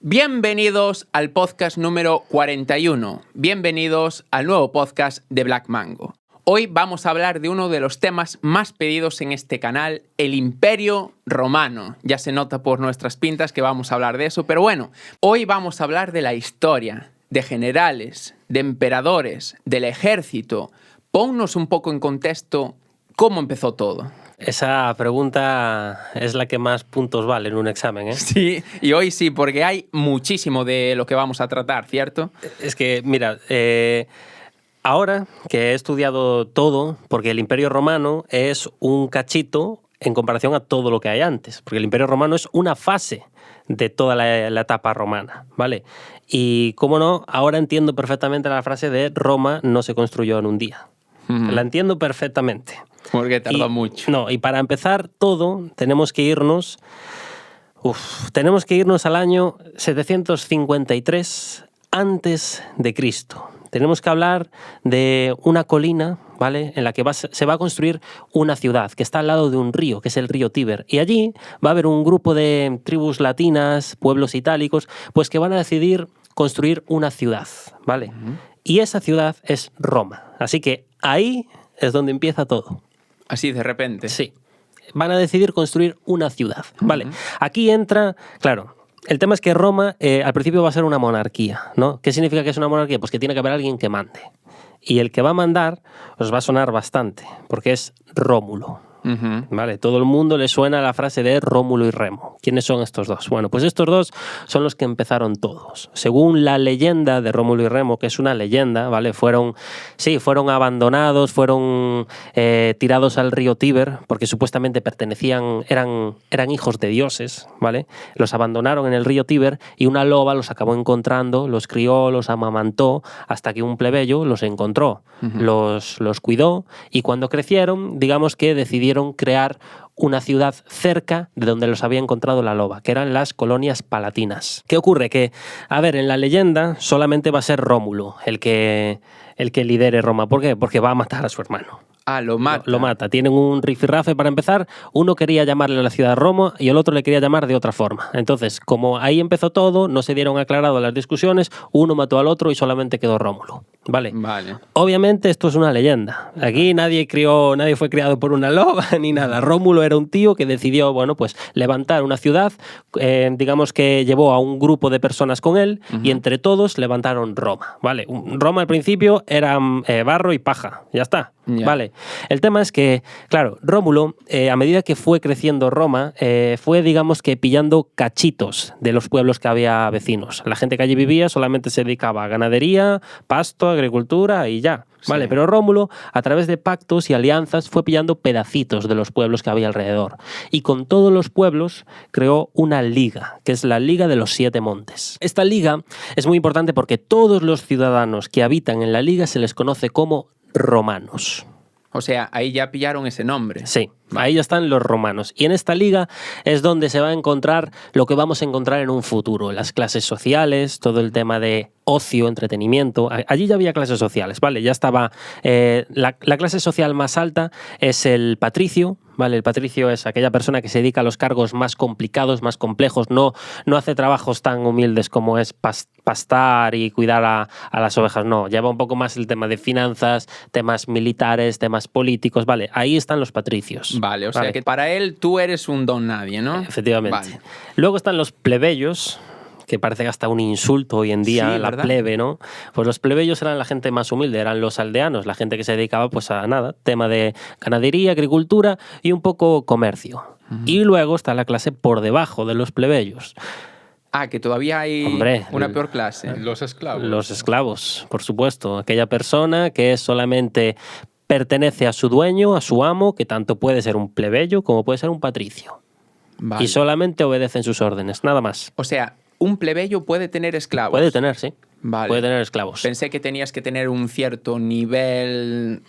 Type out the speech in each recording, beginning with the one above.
Bienvenidos al podcast número 41. Bienvenidos al nuevo podcast de Black Mango. Hoy vamos a hablar de uno de los temas más pedidos en este canal, el Imperio Romano. Ya se nota por nuestras pintas que vamos a hablar de eso, pero bueno, hoy vamos a hablar de la historia, de generales, de emperadores, del ejército. Ponnos un poco en contexto cómo empezó todo. Esa pregunta es la que más puntos vale en un examen, ¿eh? Sí, y hoy sí, porque hay muchísimo de lo que vamos a tratar, ¿cierto? Es que, mira, ahora que he estudiado todo, porque el Imperio Romano es un cachito en comparación a todo lo que hay antes, porque el Imperio Romano es una fase de toda la etapa romana, ¿vale? Y, cómo no, ahora entiendo perfectamente la frase de Roma no se construyó en un día. La entiendo perfectamente. Porque tardó mucho. No, y para empezar todo, tenemos que irnos al año 753 antes de Cristo. Tenemos que hablar de una colina, ¿vale?, en la que se va a construir una ciudad que está al lado de un río, que es el río Tíber. Y allí va a haber un grupo de tribus latinas, pueblos itálicos, pues que van a decidir construir una ciudad, ¿vale? Y esa ciudad es Roma. Así que ahí es donde empieza todo. Así de repente. Sí. Van a decidir construir una ciudad. Vale. Aquí entra, claro, el tema es que Roma al principio va a ser una monarquía, ¿no? ¿Qué significa que es una monarquía? Pues que tiene que haber alguien que mande. Y el que va a mandar os va a sonar bastante, porque es Rómulo. Vale, todo el mundo le suena la frase de Rómulo y Remo. ¿Quiénes son estos dos? Bueno, pues estos dos son los que empezaron todos. Según la leyenda de Rómulo y Remo, que es una leyenda, ¿vale? Fueron abandonados, fueron tirados al río Tíber, porque supuestamente eran hijos de dioses, ¿vale? Los abandonaron en el río Tíber y una loba los acabó encontrando, los crió, los amamantó, hasta que un plebeyo los encontró, los cuidó, y cuando crecieron, digamos que decidieron crear una ciudad cerca de donde los había encontrado la loba, que eran las colonias palatinas. ¿Qué ocurre? Que, a ver, en la leyenda solamente va a ser Rómulo el que lidere Roma. ¿Por qué? Porque va a matar a su hermano. Ah, lo mata. Lo mata. Tienen un rifirrafe para empezar. Uno quería llamarle a la ciudad Roma y el otro le quería llamar de otra forma. Entonces, como ahí empezó todo, no se dieron aclarado las discusiones, uno mató al otro y solamente quedó Rómulo. Vale. Obviamente esto es una leyenda. Aquí nadie fue criado por una loba ni nada. Rómulo era un tío que decidió, bueno, pues levantar una ciudad, digamos que llevó a un grupo de personas con él y entre todos levantaron Roma. Vale. Roma al principio era barro y paja. Ya está. Vale. El tema es que, claro, Rómulo, a medida que fue creciendo Roma, fue, digamos que, pillando cachitos de los pueblos que había vecinos. La gente que allí vivía solamente se dedicaba a ganadería, pasto, agricultura y ya. Vale, pero Rómulo, a través de pactos y alianzas, fue pillando pedacitos de los pueblos que había alrededor. Y con todos los pueblos creó una liga, que es la Liga de los Siete Montes. Esta liga es muy importante porque todos los ciudadanos que habitan en la liga se les conoce como romanos. O sea, ahí ya pillaron ese nombre. Sí, ahí ya están los romanos. Y en esta liga es donde se va a encontrar lo que vamos a encontrar en un futuro. Las clases sociales, todo el tema de ocio, entretenimiento. Allí ya había clases sociales, ¿vale? Ya estaba... la clase social más alta es el patricio, ¿vale? El patricio es aquella persona que se dedica a los cargos más complicados, más complejos. No hace trabajos tan humildes como es pastar y cuidar a las ovejas. No, lleva un poco más el tema de finanzas, temas militares, temas políticos, ¿vale? Ahí están los patricios. Vale, o sea que para él tú eres un don nadie, ¿no? Efectivamente. Vale. Luego están los plebeyos, que parece hasta un insulto hoy en día, sí, la ¿verdad? Plebe, ¿no? Pues los plebeyos eran la gente más humilde, eran los aldeanos, la gente que se dedicaba pues a nada, tema de ganadería, agricultura y un poco comercio. Y luego está la clase por debajo de los plebeyos. Ah, que todavía hay una peor clase. Los esclavos. Los esclavos, por supuesto. Aquella persona que solamente pertenece a su dueño, a su amo, que tanto puede ser un plebeyo como puede ser un patricio. Vale. Y solamente obedecen sus órdenes, nada más. O sea, un plebeyo puede tener esclavos. Puede tener, sí. Vale. Puede tener esclavos. Pensé que tenías que tener un cierto nivel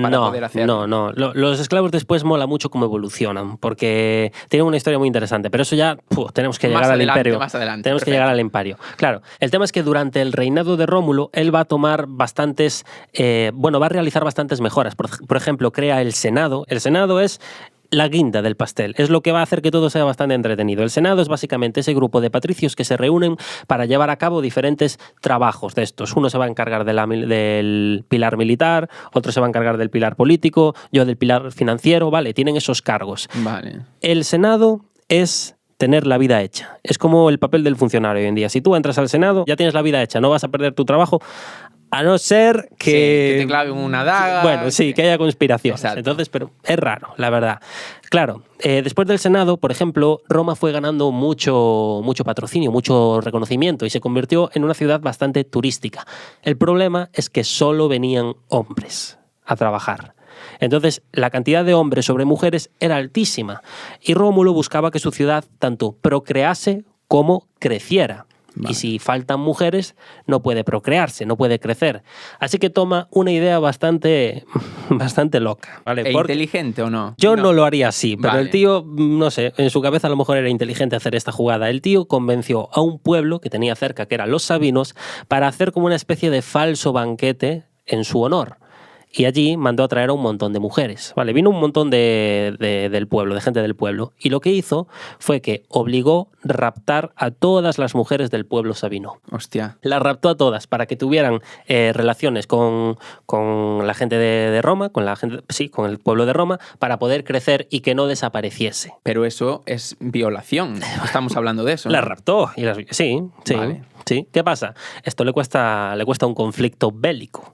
para poder hacerlo. No. Los esclavos después mola mucho cómo evolucionan, porque tienen una historia muy interesante, pero eso ya tenemos que llegar al imperio. Más adelante. Tenemos que llegar al imperio. Claro, el tema es que durante el reinado de Rómulo, él va a tomar va a realizar bastantes mejoras. Por ejemplo, crea el Senado. El Senado es la guinda del pastel, es lo que va a hacer que todo sea bastante entretenido. El Senado es básicamente ese grupo de patricios que se reúnen para llevar a cabo diferentes trabajos de estos. Uno se va a encargar del pilar militar, otro se va a encargar del pilar político, yo del pilar financiero, ¿vale? Tienen esos cargos. Vale. El Senado es tener la vida hecha. Es como el papel del funcionario hoy en día. Si tú entras al Senado, ya tienes la vida hecha, no vas a perder tu trabajo. A no ser que... Sí, que te claven una daga. Bueno, sí, que haya conspiraciones. Exacto. Entonces, pero es raro, la verdad. Claro, después del Senado, por ejemplo, Roma fue ganando mucho patrocinio, mucho reconocimiento y se convirtió en una ciudad bastante turística. El problema es que solo venían hombres a trabajar. Entonces, la cantidad de hombres sobre mujeres era altísima y Rómulo buscaba que su ciudad tanto procrease como creciera. Vale. Y si faltan mujeres, no puede procrearse, no puede crecer. Así que toma una idea bastante loca. ¿Vale? ¿Inteligente o no? Yo no lo haría así, pero Vale. el tío, no sé, en su cabeza a lo mejor era inteligente hacer esta jugada. El tío convenció a un pueblo que tenía cerca, que eran los Sabinos, para hacer como una especie de falso banquete en su honor. Y allí mandó a traer a un montón de mujeres. Vale, vino un montón del pueblo, de gente del pueblo. Y lo que hizo fue que obligó a raptar a todas las mujeres del pueblo sabino. Hostia. Las raptó a todas para que tuvieran relaciones con la gente de Roma, con el pueblo de Roma, para poder crecer y que no desapareciese. Pero eso es violación. Estamos hablando de eso, ¿no? Las raptó. Sí. Vale. Sí. ¿Qué pasa? Esto le cuesta un conflicto bélico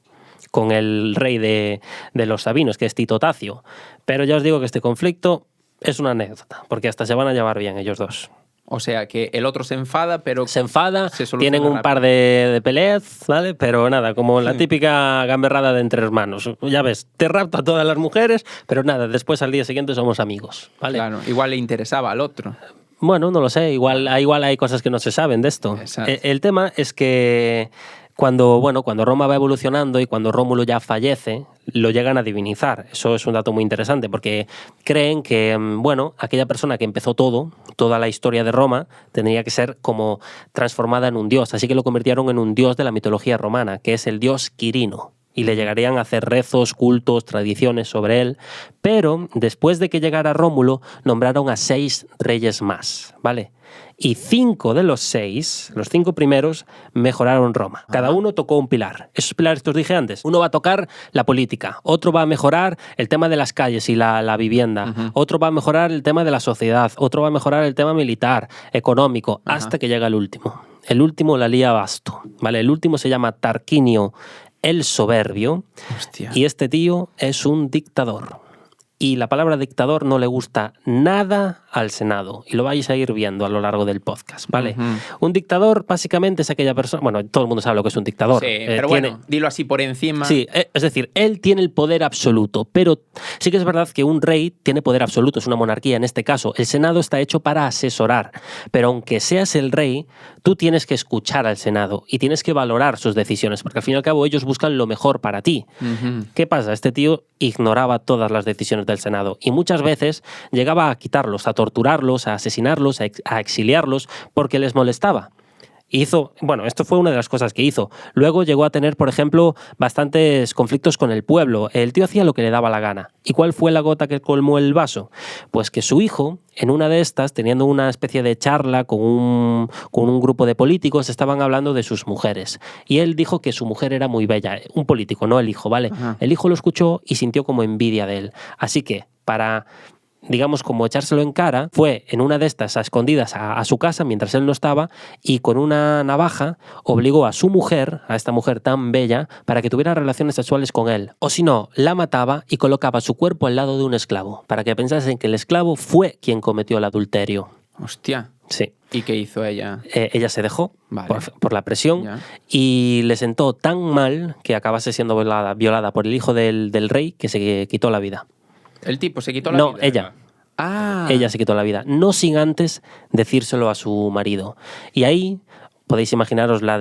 con el rey de los sabinos, que es Tito Tacio. Pero ya os digo que este conflicto es una anécdota, porque hasta se van a llevar bien ellos dos. O sea, que el otro se enfada, pero... Se enfada, se soluciona tienen un rápido. par de peleas, ¿vale? Pero nada, como la típica gamberrada de entre hermanos. Ya ves, te rapto a todas las mujeres, pero nada, después al día siguiente somos amigos, ¿vale? Claro, igual le interesaba al otro. Bueno, no lo sé, igual hay cosas que no se saben de esto. Exacto. El tema es que cuando Roma va evolucionando y cuando Rómulo ya fallece, lo llegan a divinizar. Eso es un dato muy interesante porque creen que, aquella persona que empezó toda la historia de Roma, tendría que ser como transformada en un dios. Así que lo convirtieron en un dios de la mitología romana, que es el dios Quirino. Y le llegarían a hacer rezos, cultos, tradiciones sobre él. Pero después de que llegara Rómulo, nombraron a 6 reyes más, ¿vale? Y 5 de los 6, los 5 primeros, mejoraron Roma. Cada uno tocó un pilar. Esos pilares que os dije antes. Uno va a tocar la política, otro va a mejorar el tema de las calles y la vivienda, otro va a mejorar el tema de la sociedad, otro va a mejorar el tema militar, económico, hasta que llega el último. El último la lía basto, ¿vale? El último se llama Tarquinio el Soberbio. Hostia. Y este tío es un dictador. Y la palabra dictador no le gusta nada al Senado. Y lo vais a ir viendo a lo largo del podcast, ¿vale? Un dictador básicamente es aquella persona... Bueno, todo el mundo sabe lo que es un dictador. Sí, pero bueno, dilo así por encima. Sí, es decir, él tiene el poder absoluto, pero sí que es verdad que un rey tiene poder absoluto, es una monarquía en este caso. El Senado está hecho para asesorar, pero aunque seas el rey, tú tienes que escuchar al Senado y tienes que valorar sus decisiones, porque al fin y al cabo ellos buscan lo mejor para ti. ¿Qué pasa? Este tío ignoraba todas las decisiones del Senado y muchas veces llegaba a quitarlos, a torturarlos, a asesinarlos, a exiliarlos porque les molestaba. Esto fue una de las cosas que hizo. Luego llegó a tener, por ejemplo, bastantes conflictos con el pueblo. El tío hacía lo que le daba la gana. ¿Y cuál fue la gota que colmó el vaso? Pues que su hijo, en una de estas, teniendo una especie de charla con un grupo de políticos, estaban hablando de sus mujeres. Y él dijo que su mujer era muy bella. Un político, no el hijo, ¿vale? El hijo lo escuchó y sintió como envidia de él. Así que, para... digamos, como echárselo en cara, fue en una de estas a escondidas a su casa mientras él no estaba y con una navaja obligó a su mujer, a esta mujer tan bella, para que tuviera relaciones sexuales con él. O si no, la mataba y colocaba su cuerpo al lado de un esclavo, para que pensasen que el esclavo fue quien cometió el adulterio. Hostia. Sí. ¿Y qué hizo ella? Ella se dejó Vale. por la presión y le sentó tan mal que acabase siendo violada por el hijo del rey que se quitó la vida. ¿El tipo se quitó la vida? No, ella. Ah. Ella se quitó la vida, no sin antes decírselo a su marido. Y ahí podéis imaginaros la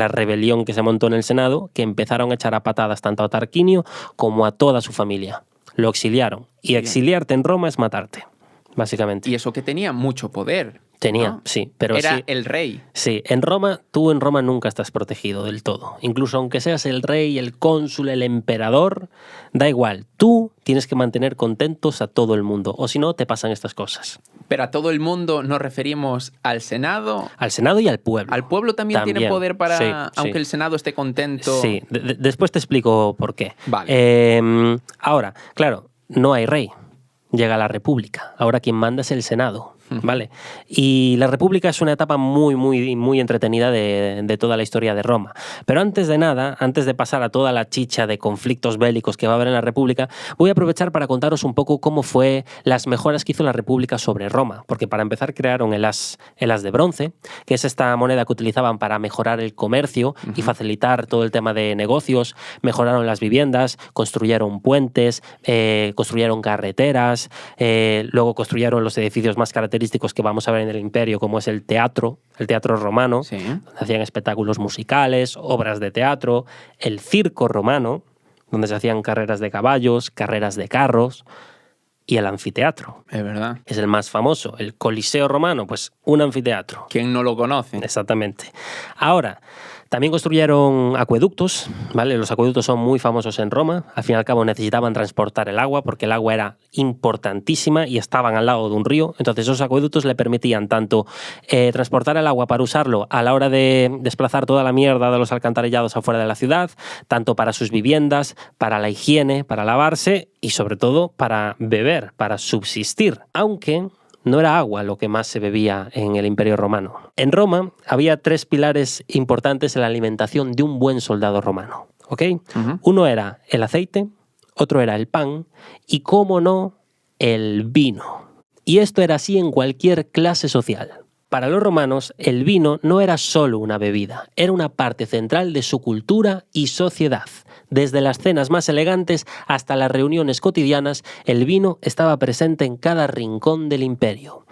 rebelión que se montó en el Senado, que empezaron a echar a patadas tanto a Tarquinio como a toda su familia. Lo exiliaron. Y exiliarte en Roma es matarte, básicamente. Y eso que tenía mucho poder. Tenía, ¿no? sí, pero Era sí. el rey. Sí, tú en Roma nunca estás protegido del todo. Incluso aunque seas el rey, el cónsul, el emperador, da igual. Tú tienes que mantener contentos a todo el mundo, o si no, te pasan estas cosas. Pero a todo el mundo nos referimos al Senado. Al Senado y al pueblo. ¿Al pueblo también tiene poder para, Sí, aunque sí. el Senado esté contento? Sí, después te explico por qué. Vale. Ahora, claro, no hay rey. Llega la República. Ahora quien manda es el Senado. ¿Vale? Y la República es una etapa muy, muy, muy entretenida de toda la historia de Roma. Pero antes de nada, antes de pasar a toda la chicha de conflictos bélicos que va a haber en la República, voy a aprovechar para contaros un poco cómo fue las mejoras que hizo la República sobre Roma. Porque para empezar crearon el as de bronce, que es esta moneda que utilizaban para mejorar el comercio y facilitar todo el tema de negocios. Mejoraron las viviendas, construyeron puentes, construyeron carreteras, luego construyeron los edificios más característicos que vamos a ver en el Imperio, como es el teatro romano, Sí. donde hacían espectáculos musicales, obras de teatro, el circo romano, donde se hacían carreras de caballos, carreras de carros, y el anfiteatro. Es verdad. Es el más famoso, el Coliseo romano, pues un anfiteatro. ¿Quién no lo conoce? Exactamente. Ahora, también construyeron acueductos, ¿vale? Los acueductos son muy famosos en Roma. Al fin y al cabo necesitaban transportar el agua porque el agua era importantísima y estaban al lado de un río. Entonces esos acueductos le permitían tanto transportar el agua para usarlo a la hora de desplazar toda la mierda de los alcantarillados afuera de la ciudad, tanto para sus viviendas, para la higiene, para lavarse y sobre todo para beber, para subsistir. Aunque no era agua lo que más se bebía en el Imperio Romano. En Roma había 3 pilares importantes en la alimentación de un buen soldado romano. ¿Ok? Uno era el aceite, otro era el pan y, cómo no, el vino. Y esto era así en cualquier clase social. Para los romanos, el vino no era solo una bebida, era una parte central de su cultura y sociedad. Desde las cenas más elegantes hasta las reuniones cotidianas, el vino estaba presente en cada rincón del imperio.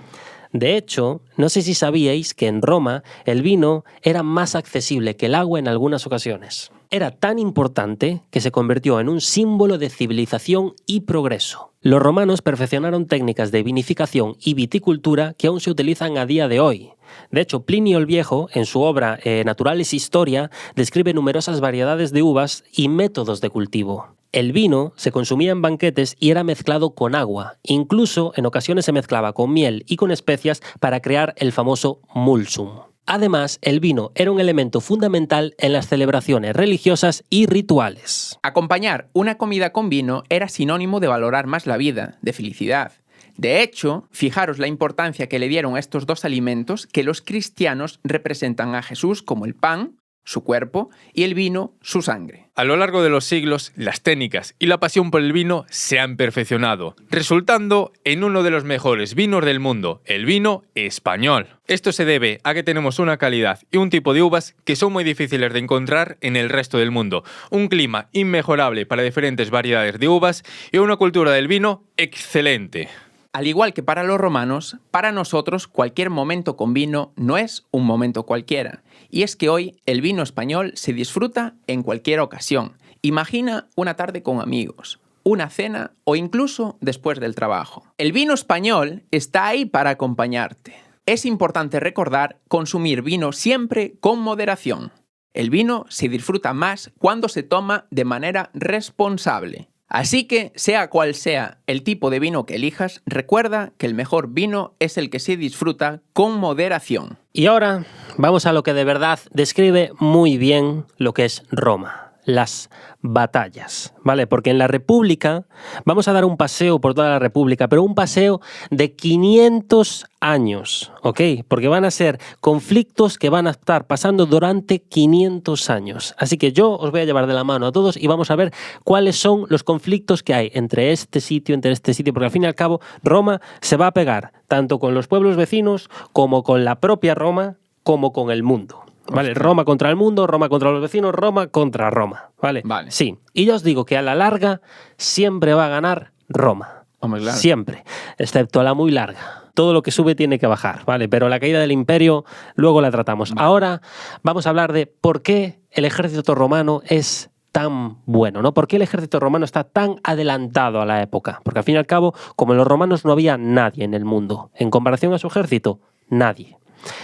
De hecho, no sé si sabíais que en Roma el vino era más accesible que el agua en algunas ocasiones. Era tan importante que se convirtió en un símbolo de civilización y progreso. Los romanos perfeccionaron técnicas de vinificación y viticultura que aún se utilizan a día de hoy. De hecho, Plinio el Viejo, en su obra Naturalis Historia, describe numerosas variedades de uvas y métodos de cultivo. El vino se consumía en banquetes y era mezclado con agua. Incluso en ocasiones se mezclaba con miel y con especias para crear el famoso mulsum. Además, el vino era un elemento fundamental en las celebraciones religiosas y rituales. Acompañar una comida con vino era sinónimo de valorar más la vida, de felicidad. De hecho, fijaros la importancia que le dieron a estos dos alimentos que los cristianos representan a Jesús como el pan, su cuerpo, y el vino, su sangre. A lo largo de los siglos, las técnicas y la pasión por el vino se han perfeccionado, resultando en uno de los mejores vinos del mundo, el vino español. Esto se debe a que tenemos una calidad y un tipo de uvas que son muy difíciles de encontrar en el resto del mundo, un clima inmejorable para diferentes variedades de uvas y una cultura del vino excelente. Al igual que para los romanos, para nosotros cualquier momento con vino no es un momento cualquiera. Y es que hoy el vino español se disfruta en cualquier ocasión. Imagina una tarde con amigos, una cena o incluso después del trabajo. El vino español está ahí para acompañarte. Es importante recordar consumir vino siempre con moderación. El vino se disfruta más cuando se toma de manera responsable. Así que, sea cual sea el tipo de vino que elijas, recuerda que el mejor vino es el que se disfruta con moderación. Y ahora vamos a lo que de verdad describe muy bien lo que es Roma. Las batallas, ¿vale? Porque en la República vamos a dar un paseo por toda la República, pero un paseo de 500 años, ¿ok? Porque van a ser conflictos que van a estar pasando durante 500 años. Así que yo os voy a llevar de la mano a todos y vamos a ver cuáles son los conflictos que hay entre este sitio, porque al fin y al cabo Roma se va a pegar tanto con los pueblos vecinos como con la propia Roma, como con el mundo. ¿Vale? Roma contra el mundo, Roma contra los vecinos, Roma contra Roma. ¿Vale? Vale. Sí. Y ya os digo que a la larga siempre va a ganar Roma. Hombre, claro. Siempre. Excepto a la muy larga. Todo lo que sube tiene que bajar, ¿vale? Pero la caída del imperio luego la tratamos. Vale. Ahora vamos a hablar de por qué el ejército romano es tan bueno, ¿no? ¿Por qué el ejército romano está tan adelantado a la época? Porque al fin y al cabo, como en los romanos no había nadie en el mundo. En comparación a su ejército, Nadie.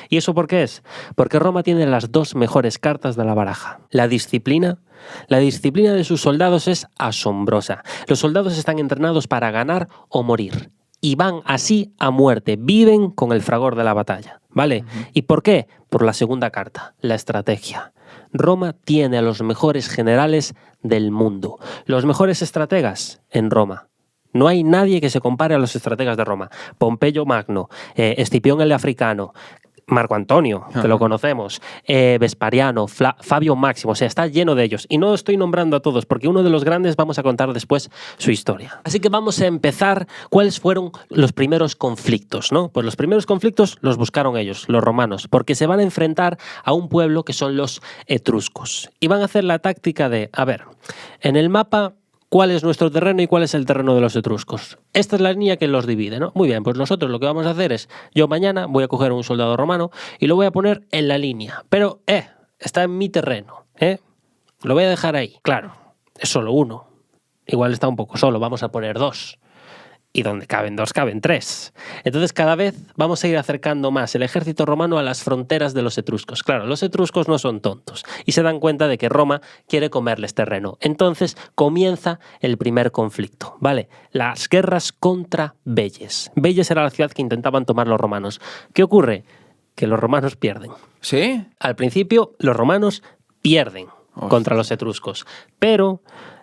¿Y eso por qué es? Porque Roma tiene las dos mejores cartas de la baraja. La disciplina de sus soldados es asombrosa. Los soldados están entrenados para ganar o morir. Y van así a muerte, viven con el fragor de la batalla, ¿vale? ¿Y por qué? Por la segunda carta, la estrategia. Roma tiene a los mejores generales del mundo. Los mejores estrategas en Roma. No hay nadie que se compare a los estrategas de Roma. Pompeyo Magno, Escipión el Africano, Marco Antonio, que lo conocemos, Vespariano, Fabio Máximo, o sea, está lleno de ellos. Y no estoy nombrando a todos, porque uno de los grandes vamos a contar después su historia. Así que vamos a empezar cuáles fueron los primeros conflictos, ¿no? Pues los primeros conflictos los buscaron ellos, los romanos, porque se van a enfrentar a un pueblo que son los etruscos. Y van a hacer la táctica de, a ver, en el mapa, ¿cuál es nuestro terreno y cuál es el terreno de los etruscos? Esta es la línea que los divide, ¿no? Muy bien, pues nosotros lo que vamos a hacer es, yo mañana voy a coger un soldado romano y lo voy a poner en la línea. Pero, está en mi terreno, lo voy a dejar ahí. Claro, es solo uno. Igual está un poco solo, vamos a poner dos. Y donde caben dos, caben tres. Entonces cada vez vamos a ir acercando más el ejército romano a las fronteras de los etruscos. Claro, los etruscos no son tontos y se dan cuenta de que Roma quiere comerles terreno. Entonces comienza el primer conflicto, ¿vale? Las guerras contra Velles. Velles era la ciudad que intentaban tomar los romanos. ¿Qué ocurre? Que los romanos pierden. ¿Sí? Al principio los romanos pierden contra los etruscos, pero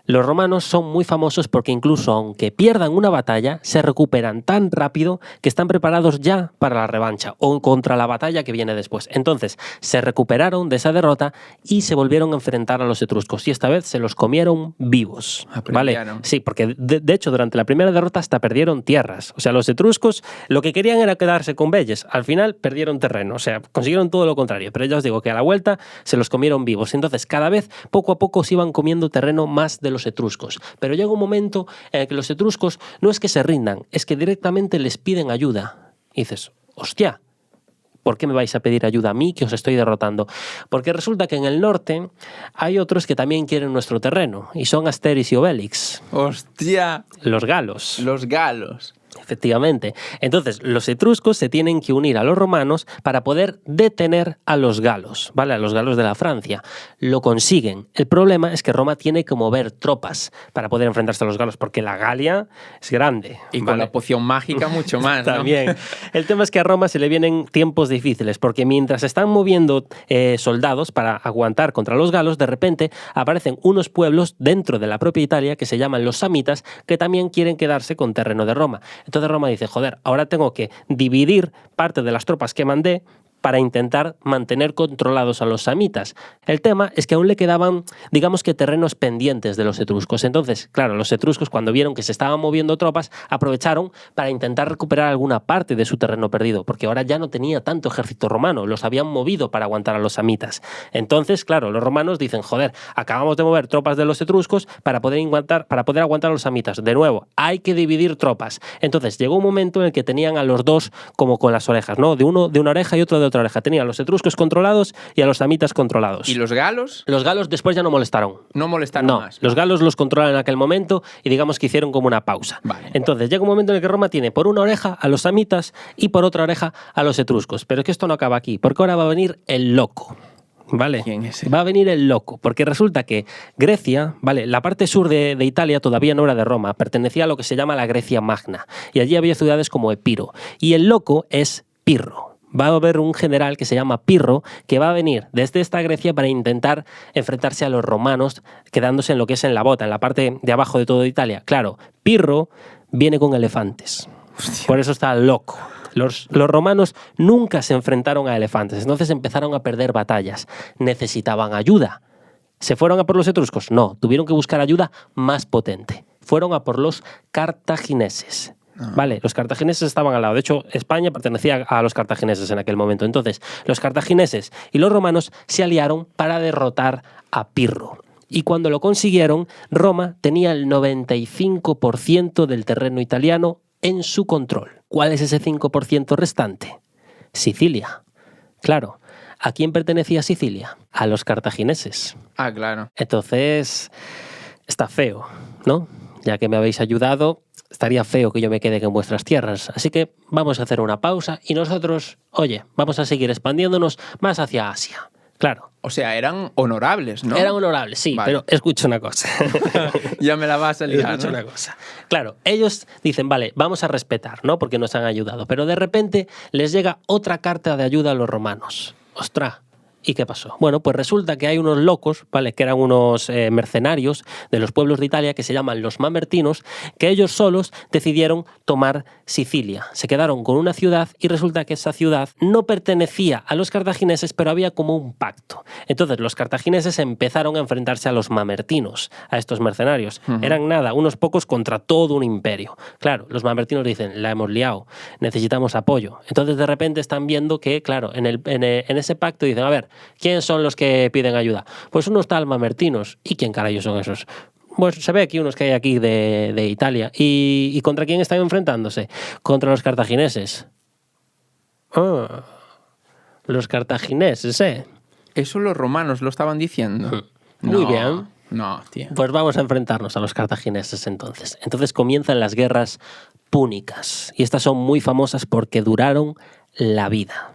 los romanos son muy famosos porque incluso aunque pierdan una batalla, se recuperan tan rápido que están preparados ya para la revancha o contra la batalla que viene después. Entonces, se recuperaron de esa derrota y se volvieron a enfrentar a los etruscos y esta vez se los comieron vivos. ¿Vale? Sí, porque de hecho durante la primera derrota hasta perdieron tierras. O sea, los etruscos lo que querían era quedarse con Velles. Al final perdieron terreno, o sea, consiguieron todo lo contrario. Pero ya os digo que a la vuelta se los comieron vivos. Entonces, cada vez, poco a poco, se iban comiendo terreno más de los etruscos. Pero llega un momento en el que los etruscos no es que se rindan, es que directamente les piden ayuda. Y dices, hostia, ¿por qué me vais a pedir ayuda a mí que os estoy derrotando? Porque resulta que en el norte hay otros que también quieren nuestro terreno y son Asterix y Obelix. ¡Hostia! Los galos. Los galos. Efectivamente. Entonces, los etruscos se tienen que unir a los romanos para poder detener a los galos, ¿vale? A los galos de la Francia. Lo consiguen. El problema es que Roma tiene que mover tropas para poder enfrentarse a los galos, porque la Galia es grande. Y con la poción mágica mucho más, ¿no? También. El tema es que a Roma se le vienen tiempos difíciles, porque mientras están moviendo soldados para aguantar contra los galos, de repente aparecen unos pueblos dentro de la propia Italia que se llaman los samitas, que también quieren quedarse con terreno de Roma. Entonces Roma dice, joder, ahora tengo que dividir parte de las tropas que mandé para intentar mantener controlados a los samitas. El tema es que aún le quedaban, digamos que terrenos pendientes de los etruscos. Entonces, claro, los etruscos cuando vieron que se estaban moviendo tropas, aprovecharon para intentar recuperar alguna parte de su terreno perdido, porque ahora ya no tenía tanto ejército romano, los habían movido para aguantar a los samitas. Entonces, claro, los romanos dicen, joder, acabamos de mover tropas de los etruscos para poder aguantar a los samitas. De nuevo, hay que dividir tropas. Entonces, llegó un momento en el que tenían a los dos como con las orejas, ¿no? De uno de una oreja y otro de otra oreja. Tenían a los etruscos controlados y a los samitas controlados. ¿Y los galos? Los galos después ya no molestaron. No molestaron más. Los galos los controlan en aquel momento y digamos que hicieron como una pausa. Vale. Entonces llega un momento en el que Roma tiene por una oreja a los samitas y por otra oreja a los etruscos. Pero es que esto no acaba aquí, porque ahora va a venir el loco. ¿Vale? ¿Quién es ese? Va a venir el loco, porque resulta que Grecia, ¿vale? La parte sur de Italia todavía no era de Roma, pertenecía a lo que se llama la Grecia Magna, y allí había ciudades como Epiro, y el loco es Pirro. Va a haber un general que se llama Pirro que va a venir desde esta Grecia para intentar enfrentarse a los romanos, quedándose en lo que es en la bota, en la parte de abajo de toda Italia. Claro, Pirro viene con elefantes. Hostia. Por eso está loco. Los romanos nunca se enfrentaron a elefantes, entonces empezaron a perder batallas. Necesitaban ayuda. ¿Se fueron a por los etruscos? No, tuvieron que buscar ayuda más potente. Fueron a por los cartagineses. Vale, los cartagineses estaban al lado. De hecho, España pertenecía a los cartagineses en aquel momento. Entonces, los cartagineses y los romanos se aliaron para derrotar a Pirro. Y cuando lo consiguieron, Roma tenía el 95% del terreno italiano en su control. ¿Cuál es ese 5% restante? Sicilia. Claro. ¿A quién pertenecía Sicilia? A los cartagineses. Ah, claro. Entonces, está feo, ¿no? Ya que me habéis ayudado, estaría feo que yo me quede en vuestras tierras. Así que vamos a hacer una pausa y nosotros, oye, vamos a seguir expandiéndonos más hacia Asia. Claro. O sea, eran honorables, ¿no? Eran honorables, sí, Vale. pero escucha una cosa. Ya me la vas a liar, Escucha ¿no? una cosa. Claro, ellos dicen, vale, vamos a respetar, ¿no? Porque nos han ayudado. Pero de repente les llega otra carta de ayuda a los romanos. ¡Ostras! ¿Y qué pasó? Bueno, pues resulta que hay unos locos, ¿vale? Que eran unos mercenarios de los pueblos de Italia que se llaman los mamertinos, que ellos solos decidieron tomar Sicilia. Se quedaron con una ciudad y resulta que esa ciudad no pertenecía a los cartagineses, pero había como un pacto. Entonces los cartagineses empezaron a enfrentarse a los mamertinos, a estos mercenarios. Eran nada, unos pocos contra todo un imperio. Claro, los mamertinos dicen, la hemos liado, necesitamos apoyo. Entonces de repente están viendo que, claro, en ese pacto dicen, a ver, ¿quién son los que piden ayuda? Pues unos tal mamertinos. ¿Y quién carayos son esos? Pues se ve aquí unos que hay aquí de Italia. ¿Y contra quién están enfrentándose? Contra los cartagineses. Ah, los cartagineses, ¿eh? Eso los romanos lo estaban diciendo. Muy No, bien. No, tío. Pues vamos a enfrentarnos a los cartagineses entonces. Entonces comienzan las guerras púnicas. Y estas son muy famosas porque duraron la vida.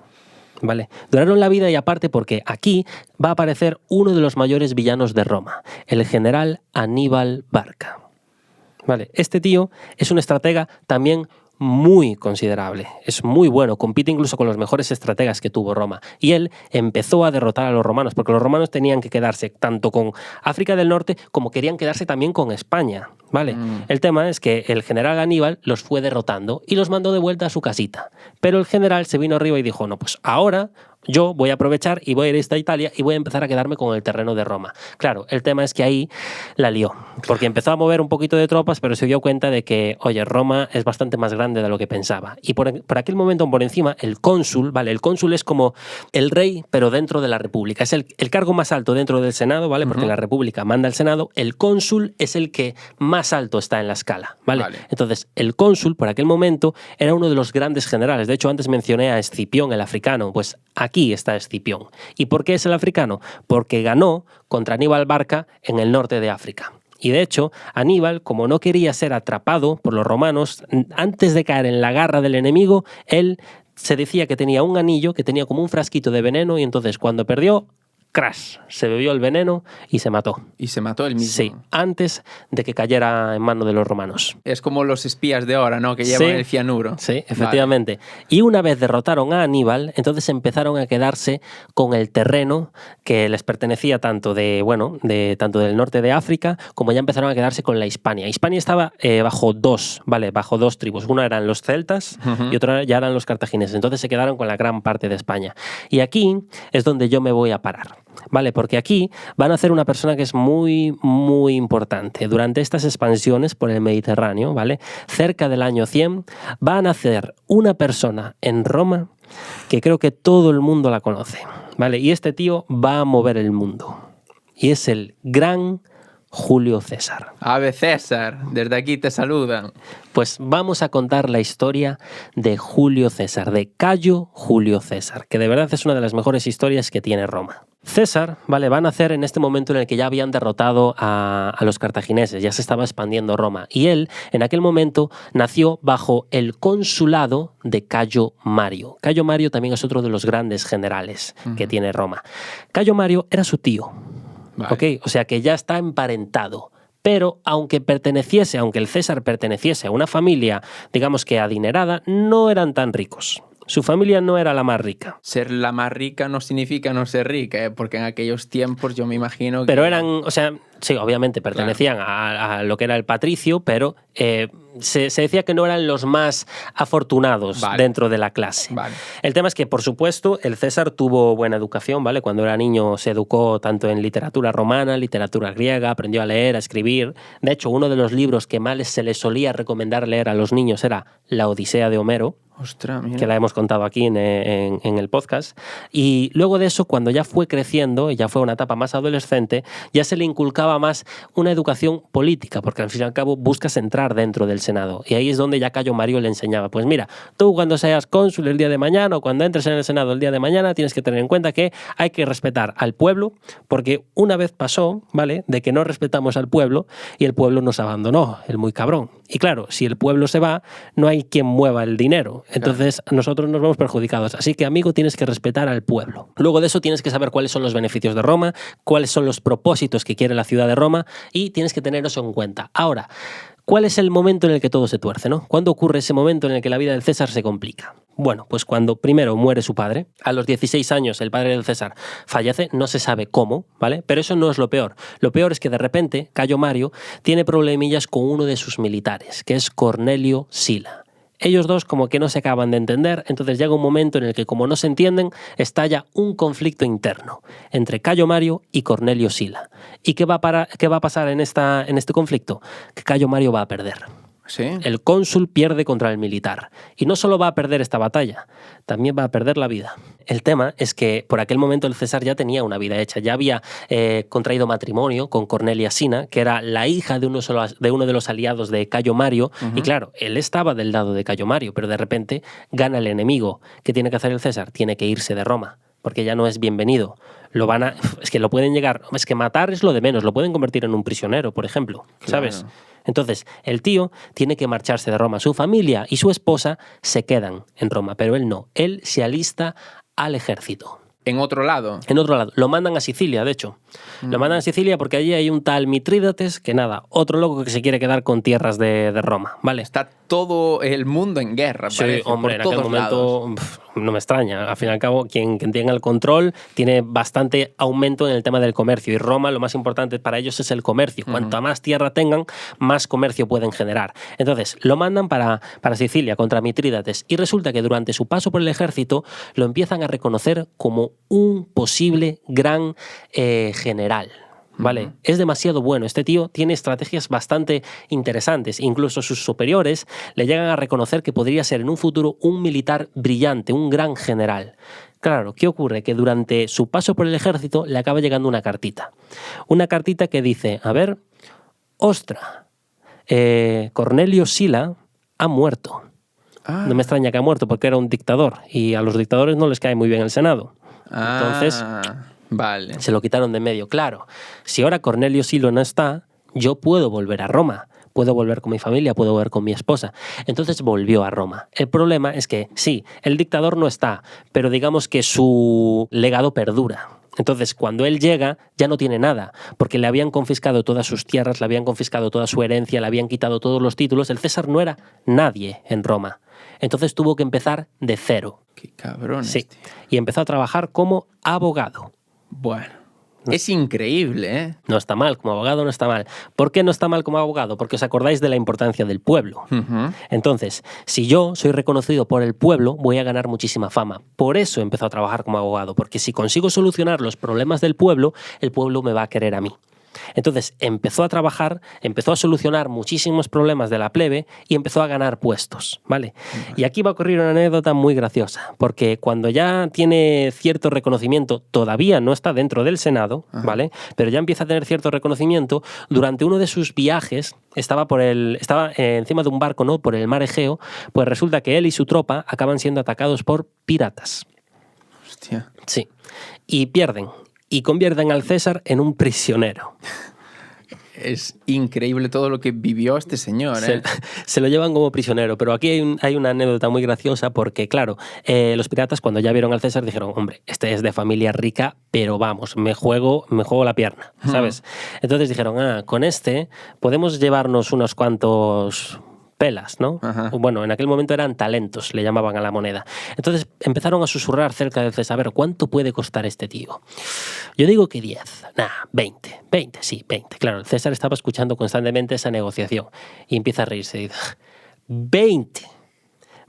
¿Vale? Duraron la vida y aparte porque aquí va a aparecer uno de los mayores villanos de Roma, el general Aníbal Barca. ¿Vale? Este tío es un estratega también muy considerable, es muy bueno, compite incluso con los mejores estrategas que tuvo Roma. Y él empezó a derrotar a los romanos, porque los romanos tenían que quedarse tanto con África del Norte como querían quedarse también con España. ¿Vale? El tema es que el general Aníbal los fue derrotando y los mandó de vuelta a su casita. Pero el general se vino arriba y dijo, no, pues ahora yo voy a aprovechar y voy a ir a Italia y voy a empezar a quedarme con el terreno de Roma. Claro, el tema es que ahí la lió, porque empezó a mover un poquito de tropas, pero se dio cuenta de que, oye, Roma es bastante más grande de lo que pensaba. Y por aquel momento, por encima, el cónsul, ¿vale? El cónsul es como el rey, pero dentro de la república. Es el cargo más alto dentro del Senado, ¿vale? Porque en la república manda el Senado. El cónsul es el que más alto está en la escala, ¿vale? Entonces, el cónsul, por aquel momento, era uno de los grandes generales. De hecho, antes mencioné a Escipión, el africano. Pues aquí está Escipión. ¿Y por qué es el africano? Porque ganó contra Aníbal Barca en el norte de África. Y de hecho, Aníbal, como no quería ser atrapado por los romanos, antes de caer en la garra del enemigo, él se decía que tenía un anillo, que tenía como un frasquito de veneno, y entonces cuando perdió, crash, se bebió el veneno y se mató. Y se mató él mismo. Sí, antes de que cayera en manos de los romanos. Es como los espías de ahora, ¿no? Que llevan el cianuro. Sí, efectivamente. Vale. Y una vez derrotaron a Aníbal, entonces empezaron a quedarse con el terreno que les pertenecía tanto tanto del norte de África, como ya empezaron a quedarse con la Hispania. Hispania estaba bajo dos tribus. Una eran los celtas y otra ya eran los cartagineses. Entonces se quedaron con la gran parte de España. Y aquí es donde yo me voy a parar. ¿Vale? Porque aquí van a hacer una persona que es muy, muy importante. Durante estas expansiones por el Mediterráneo, ¿vale? Cerca del año 100, va a nacer una persona en Roma que creo que todo el mundo la conoce, ¿vale? Y este tío va a mover el mundo. Y es el gran Julio César. Ave César, desde aquí te saludan. Pues vamos a contar la historia de Julio César, de Cayo Julio César, que de verdad es una de las mejores historias que tiene Roma. César, ¿vale? Va a nacer en este momento en el que ya habían derrotado a los cartagineses, ya se estaba expandiendo Roma. Y él, en aquel momento, nació bajo el consulado de Cayo Mario. Cayo Mario también es otro de los grandes generales que tiene Roma. Cayo Mario era su tío. Vale. ¿Okay? O sea que ya está emparentado. Pero aunque el César perteneciese a una familia, digamos que adinerada, no eran tan ricos. Su familia no era la más rica. Ser la más rica no significa no ser rica, ¿eh? Porque en aquellos tiempos yo me imagino que... Pero eran, o sea, sí, obviamente pertenecían a lo que era el patricio, pero se decía que no eran los más afortunados dentro de la clase. Vale. El tema es que, por supuesto, el César tuvo buena educación, ¿vale? Cuando era niño se educó tanto en literatura romana, literatura griega, aprendió a leer, a escribir. De hecho, uno de los libros que más se le solía recomendar leer a los niños era La Odisea de Homero, Ostras, mira. Que la hemos contado aquí en el podcast. Y luego de eso, cuando ya fue creciendo, y ya fue una etapa más adolescente, ya se le inculcaba más una educación política, porque al fin y al cabo buscas entrar dentro del Senado. Y ahí es donde ya Cayo Mario le enseñaba, pues mira, tú cuando seas cónsul el día de mañana o cuando entres en el Senado el día de mañana, tienes que tener en cuenta que hay que respetar al pueblo, porque una vez pasó, ¿vale?, de que no respetamos al pueblo y el pueblo nos abandonó, el muy cabrón. Y claro, si el pueblo se va, no hay quien mueva el dinero. Entonces nosotros nos vemos perjudicados. Así que, amigo, tienes que respetar al pueblo. Luego de eso tienes que saber cuáles son los beneficios de Roma, cuáles son los propósitos que quiere la ciudad de Roma y tienes que tener eso en cuenta. Ahora, ¿cuál es el momento en el que todo se tuerce, no? ¿Cuándo ocurre ese momento en el que la vida del César se complica? Bueno, pues cuando primero muere su padre, a los 16 años el padre del César fallece, no se sabe cómo, ¿vale? Pero eso no es lo peor. Lo peor es que de repente Cayo Mario tiene problemillas con uno de sus militares, que es Cornelio Sila. Ellos dos como que no se acaban de entender, entonces llega un momento en el que, como no se entienden, estalla un conflicto interno entre Cayo Mario y Cornelio Sila. ¿Y qué va a pasar en este conflicto? Que Cayo Mario va a perder. ¿Sí? El cónsul pierde contra el militar. Y no solo va a perder esta batalla, también va a perder la vida. El tema es que por aquel momento el César ya tenía una vida hecha. Ya había contraído matrimonio con Cornelia Sina, que era la hija de uno de los aliados de Cayo Mario. Y claro, él estaba del lado de Cayo Mario, pero de repente gana el enemigo. ¿Qué tiene que hacer el César? Tiene que irse de Roma, porque ya no es bienvenido. Es que lo pueden llegar... Es que matar es lo de menos. Lo pueden convertir en un prisionero, por ejemplo. ¿Sabes? Claro. Entonces, el tío tiene que marcharse de Roma. Su familia y su esposa se quedan en Roma, pero él no. Él se alista al ejército. En otro lado. En otro lado. Lo mandan a Sicilia, de hecho. Lo mandan a Sicilia porque allí hay un tal Mitrídates que nada, otro loco que se quiere quedar con tierras de Roma, ¿vale? Está todo el mundo en guerra, Sí, parece, hombre, por en aquel todos momento no me extraña. Al fin y al cabo, quien tenga el control tiene bastante aumento en el tema del comercio. Y Roma, lo más importante para ellos es el comercio. Cuanto más tierra tengan, más comercio pueden generar. Entonces, lo mandan para Sicilia contra Mitrídates. Y resulta que durante su paso por el ejército lo empiezan a reconocer como un posible gran general. ¿Vale? Es demasiado bueno. Este tío tiene estrategias bastante interesantes. Incluso sus superiores le llegan a reconocer que podría ser en un futuro un militar brillante, un gran general. Claro, ¿qué ocurre? Que durante su paso por el ejército le acaba llegando una cartita. Una cartita que dice, a ver, ostra, Cornelio Sila ha muerto. No me extraña que ha muerto porque era un dictador y a los dictadores no les cae muy bien el Senado. Entonces... Vale. Se lo quitaron de medio. Claro, si ahora Cornelio Silo no está, yo puedo volver a Roma. Puedo volver con mi familia, puedo volver con mi esposa. Entonces volvió a Roma. El problema es que, sí, el dictador no está, pero digamos que su legado perdura. Entonces, cuando él llega, ya no tiene nada, porque le habían confiscado todas sus tierras, le habían confiscado toda su herencia, le habían quitado todos los títulos. El César no era nadie en Roma. Entonces tuvo que empezar de cero. Qué cabrón. Sí, y empezó a trabajar como abogado. Bueno, es increíble, ¿eh? No está mal, como abogado no está mal. ¿Por qué no está mal como abogado? Porque os acordáis de la importancia del pueblo. Entonces, si yo soy reconocido por el pueblo, voy a ganar muchísima fama. Por eso empezó a trabajar como abogado, porque si consigo solucionar los problemas del pueblo, el pueblo me va a querer a mí. Entonces empezó a trabajar, empezó a solucionar muchísimos problemas de la plebe y empezó a ganar puestos, ¿vale? Y aquí va a ocurrir una anécdota muy graciosa, porque cuando ya tiene cierto reconocimiento, todavía no está dentro del Senado, ¿vale? Pero ya empieza a tener cierto reconocimiento. Durante uno de sus viajes, estaba encima de un barco, ¿no?, por el mar Egeo, pues resulta que él y su tropa acaban siendo atacados por piratas. Hostia. Sí. Y pierden. Y convierten al César en un prisionero. Es increíble todo lo que vivió este señor, ¿eh? Se lo llevan como prisionero, pero aquí hay una anécdota muy graciosa porque, claro, los piratas cuando ya vieron al César dijeron, hombre, este es de familia rica, pero vamos, me juego la pierna, ¿sabes? Entonces dijeron, con este podemos llevarnos unos cuantos... pelas, ¿no? Bueno, en aquel momento eran talentos, le llamaban a la moneda. Entonces empezaron a susurrar cerca del César, a ver, ¿cuánto puede costar este tío? Yo digo que 10, 20, sí, 20. Claro, el César estaba escuchando constantemente esa negociación y empieza a reírse y dice, 20.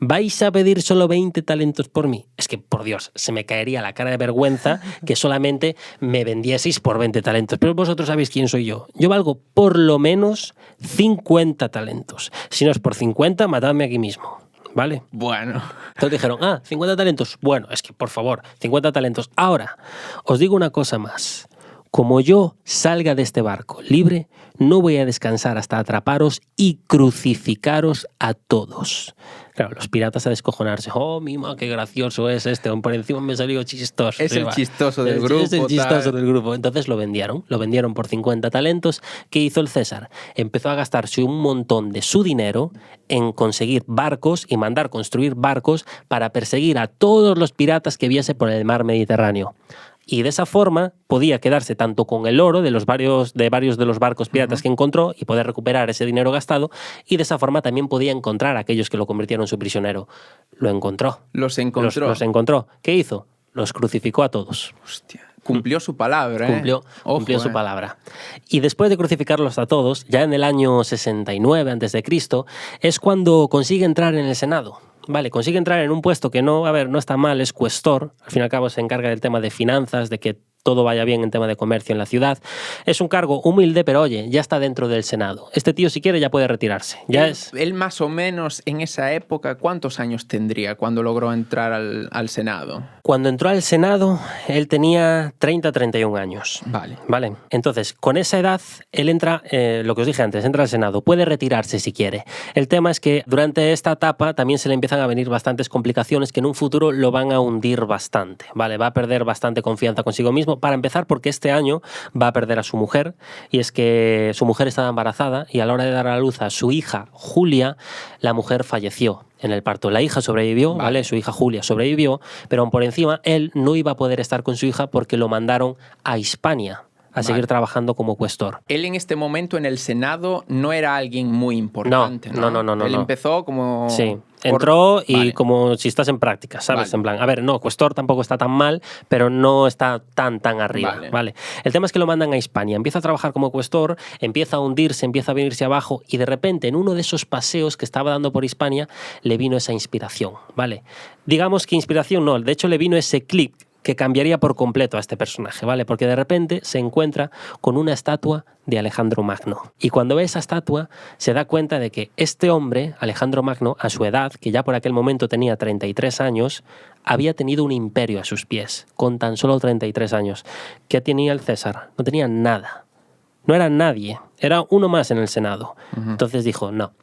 ¿Vais a pedir solo 20 talentos por mí? Es que, por Dios, se me caería la cara de vergüenza que solamente me vendieseis por 20 talentos. Pero vosotros sabéis quién soy yo. Yo valgo por lo menos 50 talentos. Si no es por 50, matadme aquí mismo. ¿vale? Bueno. Entonces dijeron, 50 talentos. Bueno, es que por favor, 50 talentos. Ahora, os digo una cosa más. Como yo salga de este barco libre, no voy a descansar hasta atraparos y crucificaros a todos. Claro, los piratas a descojonarse. Oh, mima, qué gracioso es este. Por encima me salió chistoso. Es el chistoso del grupo. Es el chistoso tal. del grupo. Entonces lo vendieron. Lo vendieron por 50 talentos. ¿Qué hizo el César? Empezó a gastarse un montón de su dinero en conseguir barcos y mandar construir barcos para perseguir a todos los piratas que viese por el mar Mediterráneo. Y de esa forma podía quedarse tanto con el oro de varios de los barcos piratas que encontró y poder recuperar ese dinero gastado, y de esa forma también podía encontrar a aquellos que lo convirtieron en su prisionero. Lo encontró. Los encontró. Los encontró. ¿Qué hizo? Los crucificó a todos. Hostia. Cumplió su palabra, Cumplió su palabra. Y después de crucificarlos a todos, ya en el año 69 a.C., es cuando consigue entrar en el Senado. Vale, consigue entrar en un puesto que no está mal, es cuestor. Al fin y al cabo se encarga del tema de finanzas, de que todo vaya bien en tema de comercio en la ciudad. Es un cargo humilde, pero oye, ya está dentro del Senado. Este tío, si quiere, ya puede retirarse. Él más o menos en esa época, ¿cuántos años tendría cuando logró entrar al Senado? Cuando entró al Senado, él tenía 31 años. Vale. Entonces, con esa edad, él entra, lo que os dije antes, entra al Senado. Puede retirarse si quiere. El tema es que durante esta etapa también se le empiezan a venir bastantes complicaciones que en un futuro lo van a hundir bastante. Vale, va a perder bastante confianza consigo mismo. Para empezar, porque este año va a perder a su mujer, y es que su mujer estaba embarazada y a la hora de dar a luz a su hija Julia, la mujer falleció en el parto. La hija sobrevivió, ¿vale? Su hija Julia sobrevivió, pero aún por encima él no iba a poder estar con su hija porque lo mandaron a Hispania a seguir trabajando como cuestor. Él en este momento en el Senado no era alguien muy importante, ¿no? No. Él empezó como... Sí, entró y como si estás en práctica, ¿sabes? En plan, a ver, no, cuestor tampoco está tan mal, pero no está tan arriba, ¿vale? El tema es que lo mandan a Hispania, empieza a trabajar como cuestor, empieza a hundirse, empieza a venirse abajo, y de repente en uno de esos paseos que estaba dando por Hispania le vino esa inspiración, ¿vale? Digamos que inspiración no, de hecho le vino ese clip que cambiaría por completo a este personaje, ¿vale? Porque de repente se encuentra con una estatua de Alejandro Magno. Y cuando ve esa estatua, se da cuenta de que este hombre, Alejandro Magno, a su edad, que ya por aquel momento tenía 33 años, había tenido un imperio a sus pies, con tan solo 33 años. ¿Qué tenía el César? No tenía nada. No era nadie. Era uno más en el Senado. Entonces dijo, no,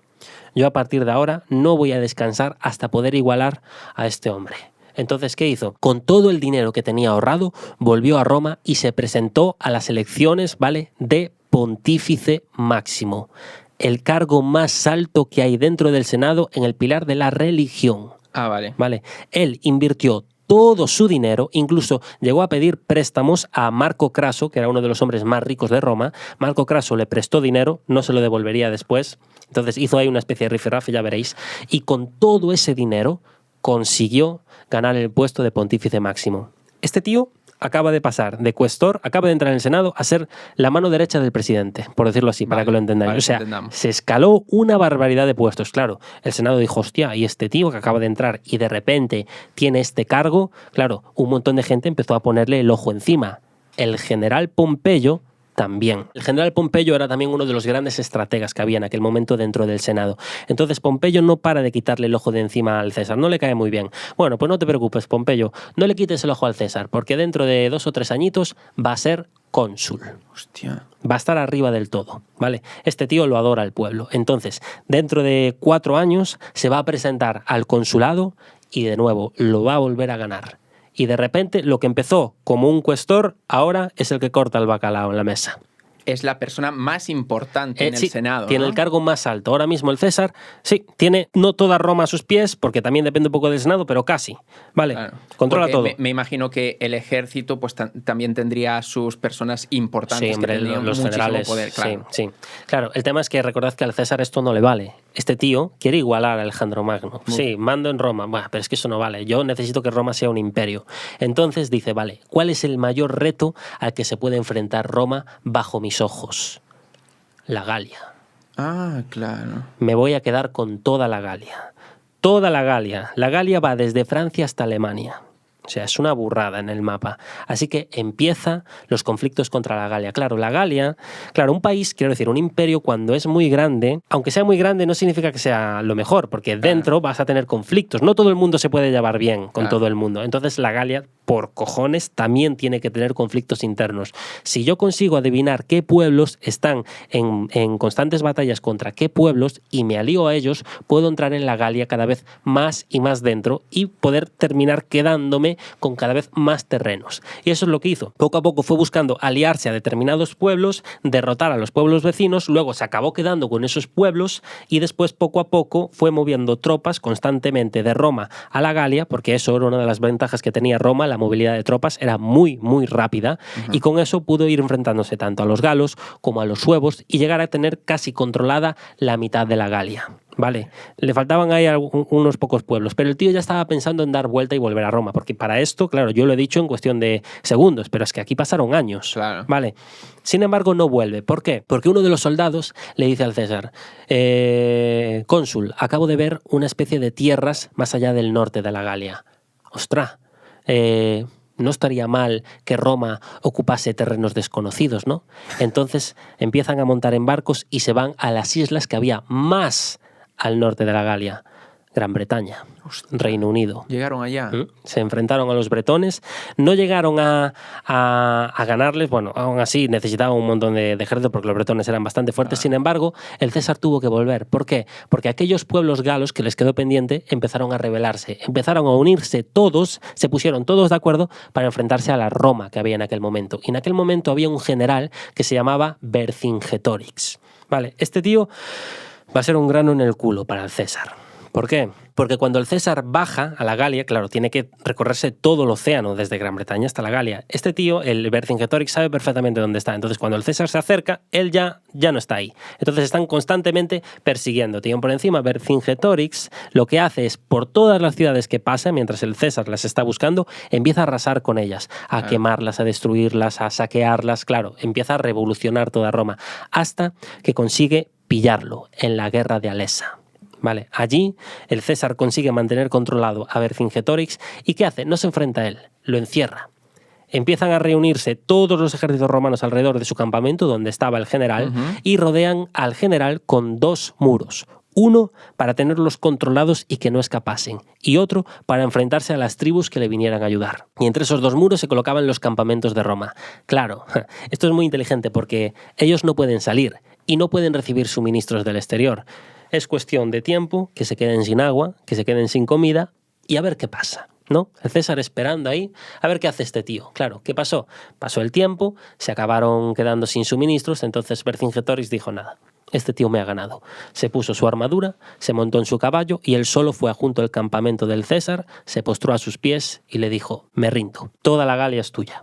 yo a partir de ahora no voy a descansar hasta poder igualar a este hombre. Entonces, ¿qué hizo? Con todo el dinero que tenía ahorrado, volvió a Roma y se presentó a las elecciones, ¿vale?, de Pontífice Máximo, el cargo más alto que hay dentro del Senado en el pilar de la religión. Vale. Él invirtió todo su dinero, incluso llegó a pedir préstamos a Marco Craso, que era uno de los hombres más ricos de Roma. Marco Craso le prestó dinero, no se lo devolvería después. Entonces hizo ahí una especie de rifirrafe, ya veréis. Y con todo ese dinero consiguió ganar el puesto de Pontífice Máximo. Este tío acaba de pasar de cuestor, acaba de entrar en el Senado a ser la mano derecha del presidente, por decirlo así, para que lo entendáis. O sea, se escaló una barbaridad de puestos. Claro, el Senado dijo, hostia, y este tío que acaba de entrar y de repente tiene este cargo, claro, un montón de gente empezó a ponerle el ojo encima. El general Pompeyo también. El general Pompeyo era también uno de los grandes estrategas que había en aquel momento dentro del Senado. Entonces Pompeyo no para de quitarle el ojo de encima al César, no le cae muy bien. Bueno, pues no te preocupes, Pompeyo, no le quites el ojo al César, porque dentro de 2 o 3 añitos va a ser cónsul. Hostia. Va a estar arriba del todo, ¿vale? Este tío lo adora el pueblo. Entonces, dentro de 4 años se va a presentar al consulado y de nuevo lo va a volver a ganar. Y de repente lo que empezó como un cuestor ahora es el que corta el bacalao en la mesa. Es la persona más importante en el Senado. Tiene el cargo más alto. Ahora mismo el César, sí, tiene no toda Roma a sus pies, porque también depende un poco del Senado, pero casi. Vale, claro. Controla porque todo. Me imagino que el ejército pues también tendría sus personas importantes. Sí, hombre, que tenían los generales. Poder, claro. Sí. Claro, el tema es que recordad que al César esto no le vale. Este tío quiere igualar a Alejandro Magno. Sí, mando en Roma. Bueno, pero es que eso no vale. Yo necesito que Roma sea un imperio. Entonces dice, vale, ¿cuál es el mayor reto al que se puede enfrentar Roma bajo mis ojos? La Galia. Ah, claro. Me voy a quedar con toda la Galia. Toda la Galia. La Galia va desde Francia hasta Alemania. O sea, es una burrada en el mapa. Así que empiezan los conflictos contra la Galia. Claro, la Galia, un país, quiero decir, un imperio cuando es muy grande, aunque sea muy grande no significa que sea lo mejor, porque dentro vas a tener conflictos. No todo el mundo se puede llevar bien con todo el mundo. Entonces la Galia, por cojones, también tiene que tener conflictos internos. Si yo consigo adivinar qué pueblos están en constantes batallas contra qué pueblos y me alío a ellos, puedo entrar en la Galia cada vez más y más dentro y poder terminar quedándome con cada vez más terrenos. Y eso es lo que hizo. Poco a poco fue buscando aliarse a determinados pueblos, derrotar a los pueblos vecinos, luego se acabó quedando con esos pueblos y después poco a poco fue moviendo tropas constantemente de Roma a la Galia, porque eso era una de las ventajas que tenía Roma, la movilidad de tropas era muy, muy rápida y con eso pudo ir enfrentándose tanto a los galos como a los suevos y llegar a tener casi controlada la mitad de la Galia. Vale, le faltaban ahí unos pocos pueblos, pero el tío ya estaba pensando en dar vuelta y volver a Roma, porque para esto, claro, yo lo he dicho en cuestión de segundos, pero es que aquí pasaron años. Claro. Vale. Sin embargo, no vuelve. ¿Por qué? Porque uno de los soldados le dice al César, cónsul, acabo de ver una especie de tierras más allá del norte de la Galia. Ostras, no estaría mal que Roma ocupase terrenos desconocidos, ¿no? Entonces empiezan a montar en barcos y se van a las islas que había más al norte de la Galia. Gran Bretaña, Reino Unido. Llegaron allá. Se enfrentaron a los bretones, no llegaron a ganarles, bueno, aún así necesitaban un montón de ejército porque los bretones eran bastante fuertes, sin embargo, el César tuvo que volver. ¿Por qué? Porque aquellos pueblos galos que les quedó pendiente empezaron a rebelarse, empezaron a unirse todos, se pusieron todos de acuerdo para enfrentarse a la Roma que había en aquel momento. Y en aquel momento había un general que se llamaba Vercingetorix. Vale, este tío va a ser un grano en el culo para el César. ¿Por qué? Porque cuando el César baja a la Galia, claro, tiene que recorrerse todo el océano desde Gran Bretaña hasta la Galia. Este tío, el Vercingetorix, sabe perfectamente dónde está. Entonces, cuando el César se acerca, él ya no está ahí. Entonces, están constantemente persiguiendo. Tío, por encima, Vercingetorix lo que hace es, por todas las ciudades que pasa, mientras el César las está buscando, empieza a arrasar con ellas, a quemarlas, a destruirlas, a saquearlas. Claro, empieza a revolucionar toda Roma, hasta que consigue pillarlo en la guerra de Alesa. Vale, allí el César consigue mantener controlado a Vercingetorix y ¿qué hace? No se enfrenta a él, lo encierra. Empiezan a reunirse todos los ejércitos romanos alrededor de su campamento donde estaba el general y rodean al general con 2 muros. Uno para tenerlos controlados y que no escapasen, y otro para enfrentarse a las tribus que le vinieran a ayudar. Y entre esos 2 muros se colocaban los campamentos de Roma. Claro, esto es muy inteligente porque ellos no pueden salir y no pueden recibir suministros del exterior. Es cuestión de tiempo, que se queden sin agua, que se queden sin comida y a ver qué pasa, ¿no? El César esperando ahí, a ver qué hace este tío. Claro, ¿qué pasó? Pasó el tiempo, se acabaron quedando sin suministros, entonces Vercingetorix dijo nada. Este tío me ha ganado. Se puso su armadura, se montó en su caballo y él solo fue junto al campamento del César, se postró a sus pies y le dijo, me rindo, toda la Galia es tuya.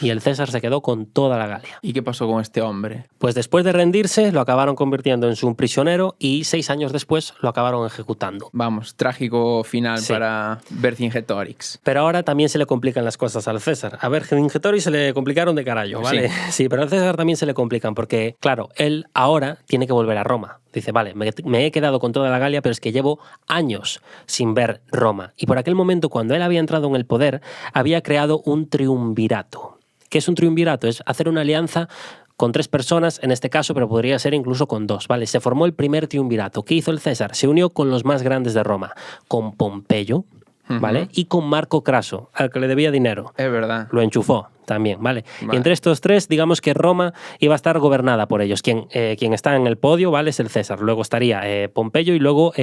Y el César se quedó con toda la Galia. ¿Y qué pasó con este hombre? Pues después de rendirse, lo acabaron convirtiendo en su prisionero y 6 años después lo acabaron ejecutando. Vamos, trágico final Sí. para Vercingetorix. Pero ahora también se le complican las cosas al César. A Vercingetorix se le complicaron de carallo, ¿vale? Sí, pero al César también se le complican porque, claro, él ahora tiene que volver a Roma. Dice, vale, me he quedado con toda la Galia, pero es que llevo años sin ver Roma. Y por aquel momento, cuando él había entrado en el poder, había creado un triunvirato. ¿Qué es un triunvirato? Es hacer una alianza con 3 personas, en este caso, pero podría ser incluso con 2, ¿vale? Se formó el primer triunvirato. ¿Qué hizo el César? Se unió con los más grandes de Roma, con Pompeyo, ¿vale? Y con Marco Craso, al que le debía dinero. Es verdad. Lo enchufó también, ¿vale? Y entre estos 3, digamos que Roma iba a estar gobernada por ellos. Quien está en el podio, ¿vale? Es el César. Luego estaría Pompeyo y luego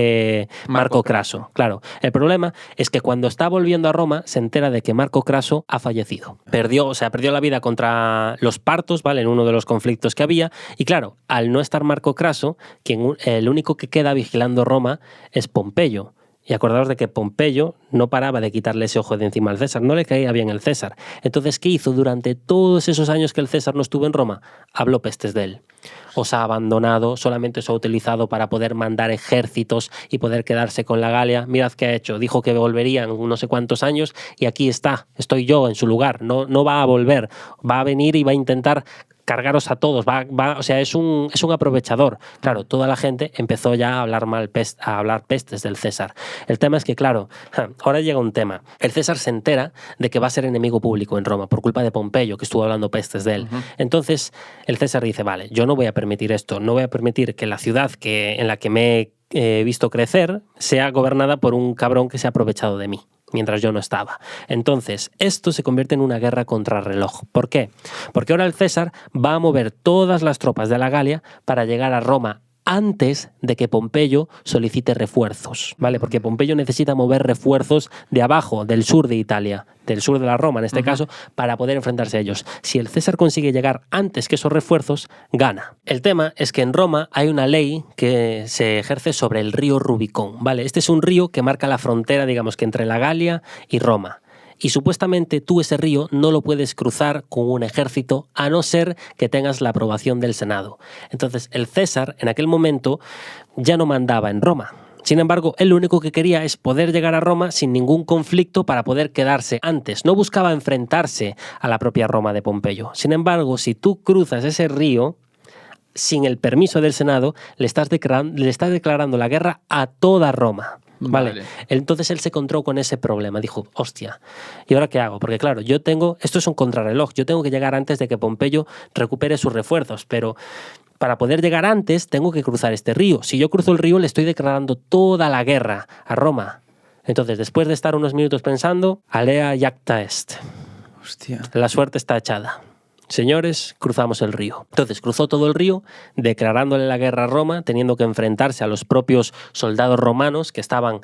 Marco Craso. Claro, el problema es que cuando está volviendo a Roma se entera de que Marco Craso ha fallecido. Perdió la vida contra los partos, ¿vale? En uno de los conflictos que había. Y claro, al no estar Marco Craso, el único que queda vigilando Roma es Pompeyo. Y acordaos de que Pompeyo no paraba de quitarle ese ojo de encima al César, no le caía bien el César. Entonces, ¿qué hizo durante todos esos años que el César no estuvo en Roma? Habló pestes de él. Os ha abandonado, solamente os ha utilizado para poder mandar ejércitos y poder quedarse con la Galia. Mirad qué ha hecho, dijo que volvería en no sé cuántos años y aquí estoy yo en su lugar, no va a volver, va a venir y va a intentar cargaros a todos, o sea, es un aprovechador. Claro, toda la gente empezó ya a hablar a hablar pestes del César. El tema es que, claro, ahora llega un tema. El César se entera de que va a ser enemigo público en Roma por culpa de Pompeyo, que estuvo hablando pestes de él. Entonces, el César dice, vale, yo no voy a permitir esto, no voy a permitir que la ciudad en la que me he visto crecer sea gobernada por un cabrón que se ha aprovechado de mí mientras yo no estaba. Entonces, esto se convierte en una guerra contrarreloj. ¿Por qué? Porque ahora el César va a mover todas las tropas de la Galia para llegar a Roma antes de que Pompeyo solicite refuerzos, ¿vale? Porque Pompeyo necesita mover refuerzos de abajo, del sur de Italia, del sur de la Roma en este caso, para poder enfrentarse a ellos. Si el César consigue llegar antes que esos refuerzos, gana. El tema es que en Roma hay una ley que se ejerce sobre el río Rubicón, ¿vale? Este es un río que marca la frontera, digamos, que entre la Galia y Roma. Y supuestamente tú ese río no lo puedes cruzar con un ejército a no ser que tengas la aprobación del Senado. Entonces el César en aquel momento ya no mandaba en Roma. Sin embargo, él lo único que quería es poder llegar a Roma sin ningún conflicto para poder quedarse antes. No buscaba enfrentarse a la propia Roma de Pompeyo. Sin embargo, si tú cruzas ese río sin el permiso del Senado, le estás declarando la guerra a toda Roma. Vale. Entonces él se encontró con ese problema. Dijo, hostia, ¿y ahora qué hago? Porque claro, esto es un contrarreloj. Yo tengo que llegar antes de que Pompeyo recupere sus refuerzos, pero para poder llegar antes tengo que cruzar este río. Si yo cruzo el río, le estoy declarando toda la guerra a Roma. Entonces, después de estar unos minutos pensando, alea iacta est. Hostia. La suerte está echada. Señores, cruzamos el río. Entonces cruzó todo el río, declarándole la guerra a Roma, teniendo que enfrentarse a los propios soldados romanos que estaban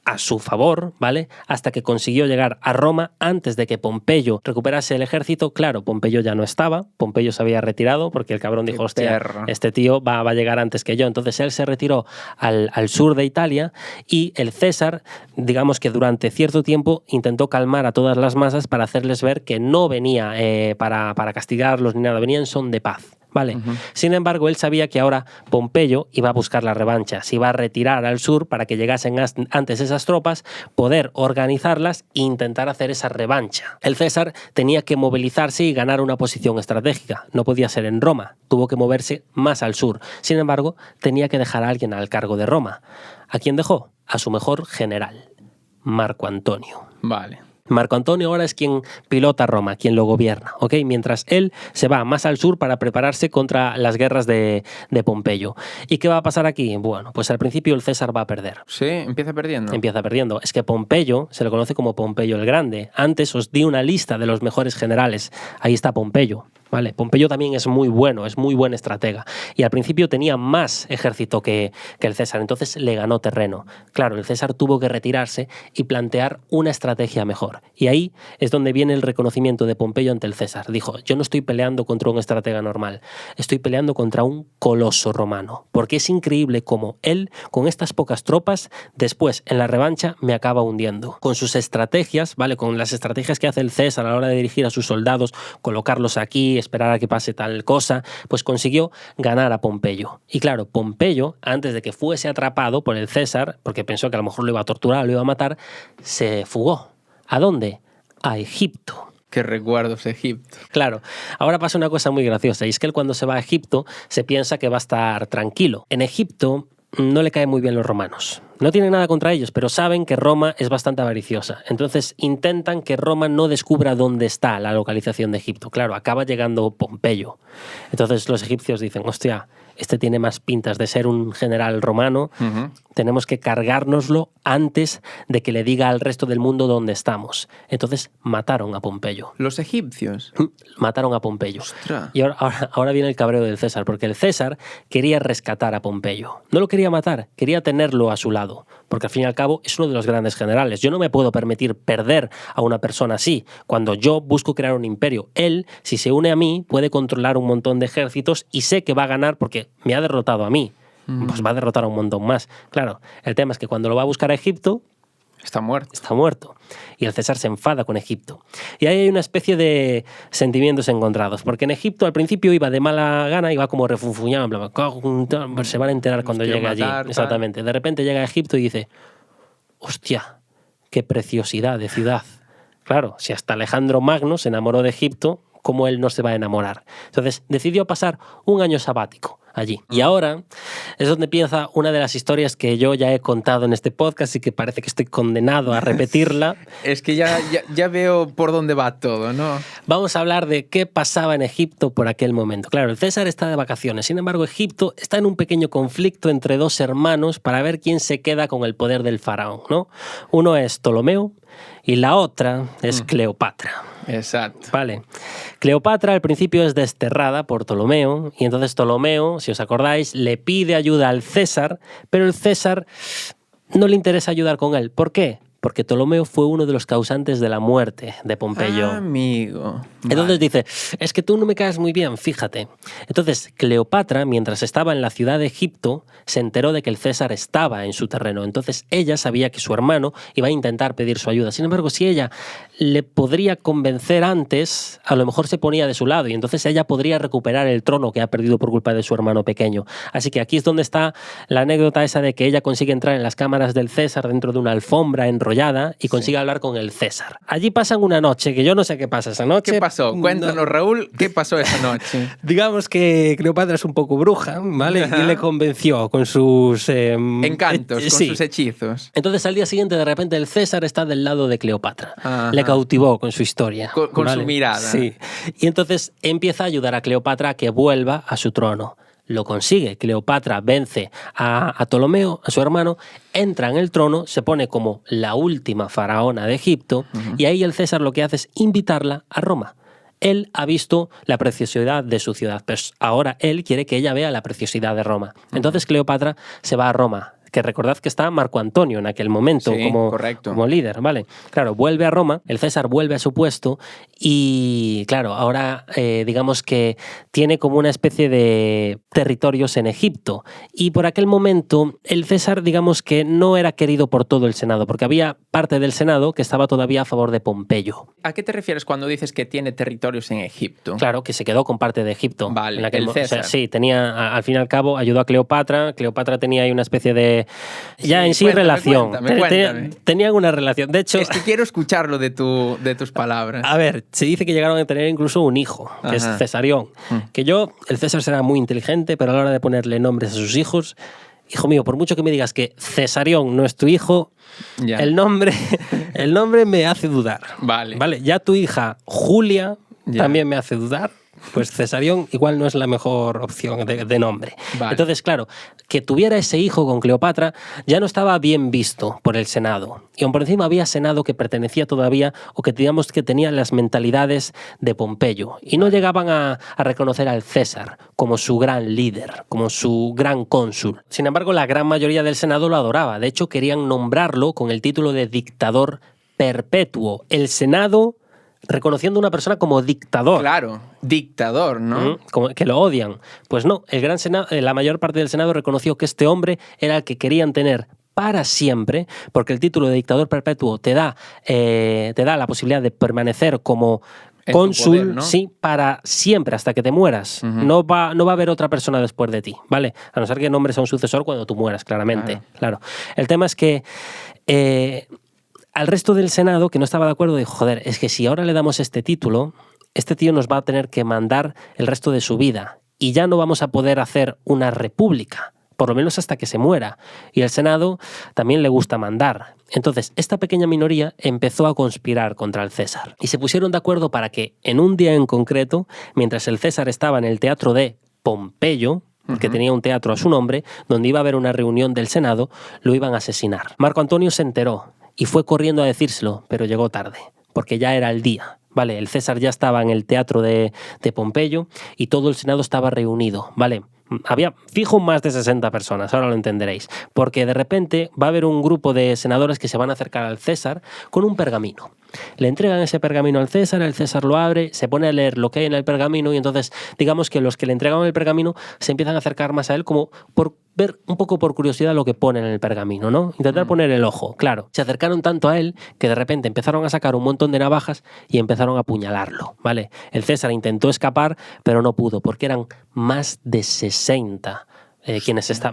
a su favor, ¿vale? Hasta que consiguió llegar a Roma antes de que Pompeyo recuperase el ejército. Claro, Pompeyo ya no estaba, Pompeyo se había retirado porque el cabrón dijo, hostia, este tío va a llegar antes que yo. Entonces él se retiró al sur de Italia y el César, digamos que durante cierto tiempo intentó calmar a todas las masas para hacerles ver que no venía para castigarlos ni nada, venía en son de paz. Vale. Sin embargo, él sabía que ahora Pompeyo iba a buscar la revancha, se iba a retirar al sur para que llegasen antes esas tropas, poder organizarlas e intentar hacer esa revancha. El César tenía que movilizarse y ganar una posición estratégica. No podía ser en Roma, tuvo que moverse más al sur. Sin embargo, tenía que dejar a alguien al cargo de Roma. ¿A quién dejó? A su mejor general, Marco Antonio. Vale. Marco Antonio ahora es quien pilota Roma, quien lo gobierna, ¿ok? Mientras él se va más al sur para prepararse contra las guerras de Pompeyo. ¿Y qué va a pasar aquí? Bueno, pues al principio el César va a perder. Sí, empieza perdiendo. Empieza perdiendo. Es que Pompeyo se le conoce como Pompeyo el Grande. Antes os di una lista de los mejores generales. Ahí está Pompeyo. ¿Vale? Pompeyo también es muy bueno, es muy buen estratega. Y al principio tenía más ejército que el César, entonces le ganó terreno. Claro, el César tuvo que retirarse y plantear una estrategia mejor. Y ahí es donde viene el reconocimiento de Pompeyo ante el César. Dijo, yo no estoy peleando contra un estratega normal, estoy peleando contra un coloso romano. Porque es increíble cómo él, con estas pocas tropas, después en la revancha me acaba hundiendo. Con sus estrategias, ¿vale? Con las estrategias que hace el César a la hora de dirigir a sus soldados, colocarlos aquí, esperar a que pase tal cosa, pues consiguió ganar a Pompeyo. Y claro, Pompeyo, antes de que fuese atrapado por el César, porque pensó que a lo mejor lo iba a torturar, lo iba a matar, se fugó. ¿A dónde? A Egipto. Qué recuerdos de Egipto. Claro, ahora pasa una cosa muy graciosa, y es que él cuando se va a Egipto se piensa que va a estar tranquilo. En Egipto no le caen muy bien los romanos. No tienen nada contra ellos, pero saben que Roma es bastante avariciosa. Entonces intentan que Roma no descubra dónde está la localización de Egipto. Claro, acaba llegando Pompeyo. Entonces los egipcios dicen, hostia, este tiene más pintas de ser un general romano, tenemos que cargárnoslo antes de que le diga al resto del mundo dónde estamos. Entonces mataron a Pompeyo. ¿Los egipcios? Mataron a Pompeyo. Ostras. Y ahora viene el cabreo del César, porque el César quería rescatar a Pompeyo. No lo quería matar, quería tenerlo a su lado, porque al fin y al cabo es uno de los grandes generales. Yo no me puedo permitir perder a una persona así. Cuando yo busco crear un imperio, él, si se une a mí, puede controlar un montón de ejércitos y sé que va a ganar porque me ha derrotado a mí. Pues va a derrotar a un montón más. Claro, el tema es que cuando lo va a buscar a Egipto, está muerto. Está muerto. Y el César se enfada con Egipto. Y ahí hay una especie de sentimientos encontrados. Porque en Egipto al principio iba de mala gana, iba como refunfuñado, en plan, se van a enterar cuando llegue allí. Exactamente. De repente llega a Egipto y dice, hostia, qué preciosidad de ciudad. Claro, si hasta Alejandro Magno se enamoró de Egipto, cómo él no se va a enamorar. Entonces decidió pasar un año sabático allí. Y ahora es donde empieza una de las historias que yo ya he contado en este podcast y que parece que estoy condenado a repetirla. Es que ya veo por dónde va todo, ¿no? Vamos a hablar de qué pasaba en Egipto por aquel momento. Claro, el César está de vacaciones. Sin embargo, Egipto está en un pequeño conflicto entre dos hermanos para ver quién se queda con el poder del faraón, ¿no? Uno es Ptolomeo y la otra es Cleopatra. Exacto. Vale. Cleopatra al principio es desterrada por Ptolomeo y entonces Ptolomeo, si os acordáis, le pide ayuda al César, pero el César no le interesa ayudar con él. ¿Por qué? Porque Ptolomeo fue uno de los causantes de la muerte de Pompeyo. Amigo. Entonces dice, es que tú no me caes muy bien, fíjate. Entonces Cleopatra, mientras estaba en la ciudad de Egipto, se enteró de que el César estaba en su terreno. Entonces ella sabía que su hermano iba a intentar pedir su ayuda. Sin embargo, si ella le podría convencer antes, a lo mejor se ponía de su lado y entonces ella podría recuperar el trono que ha perdido por culpa de su hermano pequeño. Así que aquí es donde está la anécdota esa de que ella consigue entrar en las cámaras del César dentro de una alfombra enrollada y consigue hablar con el César. Allí pasan una noche, que yo no sé qué pasa esa noche. ¿Qué pasó? Cuéntanos, No. Raúl, ¿qué pasó esa noche? Digamos que Cleopatra es un poco bruja, ¿vale? Y le convenció con sus... Encantos, con sí. sus hechizos. Entonces al día siguiente de repente el César está del lado de Cleopatra. Ajá. Le cautivó con su historia. Con ¿vale? su mirada. Sí. Y entonces empieza a ayudar a Cleopatra a que vuelva a su trono. Lo consigue. Cleopatra vence a Ptolomeo, a su hermano, entra en el trono, se pone como la última faraona de Egipto y ahí el César lo que hace es invitarla a Roma. Él ha visto la preciosidad de su ciudad, pero ahora él quiere que ella vea la preciosidad de Roma. Entonces Cleopatra se va a Roma, que recordad que está Marco Antonio en aquel momento Sí, correcto. como líder, ¿vale? Claro, vuelve a Roma, el César vuelve a su puesto y, claro, ahora digamos que tiene como una especie de territorios en Egipto. Y por aquel momento el César, digamos que no era querido por todo el Senado, porque había parte del Senado que estaba todavía a favor de Pompeyo. ¿A qué te refieres cuando dices que tiene territorios en Egipto? Claro, que se quedó con parte de Egipto. Vale, en aquel el o sea, César. sí, tenía, al fin y al cabo, ayudó a Cleopatra. Cleopatra tenía ahí una especie de... Ya Sí, en sí cuéntame, relación. cuéntame. Tenían una relación. De hecho... Es que quiero escucharlo de tus palabras. A ver, se dice que llegaron a tener incluso un hijo, que es Ajá. Cesarión. Que el César será muy inteligente, pero a la hora de ponerle nombres a sus hijos, hijo mío, por mucho que me digas que Cesarión no es tu hijo, Ya. el nombre me hace dudar. Vale. Vale, ya tu hija Julia Ya. también me hace dudar. Pues Cesarión igual no es la mejor opción de nombre. Vale. Entonces, claro, que tuviera ese hijo con Cleopatra ya no estaba bien visto por el Senado. Y aún por encima había Senado que pertenecía todavía o que digamos que tenía las mentalidades de Pompeyo. Y no llegaban a reconocer al César como su gran líder, como su gran cónsul. Sin embargo, la gran mayoría del Senado lo adoraba. De hecho, querían nombrarlo con el título de dictador perpetuo. El Senado reconociendo a una persona como dictador. Claro, dictador, ¿no? Como que lo odian. Pues no, el gran Senado, la mayor parte del Senado reconoció que este hombre era el que querían tener para siempre, porque el título de dictador perpetuo te da la posibilidad de permanecer como En tu cónsul, poder, ¿no? sí, para siempre, hasta que te mueras. No va a haber otra persona después de ti, ¿vale? A no ser que nombres a un sucesor cuando tú mueras, claramente. Claro. El tema es que al resto del Senado, que no estaba de acuerdo, dijo, joder, es que si ahora le damos este título, este tío nos va a tener que mandar el resto de su vida y ya no vamos a poder hacer una república, por lo menos hasta que se muera. Y el Senado también le gusta mandar. Entonces, esta pequeña minoría empezó a conspirar contra el César y se pusieron de acuerdo para que en un día en concreto, mientras el César estaba en el teatro de Pompeyo, porque tenía un teatro a su nombre, donde iba a haber una reunión del Senado, lo iban a asesinar. Marco Antonio se enteró y fue corriendo a decírselo, pero llegó tarde, porque ya era el día. Vale, el César ya estaba en el teatro de Pompeyo y todo el Senado estaba reunido, ¿vale? Había fijo más de 60 personas, ahora lo entenderéis, porque de repente va a haber un grupo de senadores que se van a acercar al César con un pergamino. Le entregan ese pergamino al César, el César lo abre, se pone a leer lo que hay en el pergamino y entonces digamos que los que le entregan el pergamino se empiezan a acercar más a él como por ver un poco por curiosidad lo que pone en el pergamino, ¿no? Intentar poner el ojo, claro. Se acercaron tanto a él que de repente empezaron a sacar un montón de navajas y empezaron a apuñalarlo, ¿vale? El César intentó escapar, pero no pudo porque eran más de 60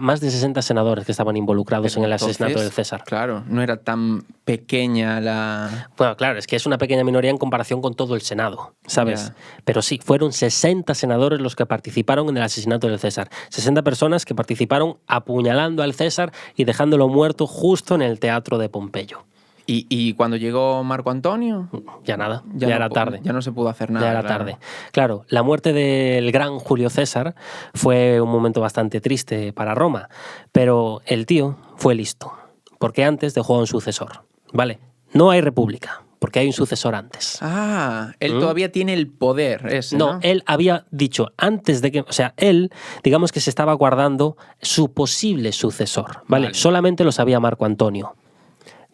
Más de 60 senadores que estaban involucrados Pero en el asesinato entonces, del César. Claro, no era tan pequeña la... Bueno, claro, es que es una pequeña minoría en comparación con todo el Senado, ¿sabes? Ya. Pero sí, fueron 60 senadores los que participaron en el asesinato del César. 60 personas que participaron apuñalando al César y dejándolo muerto justo en el teatro de Pompeyo. ¿Y cuando llegó Marco Antonio? Ya nada, no ya era pu- tarde. Ya no se pudo hacer nada. Ya era claro. tarde. Claro, la muerte del gran Julio César fue un momento bastante triste para Roma, pero el tío fue listo, porque antes dejó a un sucesor, ¿vale? No hay república, porque hay un sucesor antes. Ah, él ¿Mm? todavía tiene el poder ese, ¿no? No, él había dicho antes de que, o sea, él, digamos que se estaba guardando su posible sucesor, ¿vale? Vale. Solamente lo sabía Marco Antonio.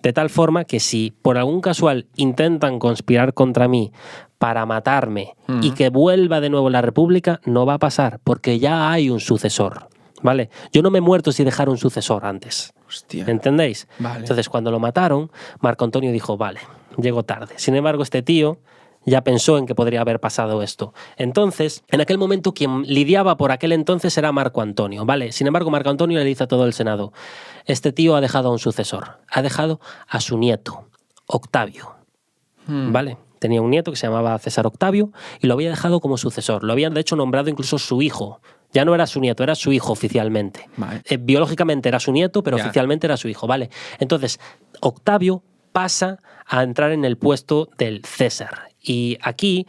De tal forma que si por algún casual intentan conspirar contra mí para matarme y que vuelva de nuevo la República, no va a pasar, porque ya hay un sucesor, ¿vale? Yo no me he muerto sin dejar un sucesor antes. Hostia. ¿Entendéis? Vale. Entonces, cuando lo mataron, Marco Antonio dijo, vale, llego tarde. Sin embargo, este tío ya pensó en que podría haber pasado esto. Entonces, en aquel momento, quien lidiaba por aquel entonces era Marco Antonio, ¿vale? Sin embargo, Marco Antonio le dice a todo el Senado, este tío ha dejado a un sucesor, ha dejado a su nieto, Octavio, ¿vale? Tenía un nieto que se llamaba César Octavio y lo había dejado como sucesor. Lo habían, de hecho, nombrado incluso su hijo. Ya no era su nieto, era su hijo oficialmente. Vale. Biológicamente era su nieto, pero Ya. oficialmente era su hijo, ¿vale? Entonces, Octavio pasa a entrar en el puesto del César. Y aquí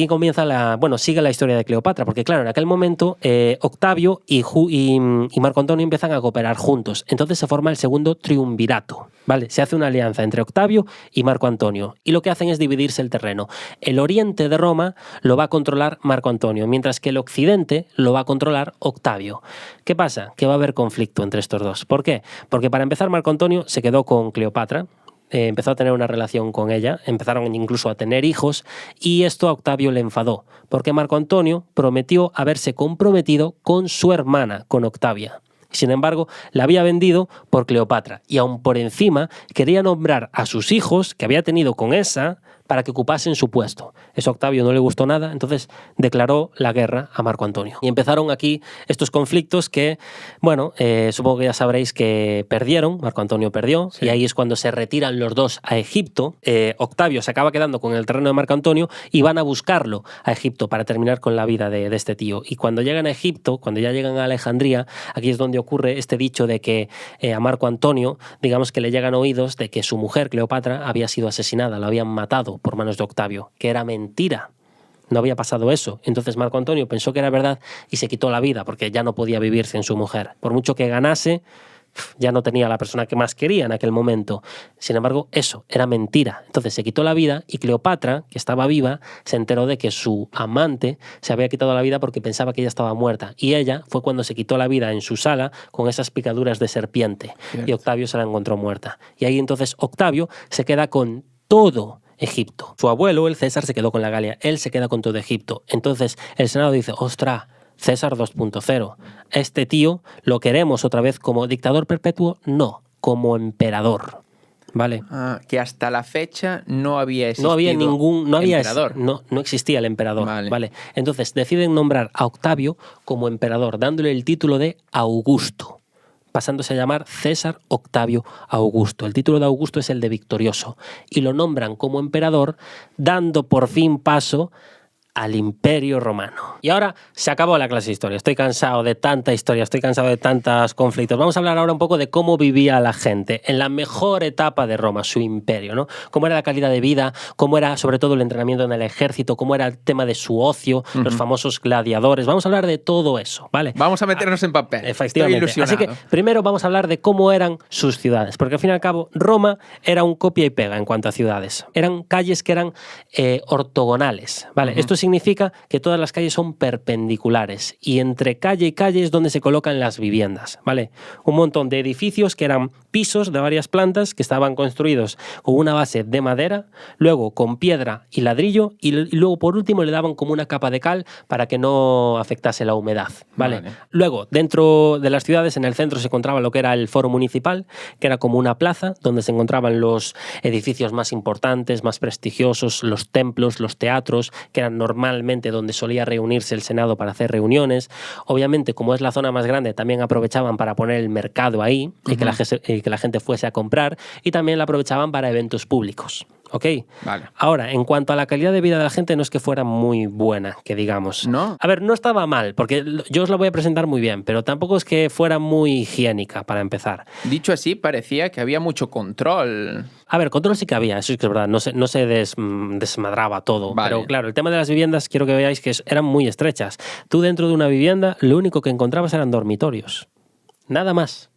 comienza sigue la historia de Cleopatra, porque claro, en aquel momento Octavio y Marco Antonio empiezan a cooperar juntos. Entonces se forma el segundo triunvirato, ¿vale? Se hace una alianza entre Octavio y Marco Antonio. Y lo que hacen es dividirse el terreno. El oriente de Roma lo va a controlar Marco Antonio, mientras que el occidente lo va a controlar Octavio. ¿Qué pasa? Que va a haber conflicto entre estos dos. ¿Por qué? Porque para empezar Marco Antonio se quedó con Cleopatra, empezó a tener una relación con ella, empezaron incluso a tener hijos y esto a Octavio le enfadó, porque Marco Antonio prometió haberse comprometido con su hermana, con Octavia. Sin embargo, la había vendido por Cleopatra y aún por encima quería nombrar a sus hijos que había tenido con esa para que ocupasen su puesto. Eso a Octavio no le gustó nada, entonces declaró la guerra a Marco Antonio. Y empezaron aquí estos conflictos que, supongo que ya sabréis que perdieron, Marco Antonio perdió, Sí. y ahí es cuando se retiran los dos a Egipto. Octavio se acaba quedando con el terreno de Marco Antonio y van a buscarlo a Egipto para terminar con la vida de este tío. Y cuando llegan a Egipto, cuando ya llegan a Alejandría, aquí es donde ocurre este dicho de que a Marco Antonio, digamos que le llegan oídos de que su mujer, Cleopatra, había sido asesinada, la habían matado por manos de Octavio, que era mentira. No había pasado eso. Entonces Marco Antonio pensó que era verdad y se quitó la vida porque ya no podía vivir sin su mujer. Por mucho que ganase, ya no tenía a la persona que más quería en aquel momento. Sin embargo, eso era mentira. Entonces se quitó la vida y Cleopatra, que estaba viva, se enteró de que su amante se había quitado la vida porque pensaba que ella estaba muerta. Y ella fue cuando se quitó la vida en su sala con esas picaduras de serpiente. Cierto. Y Octavio se la encontró muerta. Y ahí entonces Octavio se queda con todo Egipto. Su abuelo, el César, se quedó con la Galia. Él se queda con todo Egipto. Entonces el Senado dice, ostras, César 2.0. Este tío lo queremos otra vez como dictador perpetuo, no, como emperador. ¿Vale? Ah, que hasta la fecha no había existido No había emperador. no existía el emperador. Vale. ¿Vale? Entonces deciden nombrar a Octavio como emperador, dándole el título de Augusto, pasándose a llamar César Octavio Augusto. El título de Augusto es el de victorioso. Y lo nombran como emperador, dando por fin paso al Imperio Romano. Y ahora se acabó la clase de historia. Estoy cansado de tanta historia, estoy cansado de tantos conflictos. Vamos a hablar ahora un poco de cómo vivía la gente en la mejor etapa de Roma, su imperio, ¿no? Cómo era la calidad de vida, cómo era sobre todo el entrenamiento en el ejército, cómo era el tema de su ocio, los famosos gladiadores. Vamos a hablar de todo eso, ¿vale? Vamos a meternos en papel. Efectivamente. Estoy ilusionado. Así que primero vamos a hablar de cómo eran sus ciudades, porque al fin y al cabo Roma era un copia y pega en cuanto a ciudades. Eran calles que eran ortogonales, ¿vale? Esto significa que todas las calles son perpendiculares y entre calle y calle es donde se colocan las viviendas, ¿vale? Un montón de edificios que eran pisos de varias plantas que estaban construidos con una base de madera, luego con piedra y ladrillo y luego por último le daban como una capa de cal para que no afectase la humedad, ¿vale? Vale. Luego, dentro de las ciudades, en el centro se encontraba lo que era el foro municipal, que era como una plaza donde se encontraban los edificios más importantes, más prestigiosos, los templos, los teatros, que eran normalmente donde solía reunirse reunirse el Senado para hacer reuniones. Obviamente, como es la zona más grande, también aprovechaban para poner el mercado ahí y que la gente fuese a comprar, y también la aprovechaban para eventos públicos. ¿Ok? Vale. Ahora, en cuanto a la calidad de vida de la gente, no es que fuera muy buena, que digamos. ¿No? A ver, no estaba mal, porque yo os la voy a presentar muy bien, pero tampoco es que fuera muy higiénica, para empezar. Dicho así, parecía que había mucho control. A ver, control sí que había, eso es que es verdad, no se desmadraba todo. Vale. Pero claro, el tema de las viviendas, quiero que veáis que eran muy estrechas. Tú dentro de una vivienda, lo único que encontrabas eran dormitorios. Nada más.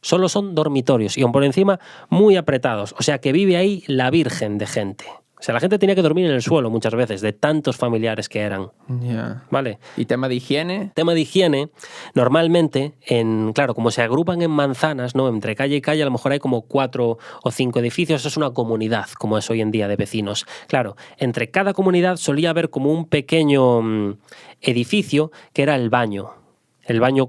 Solo son dormitorios y aún por encima muy apretados. O sea que vive ahí la virgen de gente. O sea, la gente tenía que dormir en el suelo muchas veces, de tantos familiares que eran. Ya. ¿Vale? ¿Y tema de higiene? Tema de higiene, normalmente, claro, como se agrupan en manzanas, ¿no? Entre calle y calle, a lo mejor hay como 4 o 5 edificios, eso es una comunidad, como es hoy en día, de vecinos. Claro, entre cada comunidad solía haber como un pequeño edificio que era el baño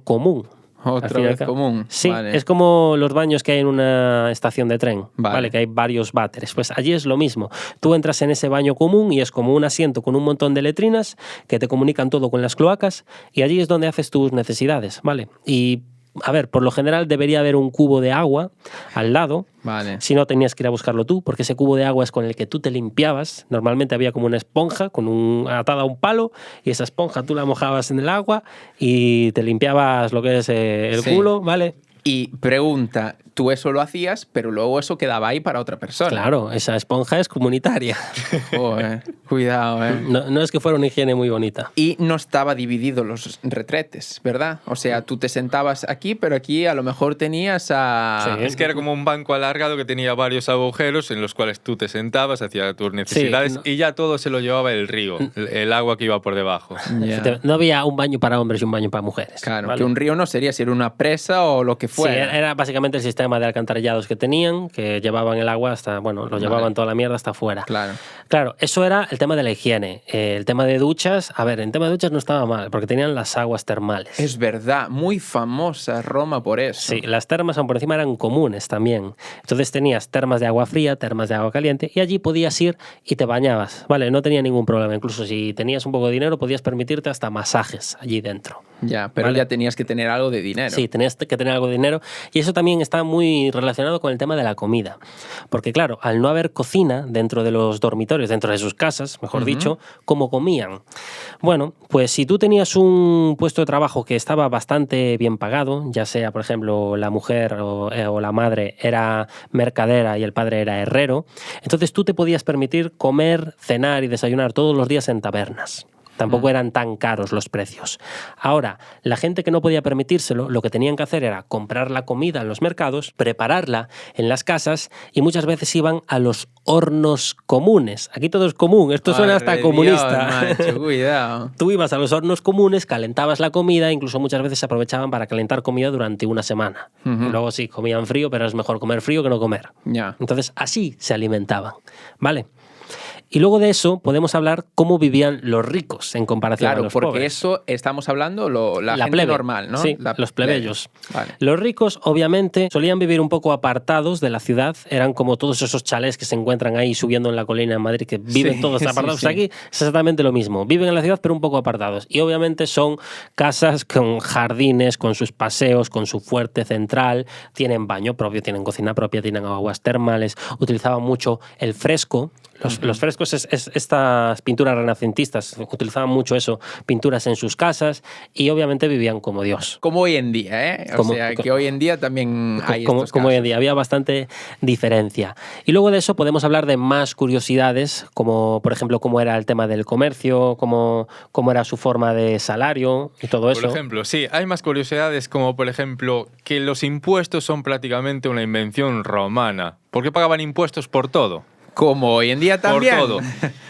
común. Otra vez común. Sí, Vale. es como los baños que hay en una estación de tren, Vale. que hay varios váteres. Pues allí es lo mismo. Tú entras en ese baño común y es como un asiento con un montón de letrinas que te comunican todo con las cloacas, y allí es donde haces tus necesidades, ¿vale? Y, a ver, por lo general debería haber un cubo de agua al lado. Vale. Si no, tenías que ir a buscarlo tú, porque ese cubo de agua es con el que tú te limpiabas. Normalmente había como una esponja atada a un palo, y esa esponja tú la mojabas en el agua y te limpiabas lo que es el Sí. culo, ¿vale? Y pregunta, tú eso lo hacías, pero luego eso quedaba ahí para otra persona. Claro, esa esponja es comunitaria. Joder, cuidado, ¿eh? No es que fuera una higiene muy bonita. Y no estaba dividido los retretes, ¿verdad? O sea, tú te sentabas aquí, pero aquí a lo mejor tenías a... Sí. Es que era como un banco alargado que tenía varios agujeros en los cuales tú te sentabas, hacías tus necesidades, no. y ya todo se lo llevaba el río, el agua que iba por debajo. Ya. No había un baño para hombres y un baño para mujeres. Claro, ¿vale? que un río no sería si era una presa o lo que Sí, fuera. era básicamente el sistema de alcantarillados que tenían, que llevaban el agua hasta, bueno, lo llevaban toda la mierda hasta afuera. Claro. Claro, eso era el tema de la higiene. El tema de duchas, a ver, en tema de duchas no estaba mal, porque tenían las aguas termales. Es verdad, muy famosa Roma por eso. Sí, las termas aún por encima eran comunes también. Entonces tenías termas de agua fría, termas de agua caliente, y allí podías ir y te bañabas, ¿vale? No tenía ningún problema. Incluso si tenías un poco de dinero, podías permitirte hasta masajes allí dentro. Ya, pero Vale. ya tenías que tener algo de dinero. Sí, tenías que tener algo de dinero, y eso también está muy relacionado con el tema de la comida. Porque claro, al no haber cocina dentro de los dormitorios, dentro de sus casas, mejor dicho, ¿cómo comían? Bueno, pues si tú tenías un puesto de trabajo que estaba bastante bien pagado, ya sea, por ejemplo, la mujer o la madre era mercadera y el padre era herrero, entonces tú te podías permitir comer, cenar y desayunar todos los días en tabernas. Tampoco eran tan caros los precios. Ahora, la gente que no podía permitírselo, lo que tenían que hacer era comprar la comida en los mercados, prepararla en las casas, y muchas veces iban a los hornos comunes. Aquí todo es común, esto suena hasta Madre comunista. Dios, macho, cuidado. Tú ibas a los hornos comunes, calentabas la comida, incluso muchas veces se aprovechaban para calentar comida durante una semana. Y luego sí, comían frío, pero es mejor comer frío que no comer. Ya. Entonces, así se alimentaban, ¿vale? Y luego de eso podemos hablar cómo vivían los ricos en comparación a Claro, los porque pobres. eso estamos hablando la gente plebe. normal, ¿no? Sí, La los plebeyos. Vale. Los ricos, obviamente, solían vivir un poco apartados de la ciudad. Eran como todos esos chalés que se encuentran ahí subiendo en la colina en Madrid, que viven Sí, todos sí, apartados. sí. Aquí es exactamente lo mismo. Viven en la ciudad, pero un poco apartados. Y obviamente son casas con jardines, con sus paseos, con su fuerte central. Tienen baño propio, tienen cocina propia, tienen aguas termales. Utilizaban mucho el fresco. Los frescos es estas pinturas renacentistas, utilizaban mucho eso, pinturas en sus casas, y obviamente vivían como Dios. Como hoy en día, ¿eh? O sea, que hoy en día también hay estos Como hoy en casos. día, había bastante diferencia. Y luego de eso podemos hablar de más curiosidades, como por ejemplo cómo era el tema del comercio, cómo era su forma de salario y todo eso. Por ejemplo, sí, hay más curiosidades como por ejemplo que los impuestos son prácticamente una invención romana. ¿Por qué pagaban impuestos por todo? Como hoy en día también. Por todo.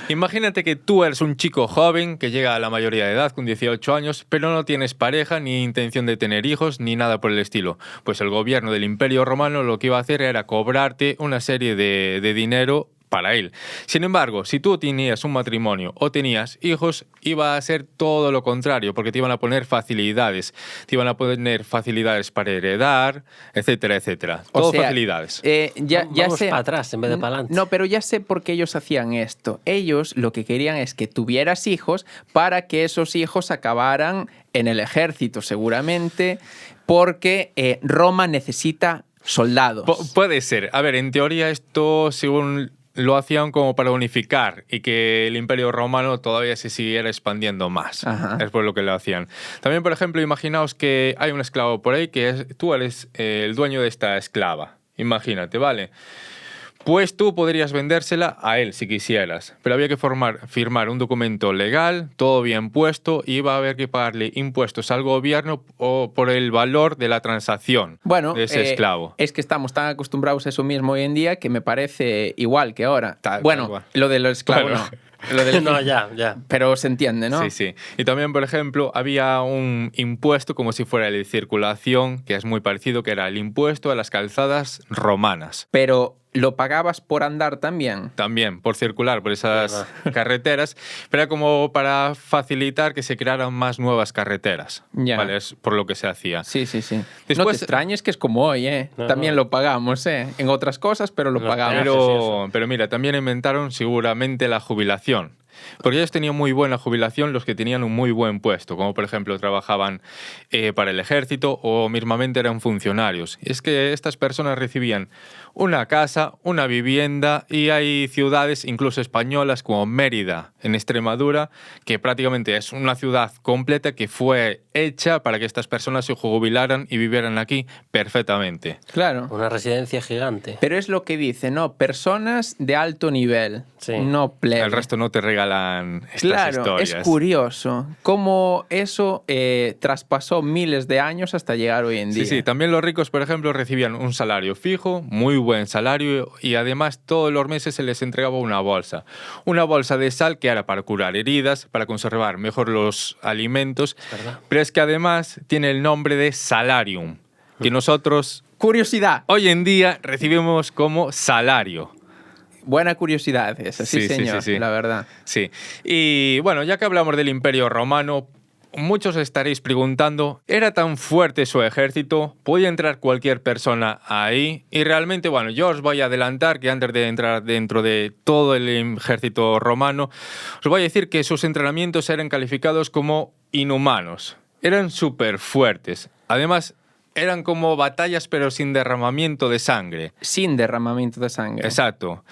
Imagínate que tú eres un chico joven que llega a la mayoría de edad con 18 años, pero no tienes pareja ni intención de tener hijos ni nada por el estilo. Pues el gobierno del Imperio Romano lo que iba a hacer era cobrarte una serie de dinero para él. Sin embargo, si tú tenías un matrimonio o tenías hijos, iba a ser todo lo contrario, porque te iban a poner facilidades. Te iban a poner facilidades para heredar, etcétera, etcétera. O Todo sea, facilidades. Ya Vamos sé. para atrás en vez de para adelante. No, pero ya sé por qué ellos hacían esto. Ellos lo que querían es que tuvieras hijos para que esos hijos acabaran en el ejército, seguramente, porque Roma necesita soldados. Puede ser. A ver, en teoría esto, según lo hacían como para unificar y que el Imperio Romano todavía se siguiera expandiendo más. Ajá. Es por lo que lo hacían. También, por ejemplo, imaginaos que hay un esclavo por ahí tú eres el dueño de esta esclava. Imagínate, ¿vale? Pues tú podrías vendérsela a él si quisieras, pero había que firmar un documento legal, todo bien puesto, y iba a haber que pagarle impuestos al gobierno o por el valor de la transacción de ese esclavo. Es que estamos tan acostumbrados a eso mismo hoy en día que me parece igual que ahora. Tal Bueno, cual. lo de los esclavos Bueno. no. Lo del... No, ya. Pero se entiende, ¿no? Sí, sí. Y también, por ejemplo, había un impuesto como si fuera el de circulación, que es muy parecido, que era el impuesto a las calzadas romanas. Pero lo pagabas por andar también. También, por circular por esas carreteras, pero era como para facilitar que se crearan más nuevas carreteras. Ya. ¿Vale? Es por lo que se hacía. Sí. No te Después- extrañes que es como hoy, ¿eh? No, También no. lo pagamos, ¿eh? En otras cosas, pero lo Los pagamos. Pero mira, también inventaron seguramente la jubilación. Porque ellos tenían muy buena jubilación los que tenían un muy buen puesto, como por ejemplo trabajaban para el ejército o mismamente eran funcionarios. Es que estas personas recibían una casa, una vivienda, y hay ciudades incluso españolas como Mérida, en Extremadura, que prácticamente es una ciudad completa que fue hecha para que estas personas se jubilaran y vivieran aquí perfectamente. Claro. Una residencia gigante. Pero es lo que dice, ¿no? Personas de alto nivel, Sí. no plebe. El resto no te regalan estas Claro, historias. es curioso cómo eso traspasó miles de años hasta llegar hoy en día. Sí, también los ricos, por ejemplo, recibían un salario fijo, muy buen salario, y además todos los meses se les entregaba una bolsa. Una bolsa de sal que era para curar heridas, para conservar mejor los alimentos, verdad. pero es que además tiene el nombre de salarium, que nosotros Curiosidad. hoy en día recibimos como salario. Buena curiosidad esa, sí, Sí, sí, señor, sí, sí. la verdad. Sí, y bueno, ya que hablamos del Imperio Romano, muchos estaréis preguntando, ¿era tan fuerte su ejército? ¿Podía entrar cualquier persona ahí? Y realmente, bueno, yo os voy a adelantar que antes de entrar dentro de todo el ejército romano, os voy a decir que sus entrenamientos eran calificados como inhumanos. Eran súper fuertes. Además, eran como batallas pero sin derramamiento de sangre. Sin derramamiento de sangre. Exacto.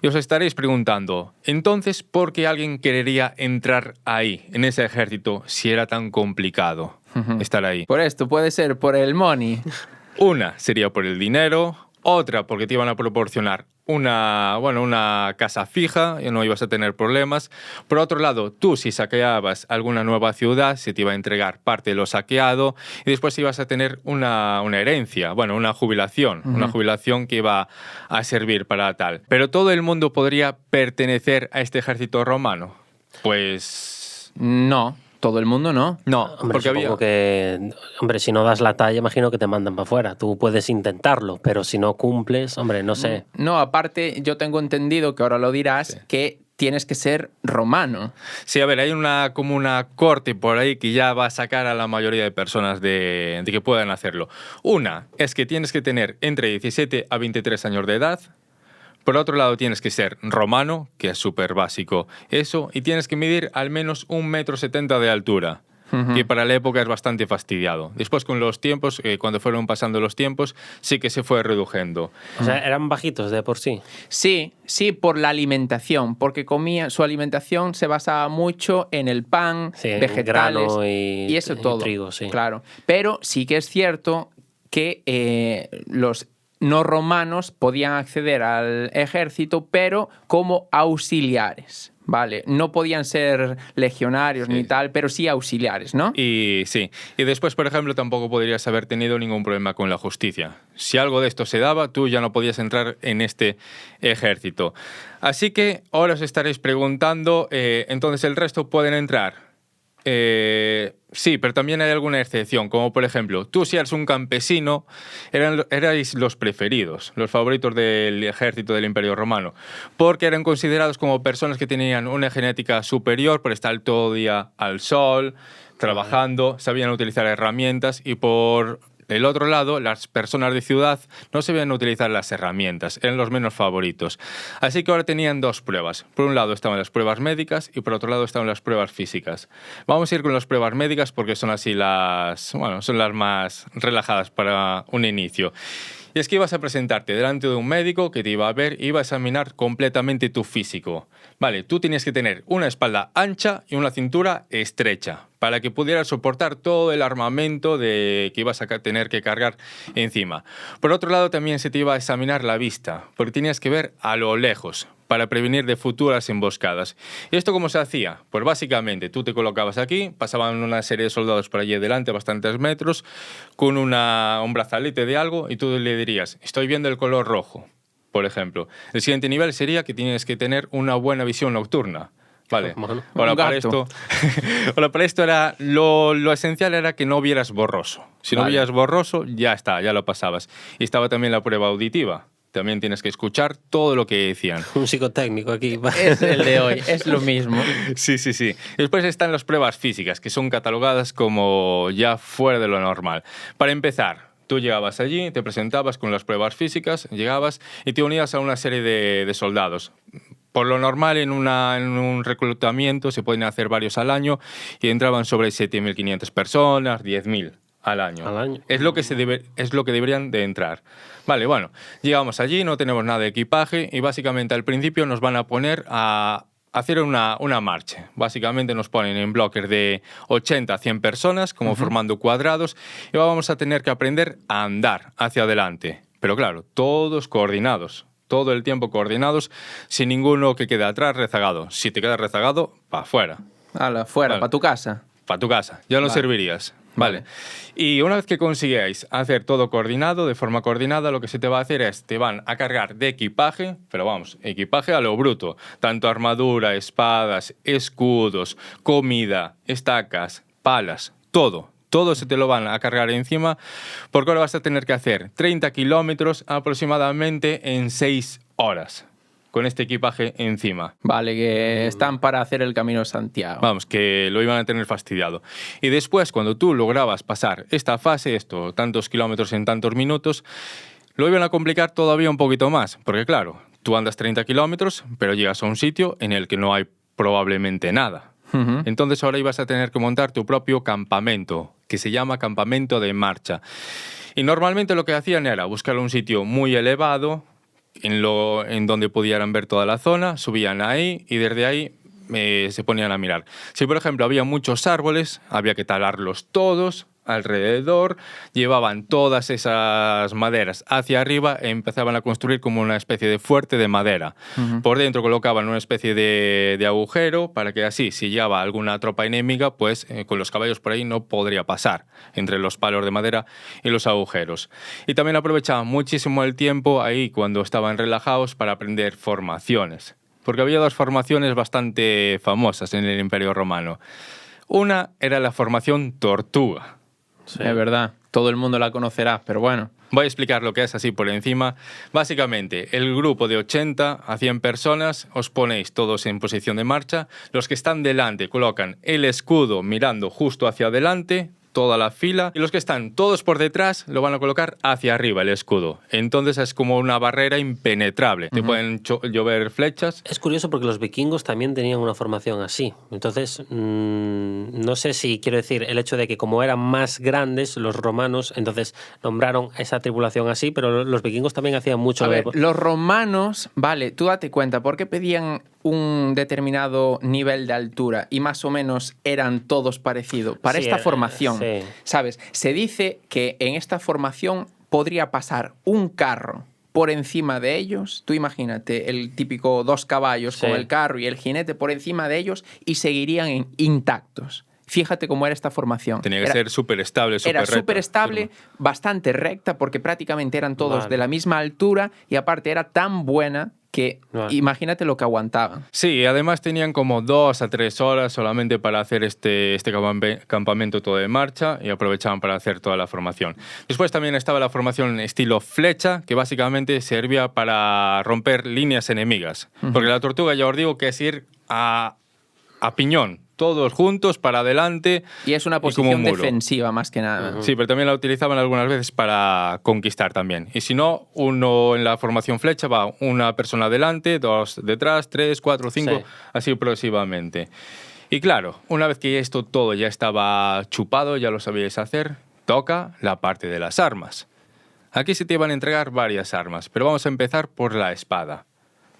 Y os estaréis preguntando, entonces, ¿por qué alguien querría entrar ahí, en ese ejército, si era tan complicado estar ahí? Por esto, puede ser por el money. Una sería por el dinero, otra porque te iban a proporcionar una casa fija y no ibas a tener problemas. Por otro lado, tú si saqueabas alguna nueva ciudad, se te iba a entregar parte de lo saqueado y después ibas a tener una herencia, una jubilación, una jubilación que iba a servir para tal. Pero todo el mundo podría pertenecer a este ejército romano. Pues No, todo el mundo no. no, Hombre, porque había... supongo que, hombre, si no das la talla, imagino que te mandan para afuera. Tú puedes intentarlo, pero si no cumples, hombre, no sé. No, aparte, yo tengo entendido, que ahora lo dirás, que tienes que ser romano. Sí, a ver, hay como una corte por ahí que ya va a sacar a la mayoría de personas de que puedan hacerlo. Una es que tienes que tener entre 17 a 23 años de edad. Por otro lado, tienes que ser romano, que es súper básico eso, y tienes que medir al menos 1,70 m de altura, que para la época es bastante fastidiado. Después, con los tiempos, cuando fueron pasando los tiempos, sí que se fue reduciendo. O sea, eran bajitos de por sí. Sí, por la alimentación, porque su alimentación se basaba mucho en el pan, Sí, en vegetales grano y eso y todo. trigo, sí. Claro, pero sí que es cierto que los no romanos podían acceder al ejército, pero como auxiliares, ¿vale? No podían ser legionarios ni tal, pero sí auxiliares, ¿no? Y sí, y después, por ejemplo, tampoco podrías haber tenido ningún problema con la justicia. Si algo de esto se daba, tú ya no podías entrar en este ejército. Así que ahora os estaréis preguntando, entonces, ¿el resto pueden entrar? Sí, pero también hay alguna excepción, como por ejemplo, tú si eres un campesino, erais los preferidos, los favoritos del ejército del Imperio Romano, porque eran considerados como personas que tenían una genética superior por estar todo el día al sol, trabajando, sabían utilizar herramientas y por el otro lado, las personas de ciudad no sabían utilizar las herramientas, eran los menos favoritos. Así que ahora tenían dos pruebas. Por un lado estaban las pruebas médicas y por otro lado estaban las pruebas físicas. Vamos a ir con las pruebas médicas porque son así son las más relajadas para un inicio. Y es que ibas a presentarte delante de un médico que te iba a ver y iba a examinar completamente tu físico. Vale, tú tenías que tener una espalda ancha y una cintura estrecha para que pudieras soportar todo el armamento que ibas a tener que cargar encima. Por otro lado, también se te iba a examinar la vista, porque tenías que ver a lo lejos para prevenir de futuras emboscadas. ¿Y esto cómo se hacía? Pues básicamente tú te colocabas aquí, pasaban una serie de soldados por allí delante, bastantes metros, con un brazalete de algo y tú le dirías, estoy viendo el color rojo, por ejemplo. El siguiente nivel sería que tienes que tener una buena visión nocturna. Vale, ahora para esto era lo esencial era que no vieras borroso. Si no vieras borroso, ya está, ya lo pasabas. Y estaba también la prueba auditiva. También tienes que escuchar todo lo que decían. Un psicotécnico aquí. Es el de hoy, es lo mismo. Sí. Después están las pruebas físicas, que son catalogadas como ya fuera de lo normal. Para empezar, tú llegabas allí, te presentabas con las pruebas físicas, llegabas y te unías a una serie de soldados. Por lo normal, en un reclutamiento se pueden hacer varios al año y entraban sobre 7.500 personas, 10.000 al año. Es lo que deberían de entrar. Vale, bueno, llegamos allí, no tenemos nada de equipaje y básicamente al principio nos van a poner a hacer una marcha. Básicamente nos ponen en bloques de 80 a 100 personas, como formando cuadrados, y vamos a tener que aprender a andar hacia adelante. Pero claro, todos coordinados. Todo el tiempo coordinados, sin ninguno que quede atrás rezagado. Si te quedas rezagado, para afuera. Hala, fuera, para tu casa. Para tu casa, ya no servirías. Vale. Y una vez que consigáis hacer todo coordinado, de forma coordinada, lo que se te va a hacer es, te van a cargar de equipaje, pero vamos, equipaje a lo bruto. Tanto armadura, espadas, escudos, comida, estacas, palas, todo. Todo se te lo van a cargar encima, porque ahora vas a tener que hacer 30 kilómetros aproximadamente en 6 horas, con este equipaje encima. Vale, que están para hacer el Camino de Santiago. Vamos, que lo iban a tener fastidiado. Y después, cuando tú lograbas pasar esta fase, tantos kilómetros en tantos minutos, lo iban a complicar todavía un poquito más, porque claro, tú andas 30 kilómetros, pero llegas a un sitio en el que no hay probablemente nada. Entonces ahora ibas a tener que montar tu propio campamento, que se llama campamento de marcha. Y normalmente lo que hacían era buscar un sitio muy elevado, en donde pudieran ver toda la zona, subían ahí y desde ahí se ponían a mirar. Si por ejemplo había muchos árboles, había que talarlos todos alrededor, llevaban todas esas maderas hacia arriba e empezaban a construir como una especie de fuerte de madera. Por dentro colocaban una especie de agujero para que así, si llegaba alguna tropa enemiga, pues con los caballos por ahí no podría pasar entre los palos de madera y los agujeros. Y también aprovechaban muchísimo el tiempo ahí cuando estaban relajados para aprender formaciones. Porque había dos formaciones bastante famosas en el Imperio Romano. Una era la formación tortuga. Sí. Es verdad, todo el mundo la conocerá, pero bueno. Voy a explicar lo que es así por encima. Básicamente, el grupo de 80 a 100 personas os ponéis todos en posición de marcha. Los que están delante colocan el escudo mirando justo hacia adelante, toda la fila, y los que están todos por detrás lo van a colocar hacia arriba el escudo. Entonces es como una barrera impenetrable. Te pueden llover flechas. Es curioso porque los vikingos también tenían una formación así. Entonces, no sé si quiero decir el hecho de que como eran más grandes los romanos, entonces nombraron esa tripulación así, pero los vikingos también hacían mucho. A ver, los romanos, vale, tú date cuenta, ¿por qué pedían un determinado nivel de altura y más o menos eran todos parecidos? Para esta formación, ¿sabes? Se dice que en esta formación podría pasar un carro por encima de ellos. Tú imagínate, el típico 2 caballos con el carro y el jinete por encima de ellos y seguirían intactos. Fíjate cómo era esta formación. Tenía que ser súper estable, súper recta. Era súper estable, bastante recta, porque prácticamente eran todos de la misma altura y aparte era tan buena que Vale. imagínate lo que aguantaban. Sí, además tenían como 2 a 3 horas solamente para hacer este campamento todo de marcha y aprovechaban para hacer toda la formación. Después también estaba la formación estilo flecha, que básicamente servía para romper líneas enemigas. Porque la tortuga, ya os digo, que es ir a piñón, todos juntos para adelante. Y es una como posición un muro. defensiva más que nada. Sí, pero también la utilizaban algunas veces para conquistar también. Y si no, uno en la formación flecha va una persona adelante, 2 detrás, 3, 4, 5, Sí. así progresivamente. Y claro, una vez que esto todo ya estaba chupado, ya lo sabíais hacer, toca la parte de las armas. Aquí se te iban a entregar varias armas, pero vamos a empezar por la espada.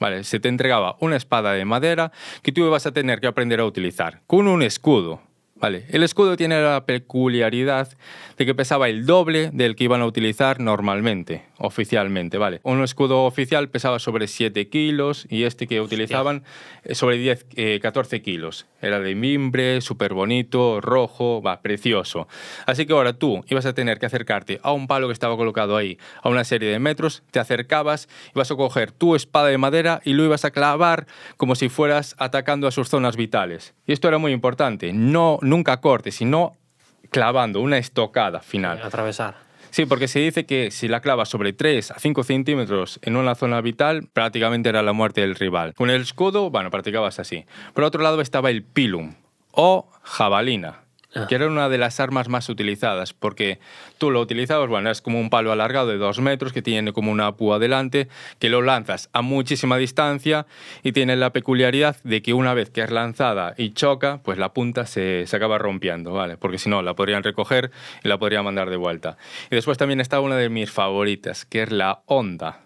Vale, se te entregaba una espada de madera que tú ibas a tener que aprender a utilizar, con un escudo. Vale, el escudo tiene la peculiaridad de que pesaba el doble del que iban a utilizar normalmente, oficialmente, ¿vale? Un escudo oficial pesaba sobre 7 kilos y este que utilizaban sobre 14 kilos. Era de mimbre, súper bonito, rojo, precioso. Así que ahora tú ibas a tener que acercarte a un palo que estaba colocado ahí, a una serie de metros, te acercabas, ibas a coger tu espada de madera y lo ibas a clavar como si fueras atacando a sus zonas vitales. Y esto era muy importante, nunca cortes, sino clavando una estocada final. Atravesar. Sí, porque se dice que si la clavas sobre 3 a 5 centímetros en una zona vital, prácticamente era la muerte del rival. Con el escudo, bueno, practicabas así. Por otro lado estaba el pilum, o jabalina, que era una de las armas más utilizadas, porque tú lo utilizabas, bueno, es como un palo alargado de 2 metros que tiene como una púa delante, que lo lanzas a muchísima distancia y tiene la peculiaridad de que una vez que es lanzada y choca, pues la punta se acaba rompiendo, ¿vale? Porque si no, la podrían recoger y la podrían mandar de vuelta. Y después también está una de mis favoritas, que es la honda.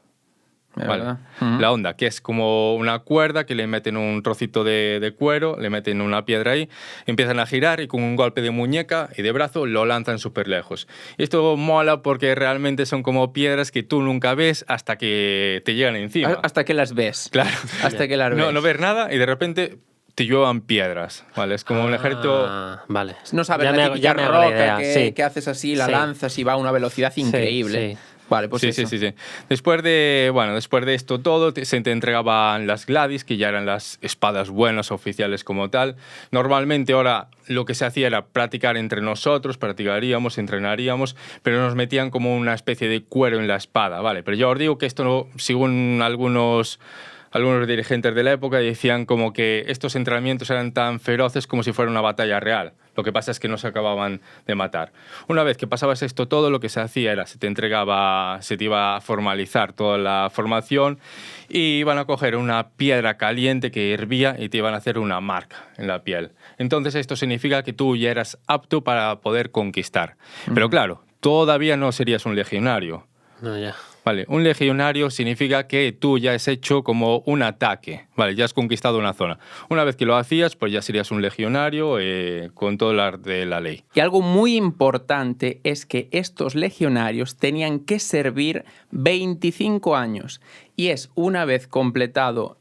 Vale. La honda, que es como una cuerda que le meten un trocito de cuero, le meten una piedra ahí, empiezan a girar y con un golpe de muñeca y de brazo lo lanzan súper lejos. Y esto mola porque realmente son como piedras que tú nunca ves hasta que te llegan encima. Hasta que las ves. Claro. Hasta que las ves. No ver nada y de repente te lluevan piedras, ¿vale? Es como un ejército... Vale. No sabes Ya la me hago- típica ya me hago la roca idea, que, sí. que haces así, la Sí. lanzas y va a una velocidad increíble. sí. Vale, pues Sí. eso. Después de esto todo, se te entregaban las Gladys, que ya eran las espadas buenas oficiales como tal. Normalmente ahora lo que se hacía era practicar entre nosotros, practicaríamos, entrenaríamos, pero nos metían como una especie de cuero en la espada, ¿vale? Pero yo os digo que esto, no, según algunos dirigentes de la época, decían como que estos entrenamientos eran tan feroces como si fuera una batalla real. Lo que pasa es que no se acababan de matar. Una vez que pasabas esto todo, lo que se hacía era se te iba a formalizar toda la formación y iban a coger una piedra caliente que hervía y te iban a hacer una marca en la piel. Entonces esto significa que tú ya eras apto para poder conquistar. Pero claro, todavía no serías un legionario. No, ya. Vale, un legionario significa que tú ya has hecho como un ataque, vale, ya has conquistado una zona. Una vez que lo hacías, pues ya serías un legionario con todo el arte de la ley. Y algo muy importante es que estos legionarios tenían que servir 25 años. Y es una vez completado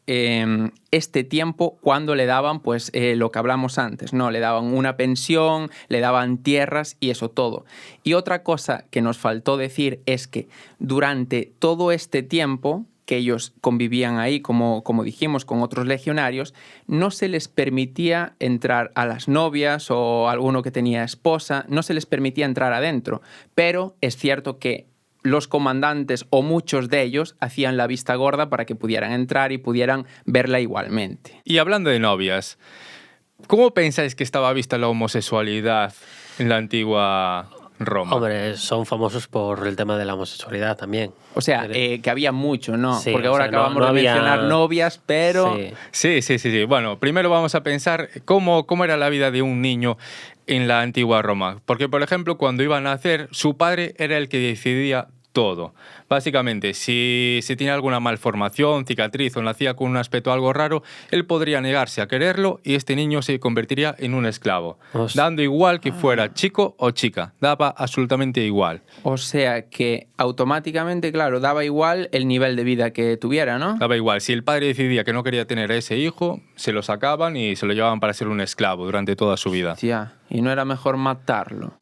este tiempo cuando le daban pues lo que hablamos antes, ¿no? Le daban una pensión, le daban tierras y eso todo. Y otra cosa que nos faltó decir es que durante todo este tiempo que ellos convivían ahí, como dijimos, con otros legionarios, no se les permitía entrar a las novias o a alguno que tenía esposa, no se les permitía entrar adentro. Pero es cierto que los comandantes o muchos de ellos hacían la vista gorda para que pudieran entrar y pudieran verla igualmente. Y hablando de novias, ¿cómo pensáis que estaba vista la homosexualidad en la antigua Roma? Hombre, son famosos por el tema de la homosexualidad también. O sea, que había mucho, ¿no? Sí, porque o ahora sea, no acabamos de había- mencionar novias, pero... Sí. Sí. Bueno, primero vamos a pensar cómo era la vida de un niño en la antigua Roma. Porque, por ejemplo, cuando iban a nacer, su padre era el que decidía todo. Básicamente, si tiene alguna malformación, cicatriz o nacía con un aspecto algo raro, él podría negarse a quererlo y este niño se convertiría en un esclavo. Hostia. Dando igual que fuera chico o chica. Daba absolutamente igual. O sea que automáticamente, claro, daba igual el nivel de vida que tuviera, ¿no? Daba igual. Si el padre decidía que no quería tener a ese hijo, se lo sacaban y se lo llevaban para ser un esclavo durante toda su vida. Tía, ¿y no era mejor matarlo?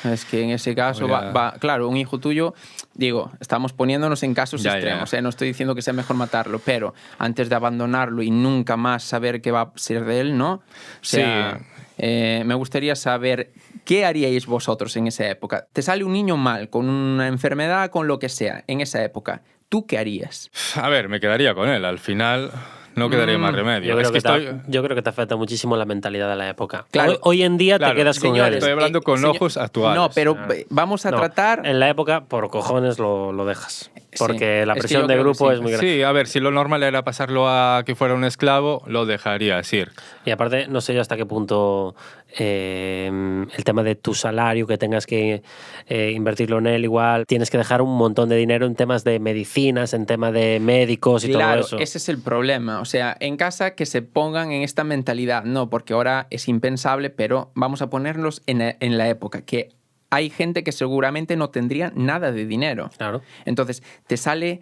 Es que en ese caso Voy a- claro, un hijo tuyo, digo, estamos poniéndonos en casos Ya, extremos, ya. no estoy diciendo que sea mejor matarlo, pero antes de abandonarlo y nunca más saber qué va a ser de él, ¿no? O sea, me gustaría saber qué haríais vosotros en esa época. Te sale un niño mal, con una enfermedad, con lo que sea, en esa época. ¿Tú qué harías? A ver, me quedaría con él. Al final no quedaría más remedio. Yo creo, Es que estoy... yo creo que te afecta muchísimo la mentalidad de la época. Claro. Hoy en día Claro, te quedas con señores, él. Estoy hablando con señor- ojos actuales. No, pero Ah. vamos a No, tratar... En la época, por cojones, lo dejas. Porque la es que presión yo de creo que grupo sí. es muy grande. Sí, a ver, si lo normal era pasarlo a que fuera un esclavo, lo dejarías ir. Y aparte, no sé yo hasta qué punto el tema de tu salario, que tengas que invertirlo en él, igual tienes que dejar un montón de dinero en temas de medicinas, en tema de médicos y Claro, todo eso. ese es el problema. O sea, en casa que se pongan en esta mentalidad, no, porque ahora es impensable, pero vamos a ponerlos en la época, que hay gente que seguramente no tendría nada de dinero. Claro. Entonces, te sale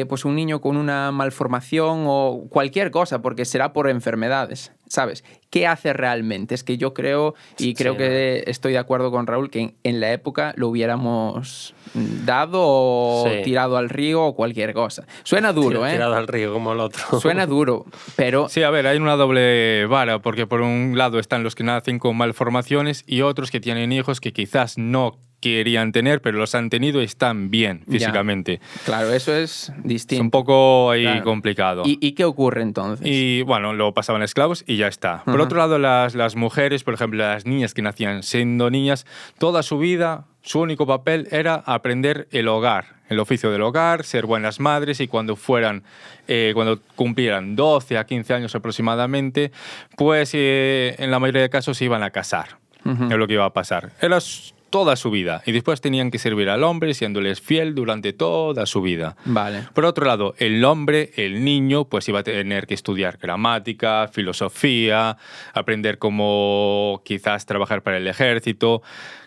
pues un niño con una malformación o cualquier cosa, porque será por enfermedades, ¿sabes? ¿Qué hace realmente? Es que yo creo, y creo Sí, que estoy de acuerdo con Raúl, que en la época lo hubiéramos dado o Sí. tirado al río o cualquier cosa. Suena duro, ¿eh? Tirado al río como el otro. Suena duro, pero Sí, a ver, hay una doble vara, porque por un lado están los que nacen con malformaciones y otros que tienen hijos que quizás no querían tener, pero los han tenido y están bien Ya. físicamente. claro, eso es Es distinto. un poco ahí Claro. complicado. ¿Y qué ocurre entonces? Y bueno, lo pasaban a esclavos y ya está. Por Ajá. otro lado, las mujeres, por ejemplo, las niñas que nacían siendo niñas, toda su vida, su único papel era aprender el hogar, el oficio del hogar, ser buenas madres y cuando cumplieran 12 a 15 años aproximadamente, pues en la mayoría de casos se iban a casar. Ujú. Es lo que iba a pasar. Era toda su vida y después tenían que servir al hombre siéndoles fiel durante toda su vida. Vale. Por otro lado, el hombre, el niño, pues iba a tener que estudiar gramática, filosofía, aprender cómo quizás trabajar para el ejército,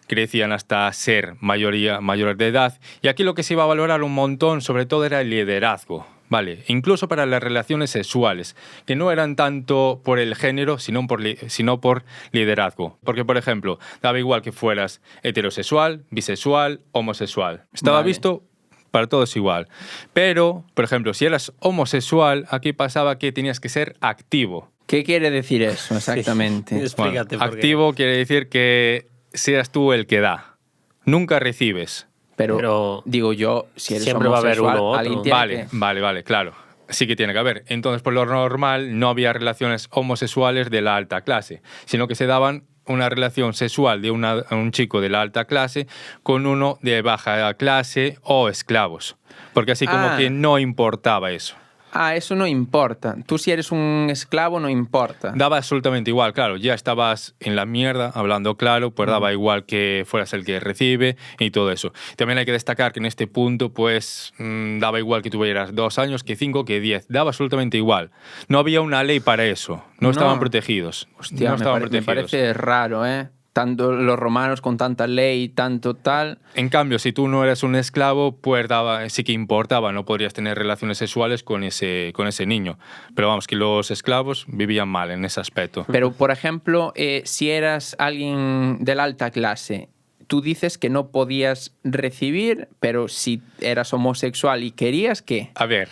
crecían hasta ser mayores de edad. Y aquí lo que se iba a valorar un montón, sobre todo, era el liderazgo. Vale, incluso para las relaciones sexuales, que no eran tanto por el género, sino por liderazgo. Porque, por ejemplo, daba igual que fueras heterosexual, bisexual, homosexual. Estaba Vale. visto para todos igual. Pero, por ejemplo, si eras homosexual, aquí pasaba que tenías que ser activo. ¿Qué quiere decir eso exactamente? Sí. Explícate por qué. Activo quiere decir que seas tú el que da. Nunca recibes. Pero digo yo, si eres siempre va a haber homosexual, uno u otro. alguien tiene Vale, claro. Sí que tiene que haber. Entonces, por lo normal, no había relaciones homosexuales de la alta clase, sino que se daban una relación sexual de un chico de la alta clase con uno de baja clase o esclavos. Porque así como Ah. que no importaba eso. eso no importa. Tú si eres un esclavo no importa. Daba absolutamente igual, claro, ya estabas en la mierda, hablando claro, pues daba igual que fueras el que recibe y todo eso. También hay que destacar que en este punto, pues, daba igual que tuvieras 2 años, que 5, que 10, daba absolutamente igual. No había una ley para eso, no estaban protegidos. Hostia, no estaban me protegidos. parece raro, ¿eh? Tanto los romanos con tanta ley y tanto tal. En cambio, si tú no eras un esclavo, pues sí que importaba, no podrías tener relaciones sexuales con ese niño. Pero vamos, que los esclavos vivían mal en ese aspecto. Pero, por ejemplo, si eras alguien de la alta clase, tú dices que no podías recibir, pero si eras homosexual y querías, ¿qué? A ver,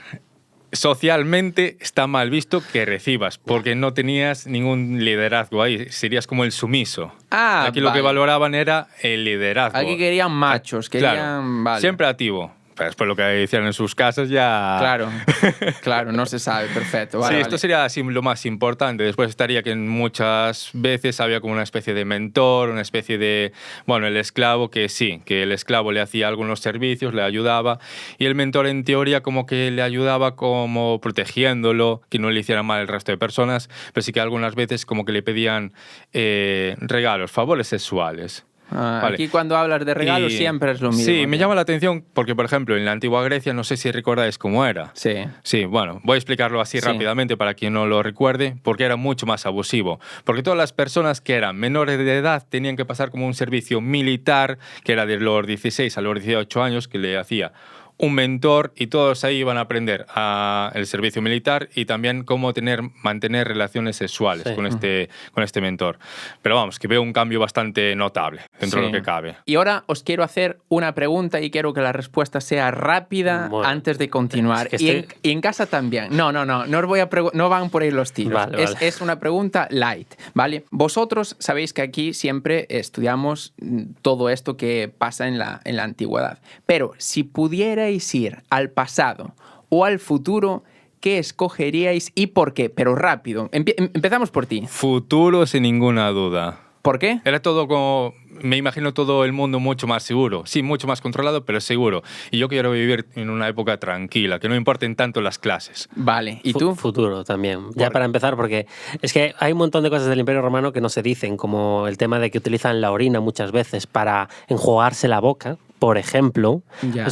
socialmente está mal visto que recibas, porque no tenías ningún liderazgo ahí, serías como el sumiso. Ah, Aquí lo que vale. valoraban era el liderazgo. Aquí querían machos, querían... Claro, Vale. siempre activo. Pero después lo que hicieron en sus casas ya... Claro, no se sabe, perfecto. Vale, sí, vale. esto sería así lo más importante. Después estaría que muchas veces había como una especie de mentor, una especie de... Bueno, el esclavo que sí, que el esclavo le hacía algunos servicios, le ayudaba, y el mentor en teoría como que le ayudaba como protegiéndolo, que no le hiciera mal el resto de personas, pero sí que algunas veces como que le pedían regalos, favores sexuales. Vale. Aquí cuando hablas de regalos Y- siempre es lo mismo. Sí, me tío. llama la atención porque, por ejemplo, en la antigua Grecia, no sé si recordáis cómo era. Sí. Sí, bueno, voy a explicarlo así Sí. rápidamente para quien no lo recuerde, porque era mucho más abusivo. Porque todas las personas que eran menores de edad tenían que pasar como un servicio militar, que era de los 16 a los 18 años, que le hacía un mentor y todos ahí van a aprender el servicio militar y también cómo mantener relaciones sexuales Sí. con este mentor. Pero vamos, que veo un cambio bastante notable dentro de Sí. lo que cabe. Y ahora os quiero hacer una pregunta y quiero que la respuesta sea rápida Bueno, antes de continuar. es que Y en casa también. No os voy a no van por ahí los tiros. Vale, vale. Es una pregunta light, ¿vale? Vosotros sabéis que aquí siempre estudiamos todo esto que pasa en la antigüedad. Pero si pudierais ir al pasado o al futuro, ¿qué escogeríais y por qué? Pero rápido. Empezamos por ti. Futuro sin ninguna duda. ¿Por qué? Era todo como... Me imagino todo el mundo mucho más seguro. Sí, mucho más controlado, pero seguro. Y yo quiero vivir en una época tranquila, que no importen tanto las clases. Vale. ¿Y tú? Futuro también. Ya para empezar, porque es que hay un montón de cosas del Imperio Romano que no se dicen, como el tema de que utilizan la orina muchas veces para enjuagarse la boca, por ejemplo. Ya.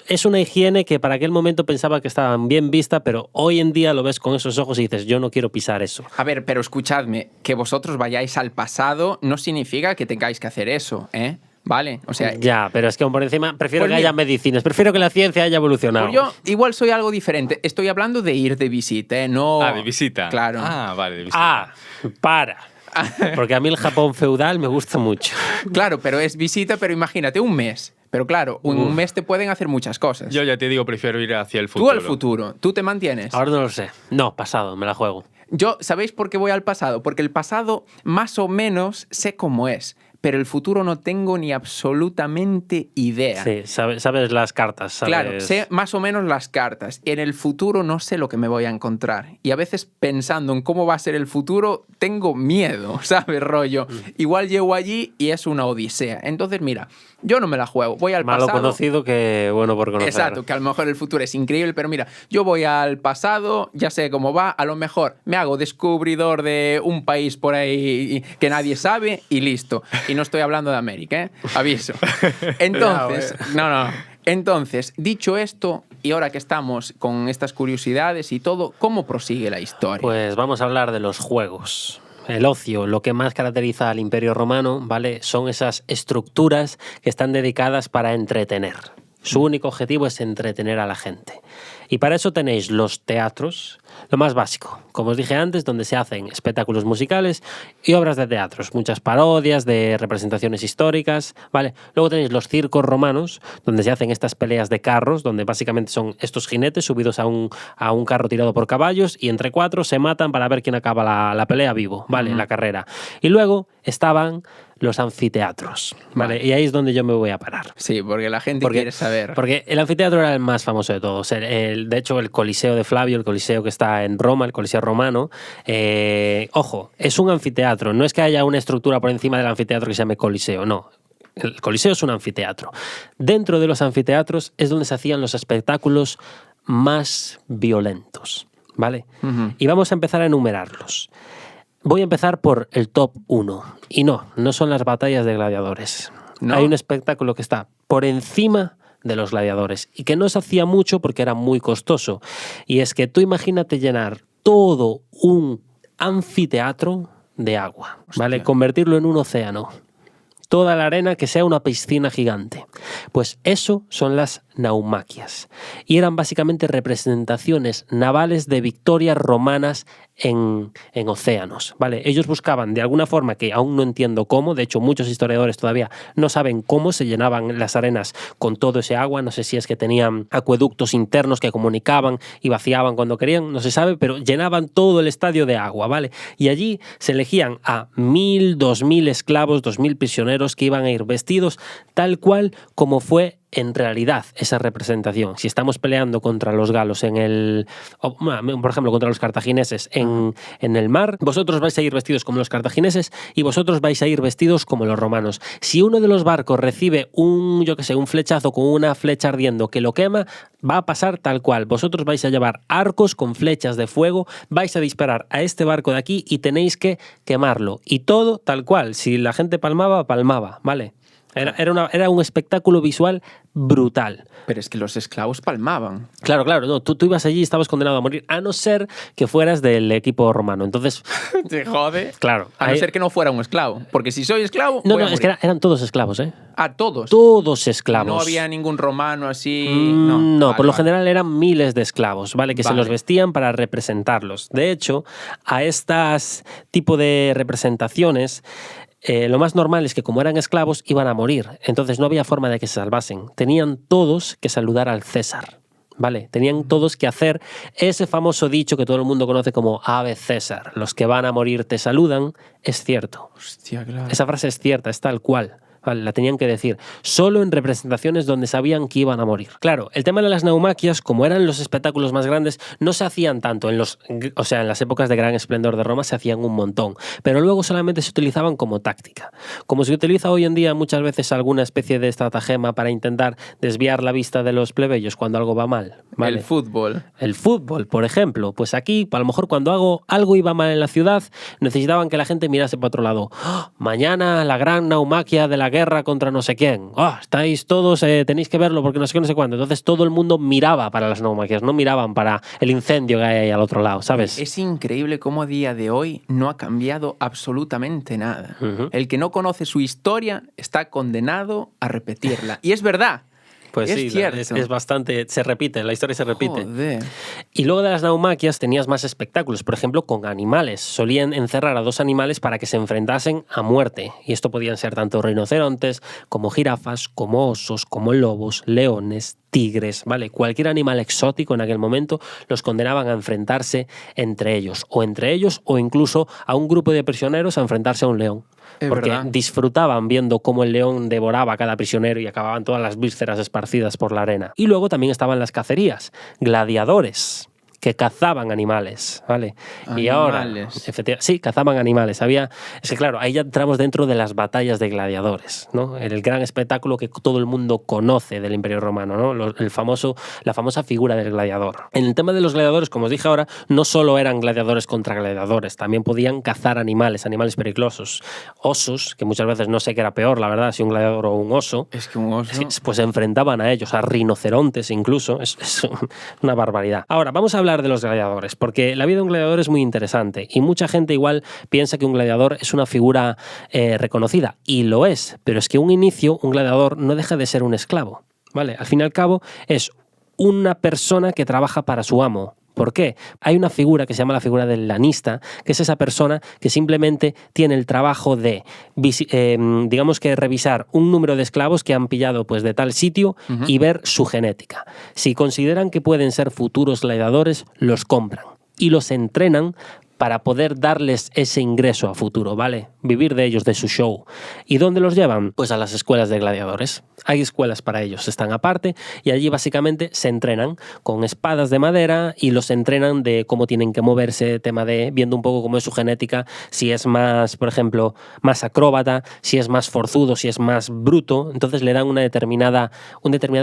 Es una higiene que para aquel momento pensaba que estaba bien vista, pero hoy en día lo ves con esos ojos y dices, yo no quiero pisar eso. A ver, pero escuchadme, que vosotros vayáis al pasado no significa que tengáis que hacer eso, ¿eh? Vale, o sea... Ya, pero es que por encima prefiero Pues que mira, haya medicinas, prefiero que la ciencia haya evolucionado. pues yo igual soy algo diferente. Estoy hablando de ir de visita, ¿eh? No... Ah, de visita. Claro. Ah, vale, de visita. Para. Porque a mí el Japón feudal me gusta mucho. Claro, pero es visita, pero imagínate, un mes. Pero claro, en un mes te pueden hacer muchas cosas. Yo ya te digo, prefiero ir hacia el futuro. Tú al futuro, tú te mantienes. Ahora no lo sé. No, pasado, me la juego. Yo, ¿sabéis por qué voy al pasado? Porque el pasado más o menos sé cómo es, pero el futuro no tengo ni absolutamente idea. Sí, sabes las cartas. Sabes... Claro, sé más o menos las cartas. En el futuro no sé lo que me voy a encontrar. Y a veces pensando en cómo va a ser el futuro, tengo miedo, ¿sabes, rollo? Igual llego allí y es una odisea. Entonces, mira, yo no me la juego. Voy al Malo pasado. conocido que bueno por conocer. Exacto, que a lo mejor el futuro es increíble, pero mira, yo voy al pasado, ya sé cómo va, a lo mejor me hago descubridor de un país por ahí que nadie sabe y listo. Y no estoy hablando de América, ¿eh? Aviso. Entonces, no. Entonces, dicho esto, y ahora que estamos con estas curiosidades y todo, ¿cómo prosigue la historia? Pues vamos a hablar de los juegos. El ocio, lo que más caracteriza al Imperio Romano, ¿vale? Son esas estructuras que están dedicadas para entretener. Su único objetivo es entretener a la gente. Y para eso tenéis los teatros, lo más básico, como os dije antes, donde se hacen espectáculos musicales y obras de teatros, muchas parodias de representaciones históricas, ¿vale? Luego tenéis los circos romanos, donde se hacen estas peleas de carros, donde básicamente son estos jinetes subidos a un carro tirado por caballos y entre cuatro se matan para ver quién acaba la pelea vivo, ¿vale? La carrera. Y luego estaban los anfiteatros, ¿vale? Y ahí es donde yo me voy a parar. Sí, porque la gente quiere saber. Porque el anfiteatro era el más famoso de todos. De hecho, el Coliseo de Flavio, el Coliseo que está en Roma, el Coliseo romano, ojo, es un anfiteatro. No es que haya una estructura por encima del anfiteatro que se llame Coliseo, no. El Coliseo es un anfiteatro. Dentro de los anfiteatros es donde se hacían los espectáculos más violentos, ¿vale? Y vamos a empezar a enumerarlos. Voy a empezar por el top 1. Y no son las batallas de gladiadores. ¿No? Hay un espectáculo que está por encima de los gladiadores y que no se hacía mucho porque era muy costoso. Y es que tú imagínate llenar todo un anfiteatro de agua, ¿vale? Hostia. Convertirlo en un océano. Toda la arena que sea una piscina gigante. Pues eso son las naumaquias. Y eran básicamente representaciones navales de victorias romanas en océanos, ¿vale? Ellos buscaban de alguna forma, que aún no entiendo cómo, de hecho muchos historiadores todavía no saben cómo se llenaban las arenas con todo ese agua, no sé si es que tenían acueductos internos que comunicaban y vaciaban cuando querían, no se sabe, pero llenaban todo el estadio de agua, ¿vale? Y allí se elegían a 1.000, 2.000 esclavos, 2.000 prisioneros que iban a ir vestidos tal cual como fue en realidad esa representación. Si estamos peleando contra los galos por ejemplo, contra los cartagineses en el mar, vosotros vais a ir vestidos como los cartagineses y vosotros vais a ir vestidos como los romanos. Si uno de los barcos recibe un flechazo con una flecha ardiendo que lo quema, va a pasar tal cual. Vosotros vais a llevar arcos con flechas de fuego, vais a disparar a este barco de aquí y tenéis que quemarlo. Y todo tal cual. Si la gente palmaba, ¿vale? Era un espectáculo visual brutal. Pero es que los esclavos palmaban. Claro, no, tú ibas allí y estabas condenado a morir, a no ser que fueras del equipo romano. Entonces, Te jode. claro. A no ser que no fuera un esclavo. Porque si soy esclavo, No, voy a es que morir. eran todos esclavos, ¿eh? A todos. Todos esclavos. No había ningún romano así. No, Vale, por lo vale. general eran miles de esclavos, ¿vale? Que se Vale. los vestían para representarlos. De hecho, a estas tipo de representaciones, lo más normal es que como eran esclavos iban a morir. Entonces no había forma de que se salvasen. Tenían todos que saludar al César. ¿Vale? Tenían todos que hacer ese famoso dicho que todo el mundo conoce como Ave César. Los que van a morir te saludan. Es cierto. Hostia, claro. Esa frase es cierta, es tal cual. Vale, la tenían que decir solo en representaciones donde sabían que iban a morir. Claro, el tema de las naumaquias, como eran los espectáculos más grandes, no se hacían tanto en las épocas de gran esplendor de Roma se hacían un montón, pero luego solamente se utilizaban como táctica. Como se utiliza hoy en día muchas veces alguna especie de estratagema para intentar desviar la vista de los plebeyos cuando algo va mal. ¿Vale? El fútbol. El fútbol, por ejemplo. Pues aquí, a lo mejor cuando algo iba mal en la ciudad, necesitaban que la gente mirase para otro lado. ¡Oh! Mañana la gran naumaquia de la guerra contra no sé quién. ¡Oh! Estáis todos, tenéis que verlo porque no sé qué, no sé cuándo. Entonces todo el mundo miraba para las naumaquias, no miraban para el incendio que hay ahí al otro lado, ¿sabes? Es increíble cómo a día de hoy no ha cambiado absolutamente nada. Ujú. El que no conoce su historia está condenado a repetirla. Y es verdad. Pues es sí, cierto. es bastante, se repite, la historia se repite. Joder. Y luego de las naumaquias tenías más espectáculos, por ejemplo, con animales. Solían encerrar a dos animales para que se enfrentasen a muerte. Y esto podían ser tanto rinocerontes, como jirafas, como osos, como lobos, leones, tigres, ¿vale? Cualquier animal exótico en aquel momento los condenaban a enfrentarse entre ellos, o incluso a un grupo de prisioneros a enfrentarse a un león. Es Porque verdad. disfrutaban viendo cómo el león devoraba a cada prisionero y acababan todas las vísceras esparcidas por la arena. Y luego también estaban las cacerías, gladiadores que cazaban animales, ¿vale? Y ahora, Animales. sí, cazaban animales. Es que claro, ahí ya entramos dentro de las batallas de gladiadores, ¿no? El gran espectáculo que todo el mundo conoce del Imperio Romano, ¿no? La famosa figura del gladiador. En el tema de los gladiadores, como os dije ahora, no solo eran gladiadores contra gladiadores, también podían cazar animales peligrosos. Osos, que muchas veces no sé qué era peor, la verdad, si un gladiador o un oso. Es que un oso. Pues se enfrentaban a ellos, a rinocerontes incluso. Es una barbaridad. Ahora, vamos a hablar de los gladiadores, porque la vida de un gladiador es muy interesante y mucha gente igual piensa que un gladiador es una figura reconocida, y lo es, pero es que un gladiador no deja de ser un esclavo, ¿vale? Al fin y al cabo es una persona que trabaja para su amo. ¿Por qué? Hay una figura que se llama la figura del lanista, que es esa persona que simplemente tiene el trabajo de, digamos que revisar un número de esclavos que han pillado pues, de tal sitio y ver su genética. Si consideran que pueden ser futuros gladiadores, los compran y los entrenan para poder darles ese ingreso a futuro, ¿vale? Vivir de ellos, de su show. ¿Y dónde los llevan? Pues a las escuelas de gladiadores. Hay escuelas para ellos, están aparte, y allí básicamente se entrenan con espadas de madera y los entrenan de cómo tienen que moverse, tema de viendo un poco cómo es su genética, si es más, por ejemplo, más acróbata, si es más forzudo, si es más bruto, entonces le dan un determinado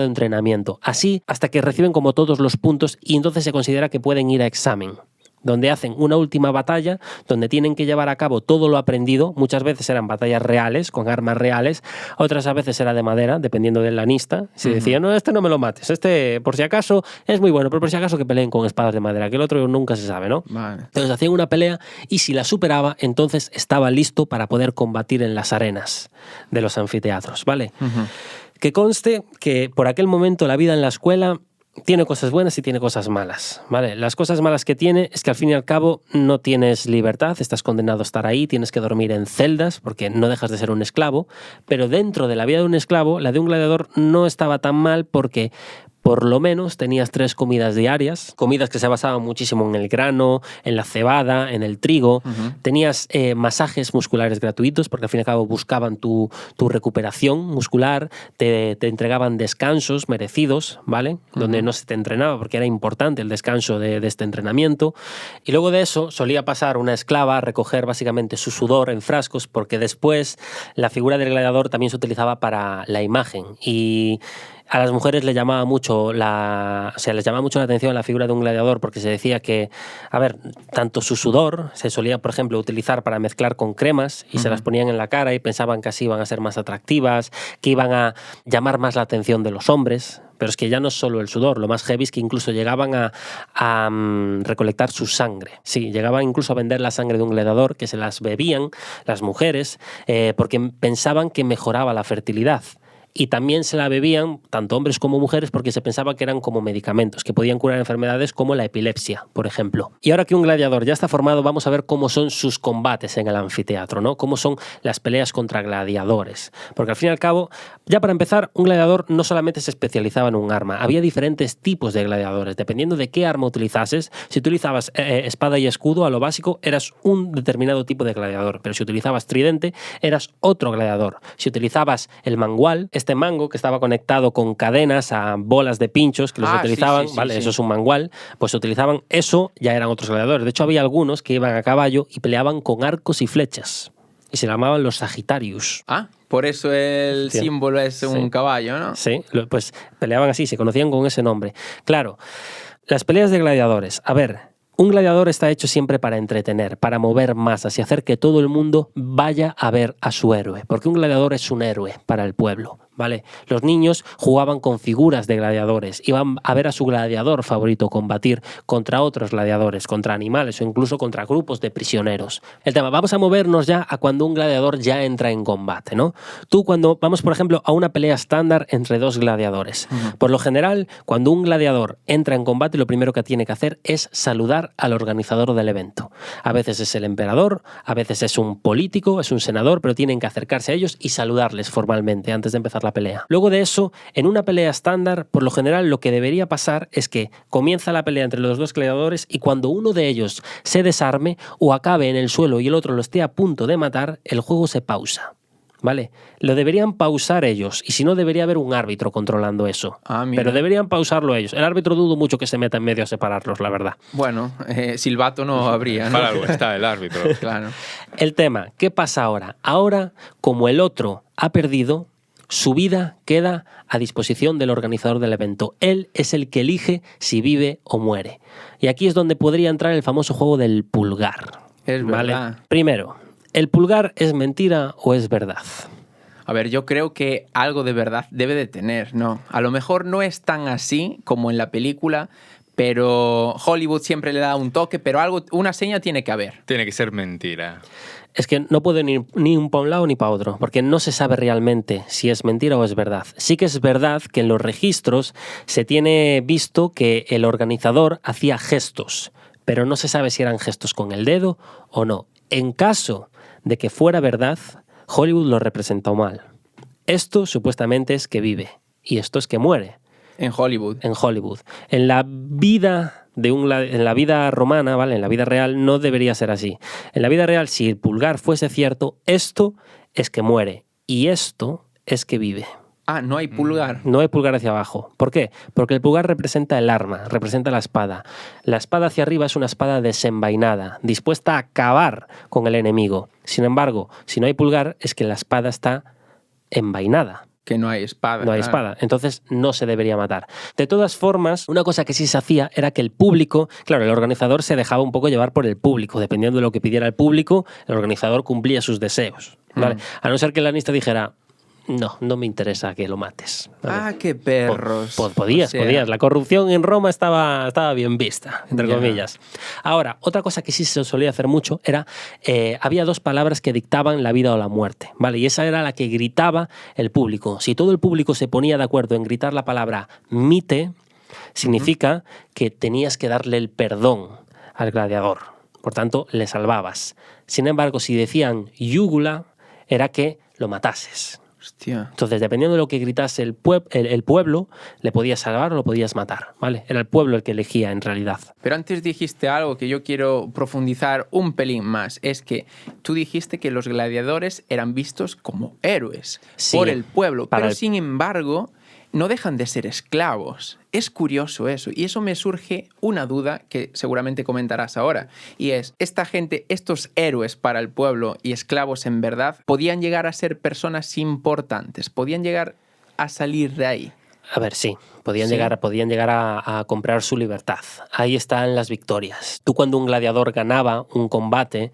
entrenamiento. Así hasta que reciben como todos los puntos y entonces se considera que pueden ir a examen, donde hacen una última batalla, donde tienen que llevar a cabo todo lo aprendido. Muchas veces eran batallas reales, con armas reales, otras a veces era de madera, dependiendo del lanista. Si decía, no, este no me lo mates, este por si acaso es muy bueno, pero por si acaso que peleen con espadas de madera, que el otro nunca se sabe, ¿no? Vale. Entonces hacían una pelea y si la superaba, entonces estaba listo para poder combatir en las arenas de los anfiteatros, ¿vale? Que conste que por aquel momento la vida en la escuela tiene cosas buenas y tiene cosas malas, ¿vale? Las cosas malas que tiene es que al fin y al cabo no tienes libertad, estás condenado a estar ahí, tienes que dormir en celdas porque no dejas de ser un esclavo, pero dentro de la vida de un esclavo, la de un gladiador no estaba tan mal porque por lo menos tenías 3 comidas diarias, comidas que se basaban muchísimo en el grano, en la cebada, en el trigo. Tenías masajes musculares gratuitos porque al fin y al cabo buscaban tu recuperación muscular, te entregaban descansos merecidos, ¿vale? Donde no se te entrenaba porque era importante el descanso de este entrenamiento. Y luego de eso solía pasar una esclava a recoger básicamente su sudor en frascos porque después la figura del gladiador también se utilizaba para la imagen y A las mujeres les llamaba mucho les llamaba mucho la atención la figura de un gladiador porque se decía que, a ver, tanto su sudor se solía, por ejemplo, utilizar para mezclar con cremas y se las ponían en la cara y pensaban que así iban a ser más atractivas, que iban a llamar más la atención de los hombres. Pero es que ya no es solo el sudor, lo más heavy es que incluso llegaban a recolectar su sangre. Sí, llegaban incluso a vender la sangre de un gladiador, que se las bebían las mujeres porque pensaban que mejoraba la fertilidad. Y también se la bebían, tanto hombres como mujeres, porque se pensaba que eran como medicamentos, que podían curar enfermedades como la epilepsia, por ejemplo. Y ahora que un gladiador ya está formado, vamos a ver cómo son sus combates en el anfiteatro, ¿no? Cómo son las peleas contra gladiadores. Porque al fin y al cabo, ya para empezar, un gladiador no solamente se especializaba en un arma, había diferentes tipos de gladiadores. Dependiendo de qué arma utilizases, si utilizabas espada y escudo, a lo básico, eras un determinado tipo de gladiador. Pero si utilizabas tridente, eras otro gladiador. Si utilizabas el mangual, este mango que estaba conectado con cadenas a bolas de pinchos que los utilizaban, ¿vale? Eso es un mangual, pues utilizaban eso, ya eran otros gladiadores. De hecho, había algunos que iban a caballo y peleaban con arcos y flechas. Y se llamaban los Sagittarius. Ah, por eso el símbolo es un caballo, ¿no? Sí, pues peleaban así, se conocían con ese nombre. Claro, las peleas de gladiadores. A ver, un gladiador está hecho siempre para entretener, para mover masas y hacer que todo el mundo vaya a ver a su héroe. Porque un gladiador es un héroe para el pueblo. ¿Vale? Los niños jugaban con figuras de gladiadores, iban a ver a su gladiador favorito combatir contra otros gladiadores, contra animales o incluso contra grupos de prisioneros. El tema, vamos a movernos ya a cuando un gladiador ya entra en combate, ¿no? Tú cuando vamos, por ejemplo, a una pelea estándar entre dos gladiadores. Por lo general, cuando un gladiador entra en combate, lo primero que tiene que hacer es saludar al organizador del evento. A veces es el emperador, a veces es un político, es un senador, pero tienen que acercarse a ellos y saludarles formalmente antes de empezar la pelea. Luego de eso, en una pelea estándar, por lo general lo que debería pasar es que comienza la pelea entre los dos gladiadores y cuando uno de ellos se desarme o acabe en el suelo y el otro lo esté a punto de matar, el juego se pausa. ¿Vale? Lo deberían pausar ellos y si no debería haber un árbitro controlando eso. Pero deberían pausarlo ellos. El árbitro dudo mucho que se meta en medio a separarlos, la verdad. Bueno, silbato no habría, ¿no? Para algo está el árbitro. Claro. El tema, ¿qué pasa ahora? Ahora, como el otro ha perdido, su vida queda a disposición del organizador del evento. Él es el que elige si vive o muere. Y aquí es donde podría entrar el famoso juego del pulgar. Es verdad. Primero, ¿el pulgar es mentira o es verdad? A ver, yo creo que algo de verdad debe de tener, ¿no? A lo mejor no es tan así como en la película, pero Hollywood siempre le da un toque, pero una seña tiene que haber. Tiene que ser mentira. Es que no pueden ir ni para un lado ni para otro, porque no se sabe realmente si es mentira o es verdad. Sí que es verdad que en los registros se tiene visto que el organizador hacía gestos, pero no se sabe si eran gestos con el dedo o no. En caso de que fuera verdad, Hollywood lo representó mal. Esto supuestamente es que vive, y esto es que muere. En Hollywood. En Hollywood. En la vida en la vida romana, ¿vale? En la vida real no debería ser así. En la vida real, si el pulgar fuese cierto, esto es que muere y esto es que vive. Ah, no hay pulgar. No hay pulgar hacia abajo. ¿Por qué? Porque el pulgar representa el arma, representa la espada. La espada hacia arriba es una espada desenvainada, dispuesta a acabar con el enemigo. Sin embargo, si no hay pulgar, es que la espada está envainada. Que no hay espada. No hay espada, entonces no se debería matar. De todas formas, una cosa que sí se hacía era que el público, claro, el organizador se dejaba un poco llevar por el público. Dependiendo de lo que pidiera el público, el organizador cumplía sus deseos, ¿vale? A no ser que el lanista dijera, no me interesa que lo mates. ¿Vale? Ah, qué perros. Podías. La corrupción en Roma estaba bien vista, entre comillas. Ahora, otra cosa que sí se solía hacer mucho era, había dos palabras que dictaban la vida o la muerte, ¿vale? Y esa era la que gritaba el público. Si todo el público se ponía de acuerdo en gritar la palabra mite, significa que tenías que darle el perdón al gladiador. Por tanto, le salvabas. Sin embargo, si decían yúgula, era que lo matases. Hostia. Entonces, dependiendo de lo que gritase el pueblo, le podías salvar o lo podías matar, ¿vale? Era el pueblo el que elegía en realidad. Pero antes dijiste algo que yo quiero profundizar un pelín más. Es que tú dijiste que los gladiadores eran vistos como héroes por el pueblo. Pero sin embargo, no dejan de ser esclavos. Es curioso eso. Y eso me surge una duda que seguramente comentarás ahora. Y es, esta gente, estos héroes para el pueblo y esclavos en verdad, podían llegar a ser personas importantes. Podían llegar a salir de ahí. A ver, sí, podían Sí. llegar a comprar su libertad. Ahí están las victorias. Tú cuando un gladiador ganaba un combate,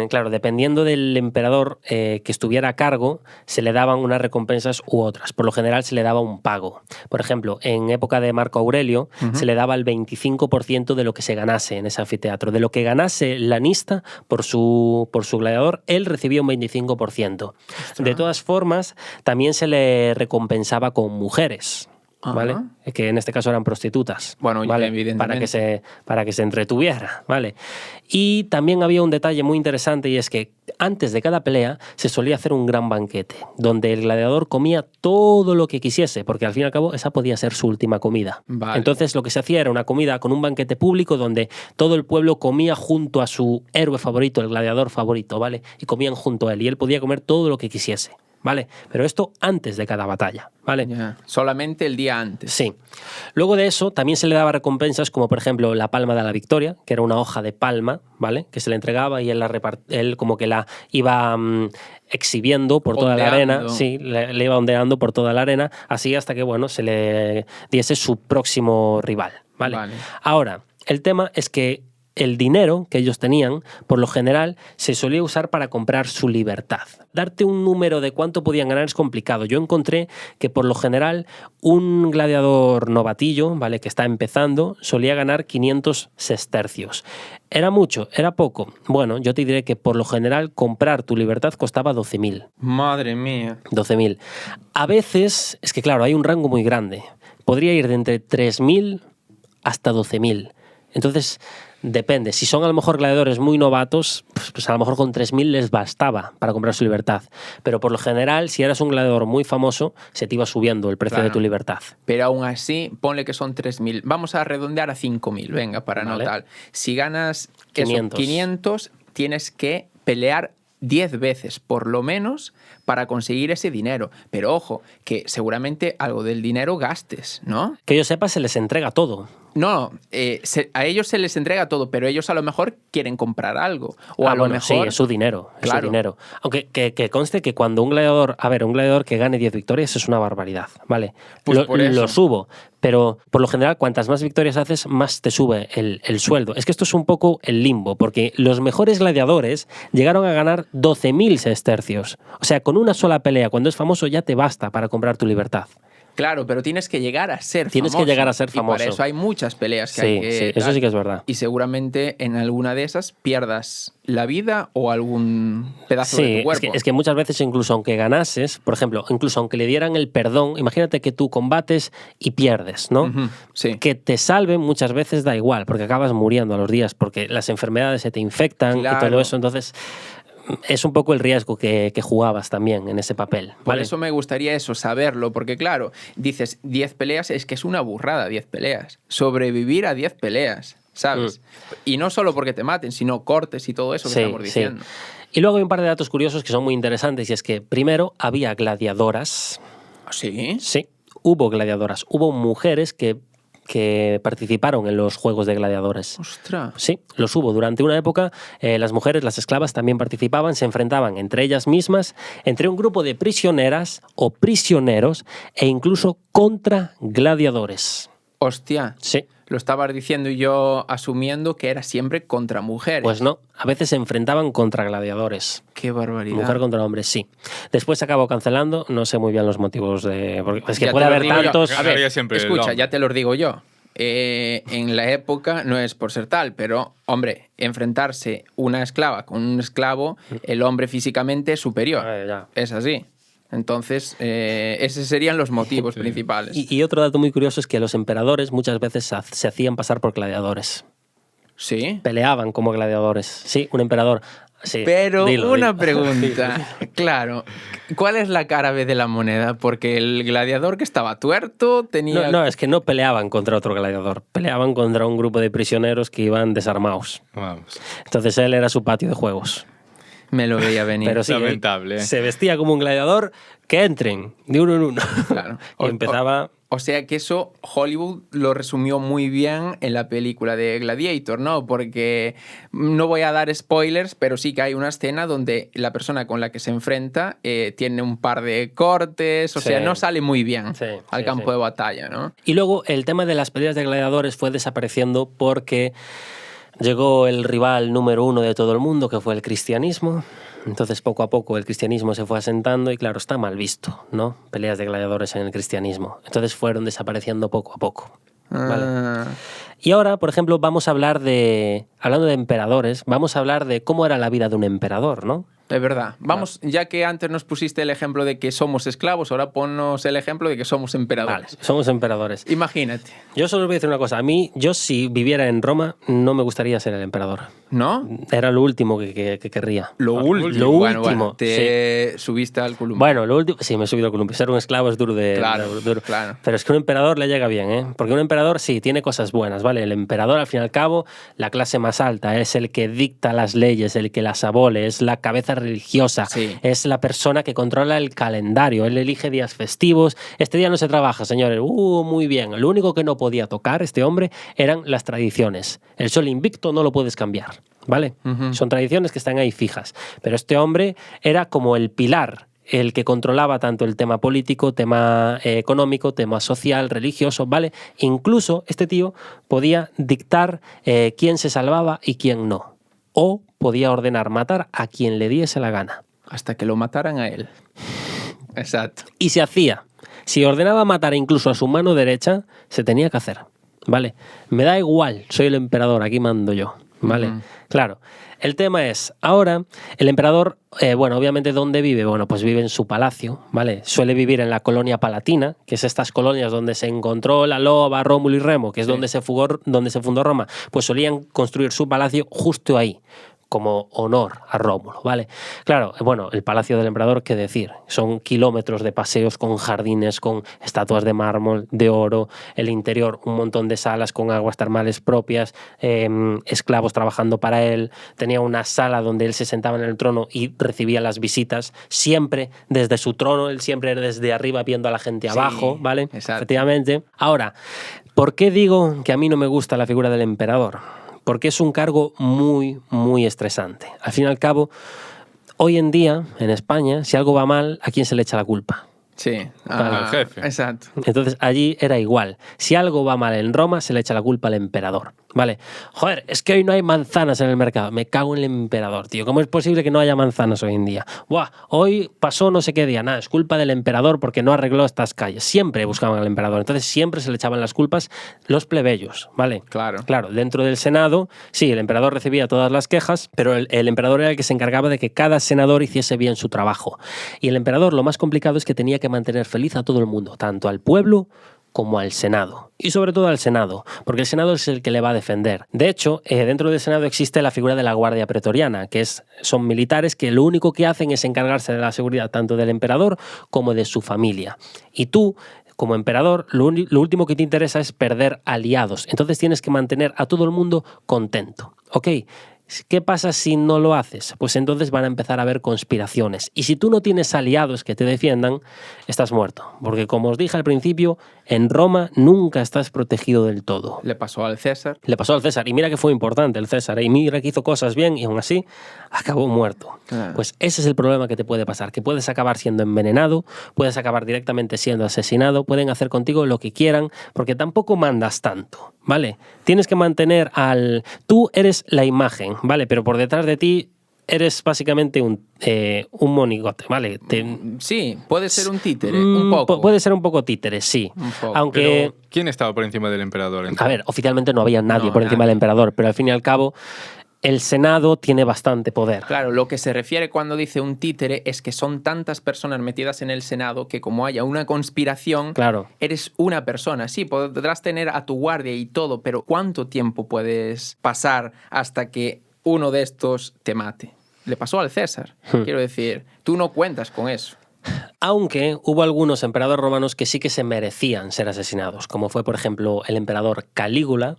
claro, dependiendo del emperador que estuviera a cargo, se le daban unas recompensas u otras. Por lo general se le daba un pago. Por ejemplo, en época de Marco Aurelio se le daba el 25% de lo que se ganase en ese anfiteatro. De lo que ganase Lanista por su gladiador, él recibía un 25%. De todas formas, también se le recompensaba con mujeres, ¿vale? Ajá. Que en este caso eran prostitutas. Bueno, ¿vale? evidentemente. Para que se entretuviera, ¿vale? Y también había un detalle muy interesante, y es que antes de cada pelea se solía hacer un gran banquete, donde el gladiador comía todo lo que quisiese, porque al fin y al cabo esa podía ser su última comida. Vale. Entonces lo que se hacía era una comida con un banquete público donde todo el pueblo comía junto a su héroe favorito, el gladiador favorito, ¿vale? Y comían junto a él, y él podía comer todo lo que quisiese, ¿vale? Pero esto antes de cada batalla, ¿vale? Ya. Solamente el día antes. Sí. Luego de eso, también se le daba recompensas como, por ejemplo, la palma de la victoria, que era una hoja de palma, ¿vale? Que se le entregaba y él como que la iba exhibiendo por toda la Ondeando. arena. Sí, le iba ondeando por toda la arena, así hasta que, bueno, se le diese su próximo rival, ¿vale? Vale. Ahora, el tema es que el dinero que ellos tenían, por lo general, se solía usar para comprar su libertad. Darte un número de cuánto podían ganar es complicado. Yo encontré que, por lo general, un gladiador novatillo, ¿vale?, que está empezando, solía ganar 500 sestercios. ¿Era mucho? ¿Era poco? Bueno, yo te diré que, por lo general, comprar tu libertad costaba 12.000. Madre mía. 12.000. A veces, es que claro, hay un rango muy grande. Podría ir de entre 3.000 hasta 12.000. Entonces, depende. Si son a lo mejor gladiadores muy novatos, pues a lo mejor con 3.000 les bastaba para comprar su libertad. Pero por lo general, si eras un gladiador muy famoso, se te iba subiendo el precio Claro. de tu libertad. Pero aún así, ponle que son 3.000. Vamos a redondear a 5.000, venga, para Vale. no tal. Si ganas 500. 500, tienes que pelear 10 veces, por lo menos, para conseguir ese dinero. Pero ojo, que seguramente algo del dinero gastes, ¿no? Que yo sepa, se les entrega todo. No, a ellos se les entrega todo, pero ellos a lo mejor quieren comprar algo. O a lo bueno, mejor... sí, es su dinero. Es Claro. su dinero. Aunque que conste que cuando un gladiador que gane 10 victorias es una barbaridad, ¿vale? Pues por eso. Lo subo, pero por lo general, cuantas más victorias haces, más te sube el sueldo. Es que esto es un poco el limbo, porque los mejores gladiadores llegaron a ganar 12.000 sestercios. O sea, con una sola pelea, cuando es famoso, ya te basta para comprar tu libertad. Claro, pero tienes que llegar a ser Tienes famoso. que llegar a ser Y famoso. para eso hay muchas peleas que Sí, hay que... sí, eso sí que es verdad. Y seguramente en alguna de esas pierdas la vida o algún pedazo de Sí, tu cuerpo. es que muchas veces, incluso aunque ganases, por ejemplo, incluso aunque le dieran el perdón, imagínate que tú combates y pierdes, ¿no? Ujú, sí. Que te salven muchas veces da igual, porque acabas muriendo a los días, porque las enfermedades se te infectan y Claro. todo eso. Entonces, es un poco el riesgo que jugabas también en ese papel. Por ¿vale? eso me gustaría eso, saberlo, porque claro, dices 10 peleas, es que es una burrada 10 peleas. Sobrevivir a 10 peleas, ¿sabes? Y no solo porque te maten, sino cortes y todo eso que Sí, estamos diciendo. Y luego hay un par de datos curiosos que son muy interesantes, y es que primero había gladiadoras. ¿Sí? Sí, hubo gladiadoras. Hubo mujeres que participaron en los juegos de gladiadores. Ostras. Sí, los hubo. Durante una época, las mujeres, las esclavas, también participaban, se enfrentaban entre ellas mismas, entre un grupo de prisioneras o prisioneros e incluso contra gladiadores. Hostia. Sí, Lo estabas diciendo y yo asumiendo que era siempre contra mujeres. pues no. A veces se enfrentaban contra gladiadores. Qué barbaridad. Mujer contra hombre, sí. Después se acabó cancelando, no sé muy bien los motivos de... Porque es que Ya puede te lo haber digo yo. tantos... A ver, Ganaría siempre el escucha, hombre. ya te lo digo yo. En la época, no es por ser tal, pero, hombre, enfrentarse una esclava con un esclavo, el hombre físicamente es superior. Ya. Es así. Entonces, esos serían los motivos principales. Y otro dato muy curioso es que los emperadores muchas veces se hacían pasar por gladiadores. Sí. Peleaban como gladiadores. Sí, un emperador. Sí, Pero dilo, una dilo. pregunta. Claro, ¿cuál es la cara B de la moneda? Porque el gladiador que estaba tuerto tenía... No, es que no peleaban contra otro gladiador. Peleaban contra un grupo de prisioneros que iban desarmados. Vamos. Entonces él era su patio de juegos. Me lo veía venir. Pero sí, Lamentable. se vestía como un gladiador, que entren de uno en uno. Claro. Y empezaba... O sea que eso Hollywood lo resumió muy bien en la película de Gladiator, ¿no? Porque no voy a dar spoilers, pero sí que hay una escena donde la persona con la que se enfrenta tiene un par de cortes, o Sí. sea, no sale muy bien Sí, al sí, campo sí. de batalla, ¿no? Y luego el tema de las peleas de gladiadores fue desapareciendo porque llegó el rival número 1 de todo el mundo, que fue el cristianismo. Entonces, poco a poco, el cristianismo se fue asentando y, claro, está mal visto, ¿no? Peleas de gladiadores en el cristianismo. Entonces fueron desapareciendo poco a poco. ¿Vale? Ah, Y ahora, por ejemplo, vamos a hablar hablando de emperadores, vamos a hablar de cómo era la vida de un emperador, ¿no? es verdad. Vamos, ya que antes nos pusiste el ejemplo de que somos esclavos, ahora ponnos el ejemplo de que somos Vale, emperadores. somos emperadores. Imagínate, Yo solo os voy a decir una cosa. A mí, yo si viviera en Roma, no me gustaría ser el emperador. ¿no? Era lo último que querría. Lo último. Lo Bueno, último, te subiste al columpio. Bueno, lo último, sí, me he subido al columpio. Ser un esclavo es duro de. Claro, duro. claro. Pero es que un emperador le llega bien, ¿eh? Porque un emperador sí tiene cosas buenas, ¿vale? El emperador, al fin y al cabo, la clase más alta, es el que dicta las leyes, el que las abole, es la cabeza religiosa, Sí. es la persona que controla el calendario, él elige días festivos. Este día no se trabaja, señores. Muy bien. Lo único que no podía tocar este hombre eran las tradiciones. El sol invicto no lo puedes cambiar, ¿vale? Son tradiciones que están ahí fijas. Pero este hombre era como el pilar, el que controlaba tanto el tema político, tema económico, tema social, religioso, ¿vale? Incluso este tío podía dictar quién se salvaba y quién no. O podía ordenar matar a quien le diese la gana. Hasta que lo mataran a él. Exacto. Y se hacía. Si ordenaba matar incluso a su mano derecha, se tenía que hacer, ¿vale? Me da igual, soy el emperador, aquí mando yo, ¿vale? Claro. El tema es, ahora, el emperador, bueno, obviamente, ¿dónde vive? Bueno, pues vive en su palacio, ¿vale? Suele vivir en la colonia palatina, que es estas colonias donde se encontró la loba, Rómulo y Remo, que es donde se fundó Roma. Pues solían construir su palacio justo ahí, como honor a Rómulo, ¿vale? Claro, bueno, el palacio del emperador, ¿qué decir? Son kilómetros de paseos con jardines, con estatuas de mármol, de oro, el interior, un montón de salas con aguas termales propias, esclavos trabajando para él, tenía una sala donde él se sentaba en el trono y recibía las visitas, siempre desde su trono, él siempre desde arriba viendo a la gente abajo, ¿vale? Exacto. Efectivamente. Ahora, ¿por qué digo que a mí no me gusta la figura del emperador? Porque es un cargo muy, muy estresante. Al fin y al cabo, hoy en día, en España, si algo va mal, ¿a quién se le echa la culpa? Sí. Al jefe. Exacto. Entonces, allí era igual. Si algo va mal en Roma, se le echa la culpa al emperador. Vale, joder, es que hoy no hay manzanas en el mercado. Me cago en el emperador, tío. ¿Cómo es posible que no haya manzanas hoy en día? Buah, hoy pasó no sé qué día. Nada, es culpa del emperador porque no arregló estas calles. Siempre buscaban al emperador. Entonces siempre se le echaban las culpas los plebeyos, ¿vale? Claro. Claro, dentro del Senado, sí, el emperador recibía todas las quejas, pero el emperador era el que se encargaba de que cada senador hiciese bien su trabajo. Y el emperador, lo más complicado es que tenía que mantener feliz a todo el mundo, tanto al pueblo como al Senado. Y sobre todo al Senado, porque el Senado es el que le va a defender. De hecho, dentro del Senado existe la figura de la Guardia Pretoriana, que son militares que lo único que hacen es encargarse de la seguridad tanto del emperador como de su familia. Y tú, como emperador, lo último que te interesa es perder aliados. Entonces tienes que mantener a todo el mundo contento. ¿Ok? ¿Qué pasa si no lo haces? Pues entonces van a empezar a haber conspiraciones. Y si tú no tienes aliados que te defiendan, estás muerto. Porque como os dije al principio, en Roma nunca estás protegido del todo. Le pasó al César. Le pasó al César. Y mira que fue importante el César. Y mira que hizo cosas bien y aún así acabó muerto. Claro. Pues ese es el problema que te puede pasar. Que puedes acabar siendo envenenado, puedes acabar directamente siendo asesinado, pueden hacer contigo lo que quieran, porque tampoco mandas tanto, ¿vale? Tienes que mantener Tú eres la imagen, ¿vale? Pero por detrás de ti eres básicamente un monigote, ¿vale? Sí, puede ser un títere, un poco. Puede ser un poco títere, sí. Un poco. Aunque... Pero, ¿quién estaba por encima del emperador? A ver, oficialmente no había nadie No, por encima nadie. del emperador, pero al fin y al cabo el Senado tiene bastante poder. Claro, lo que se refiere cuando dice un títere es que son tantas personas metidas en el Senado que como haya una conspiración, Claro. eres una persona. Sí, podrás tener a tu guardia y todo, pero ¿cuánto tiempo puedes pasar hasta que uno de estos te mate? Le pasó al César. Quiero decir, tú no cuentas con eso. Aunque hubo algunos emperadores romanos que sí que se merecían ser asesinados, como fue, por ejemplo, el emperador Calígula,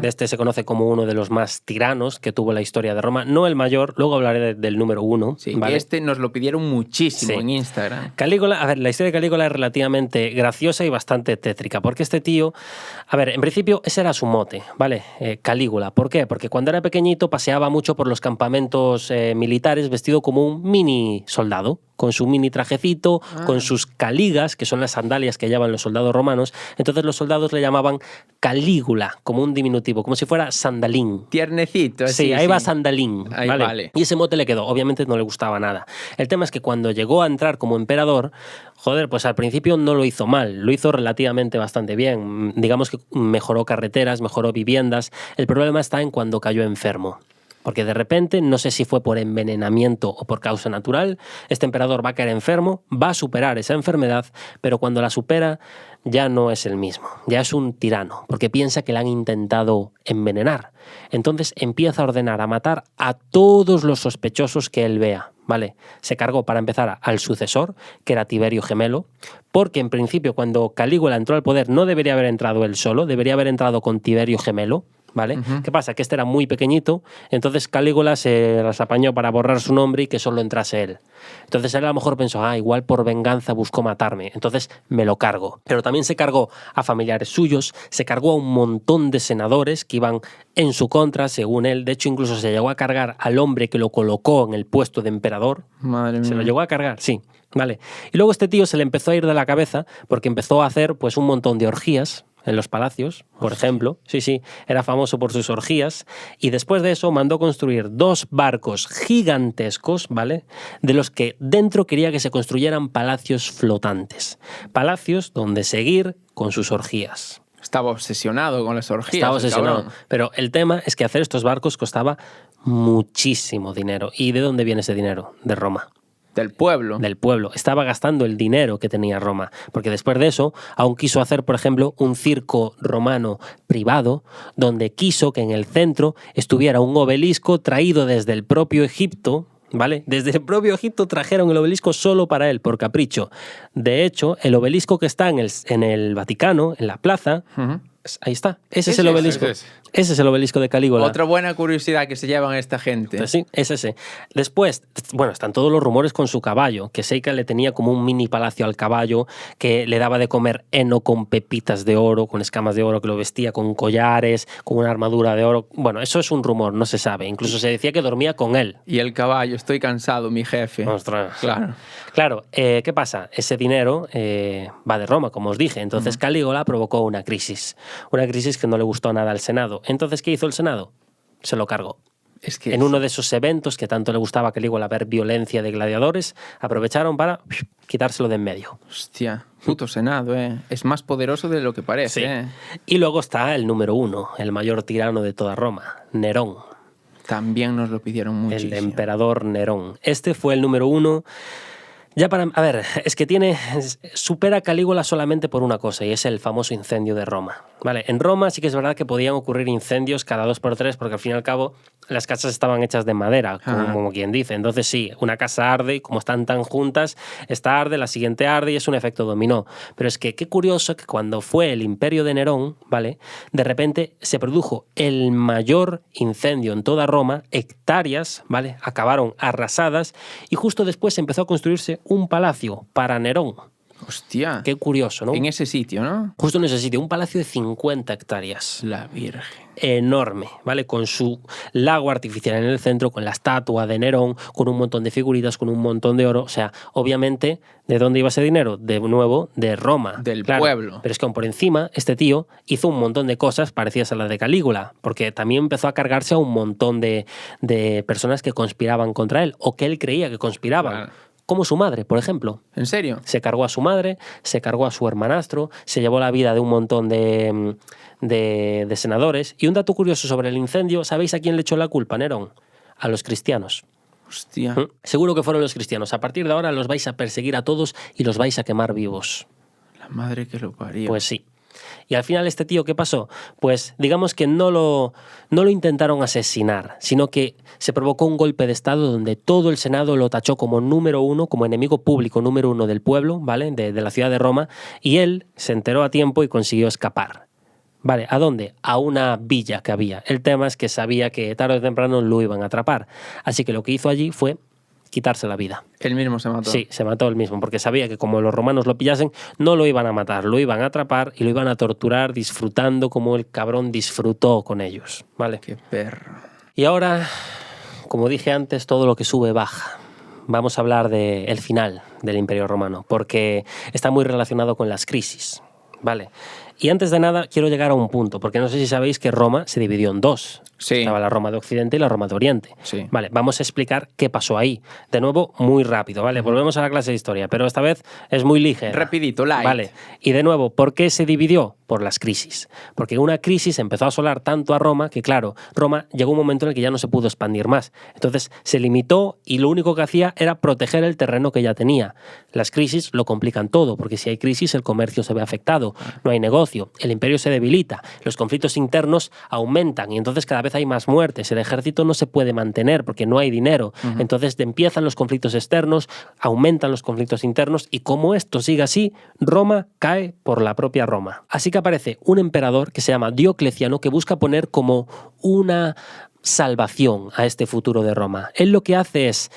Este se conoce como uno de los más tiranos que tuvo la historia de Roma. No el mayor, luego hablaré del número 1. Sí, ¿vale? este nos lo pidieron muchísimo Sí. en Instagram. Calígula, a ver, la historia de Calígula es relativamente graciosa y bastante tétrica, porque este tío, a ver, en principio ese era su mote, ¿vale? Calígula. ¿Por qué? Porque cuando era pequeñito paseaba mucho por los campamentos militares vestido como un mini soldado, con su mini trajecito, con sus caligas, que son las sandalias que llevaban los soldados romanos. Entonces los soldados le llamaban Calígula, como un diminutivo, como si fuera Sandalín. Tiernecito, así. Sí, ahí va Sandalín. Ahí vale. Y ese mote le quedó. Obviamente no le gustaba nada. El tema es que cuando llegó a entrar como emperador, joder, pues al principio no lo hizo mal. Lo hizo relativamente bastante bien. Digamos que mejoró carreteras, mejoró viviendas. El problema está en cuando cayó enfermo. Porque de repente, no sé si fue por envenenamiento o por causa natural, este emperador va a caer enfermo, va a superar esa enfermedad, pero cuando la supera ya no es el mismo, ya es un tirano, porque piensa que le han intentado envenenar. Entonces empieza a ordenar a matar a todos los sospechosos que él vea. ¿Vale? Se cargó para empezar al sucesor, que era Tiberio Gemelo, porque en principio cuando Calígula entró al poder no debería haber entrado él solo, debería haber entrado con Tiberio Gemelo. ¿Vale? ¿Qué pasa? Que este era muy pequeñito, entonces Calígula se las apañó para borrar su nombre y que solo entrase él. Entonces él a lo mejor pensó, igual por venganza buscó matarme, entonces me lo cargo. Pero también se cargó a familiares suyos, se cargó a un montón de senadores que iban en su contra, según él. De hecho, incluso se llegó a cargar al hombre que lo colocó en el puesto de emperador. Madre mía. Se lo llegó a cargar, sí. Vale. Y luego este tío se le empezó a ir de la cabeza porque empezó a hacer pues un montón de orgías en los palacios, por ejemplo. Sí, era famoso por sus orgías. Y después de eso mandó construir 2 barcos gigantescos, ¿vale? De los que dentro quería que se construyeran palacios flotantes. Palacios donde seguir con sus orgías. Estaba obsesionado con las orgías. Estaba obsesionado. Cabrón. Pero el tema es que hacer estos barcos costaba muchísimo dinero. ¿Y de dónde viene ese dinero? De Roma. Del pueblo. Del pueblo. Estaba gastando el dinero que tenía Roma. Porque después de eso, aún quiso hacer, por ejemplo, un circo romano privado, donde quiso que en el centro estuviera un obelisco traído desde el propio Egipto. ¿Vale? Desde el propio Egipto trajeron el obelisco solo para él, por capricho. De hecho, el obelisco que está en el Vaticano, en la plaza, ahí está. Ese es el obelisco. Ese es el obelisco de Calígula. Otra buena curiosidad que se llevan esta gente. Pues sí, es ese. Después, bueno, están todos los rumores con su caballo, que Seika le tenía como un mini palacio al caballo, que le daba de comer heno con pepitas de oro, con escamas de oro, que lo vestía con collares, con una armadura de oro. Bueno, eso es un rumor, no se sabe. Incluso se decía que dormía con él. Y el caballo, estoy cansado, mi jefe. Ostras. Claro. Claro, ¿qué pasa? Ese dinero va de Roma, como os dije. Entonces Calígula provocó una crisis que no le gustó nada al Senado. Entonces, ¿qué hizo el Senado? Se lo cargó. Es que En uno de esos eventos que tanto le gustaba a Calígula ver violencia de gladiadores, aprovecharon para quitárselo de en medio. Hostia, puto Senado, ¿eh? Es más poderoso de lo que parece, ¿eh? Y luego está el número 1, el mayor tirano de toda Roma, Nerón. También nos lo pidieron muchísimo. El emperador Nerón. Este fue el número 1. Ya para... A ver, es que supera a Calígula solamente por una cosa, y es el famoso incendio de Roma. Vale, en Roma sí que es verdad que podían ocurrir incendios cada 2 por 3, porque al fin y al cabo las casas estaban hechas de madera, como quien dice. Entonces sí, una casa arde y como están tan juntas, esta arde, la siguiente arde y es un efecto dominó. Pero es que qué curioso que cuando fue el imperio de Nerón, ¿vale? De repente se produjo el mayor incendio en toda Roma, hectáreas, ¿vale? Acabaron arrasadas y justo después empezó a construirse un palacio para Nerón. Hostia. Qué curioso, ¿no? En ese sitio, ¿no? Justo en ese sitio, un palacio de 50 hectáreas. La Virgen. Enorme, ¿vale? Con su lago artificial en el centro, con la estatua de Nerón, con un montón de figuritas, con un montón de oro. O sea, obviamente, ¿de dónde iba ese dinero? De nuevo, de Roma. Del pueblo. Pero es que aún por encima, este tío hizo un montón de cosas parecidas a las de Calígula, porque también empezó a cargarse a un montón de personas que conspiraban contra él, o que él creía que conspiraban. Claro. Como su madre, por ejemplo. ¿En serio? Se cargó a su madre, se cargó a su hermanastro, se llevó la vida de un montón de senadores. Y un dato curioso sobre el incendio, ¿sabéis a quién le echó la culpa, Nerón? A los cristianos. Hostia. Seguro que fueron los cristianos. A partir de ahora los vais a perseguir a todos y los vais a quemar vivos. La madre que lo parió. Pues sí. Y al final este tío, ¿qué pasó? Pues digamos que no lo intentaron asesinar, sino que se provocó un golpe de estado donde todo el Senado lo tachó como número 1, como enemigo público número 1 del pueblo, ¿vale? De la ciudad de Roma, y él se enteró a tiempo y consiguió escapar. ¿Vale? ¿A dónde? A una villa que había. El tema es que sabía que tarde o temprano lo iban a atrapar. Así que lo que hizo allí fue quitarse la vida. Él mismo se mató. Sí, se mató él mismo, porque sabía que como los romanos lo pillasen, no lo iban a matar, lo iban a atrapar y lo iban a torturar disfrutando como el cabrón disfrutó con ellos, ¿vale? Qué perro. Y ahora, como dije antes, todo lo que sube baja. Vamos a hablar del final del Imperio Romano, porque está muy relacionado con las crisis, ¿vale? Y antes de nada, quiero llegar a un punto, porque no sé si sabéis que Roma se dividió en dos. Sí. Estaba la Roma de Occidente y la Roma de Oriente. Sí. Vale, vamos a explicar qué pasó ahí. De nuevo, muy rápido, ¿vale? Volvemos a la clase de historia, pero esta vez es muy ligera. Rapidito, light. Vale. Y de nuevo, ¿por qué se dividió? Por las crisis. Porque una crisis empezó a asolar tanto a Roma que, claro, Roma llegó un momento en el que ya no se pudo expandir más. Entonces se limitó y lo único que hacía era proteger el terreno que ya tenía. Las crisis lo complican todo, porque si hay crisis el comercio se ve afectado, no hay negocio, el imperio se debilita, los conflictos internos aumentan y entonces cada vez hay más muertes, el ejército no se puede mantener porque no hay dinero. Entonces empiezan los conflictos externos, aumentan los conflictos internos y como esto sigue así, Roma cae por la propia Roma. Así que aparece un emperador que se llama Diocleciano que busca poner como una salvación a este futuro de Roma. Él lo que hace es,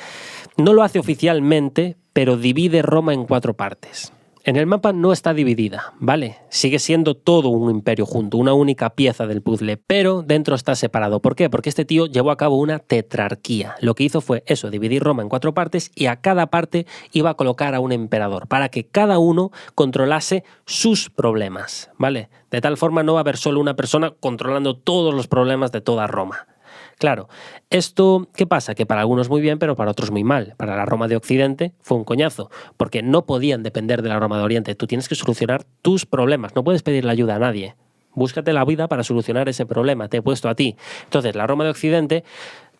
no lo hace oficialmente, pero divide Roma en 4 partes. En el mapa no está dividida, ¿vale? Sigue siendo todo un imperio junto, una única pieza del puzzle, pero dentro está separado. ¿Por qué? Porque este tío llevó a cabo una tetrarquía. Lo que hizo fue eso, dividir Roma en 4 partes y a cada parte iba a colocar a un emperador para que cada uno controlase sus problemas, ¿vale? De tal forma no va a haber solo una persona controlando todos los problemas de toda Roma. Claro, esto, ¿qué pasa? Que para algunos muy bien, pero para otros muy mal. Para la Roma de Occidente fue un coñazo, porque no podían depender de la Roma de Oriente. Tú tienes que solucionar tus problemas, no puedes pedirle ayuda a nadie. Búscate la vida para solucionar ese problema, te he puesto a ti. Entonces, la Roma de Occidente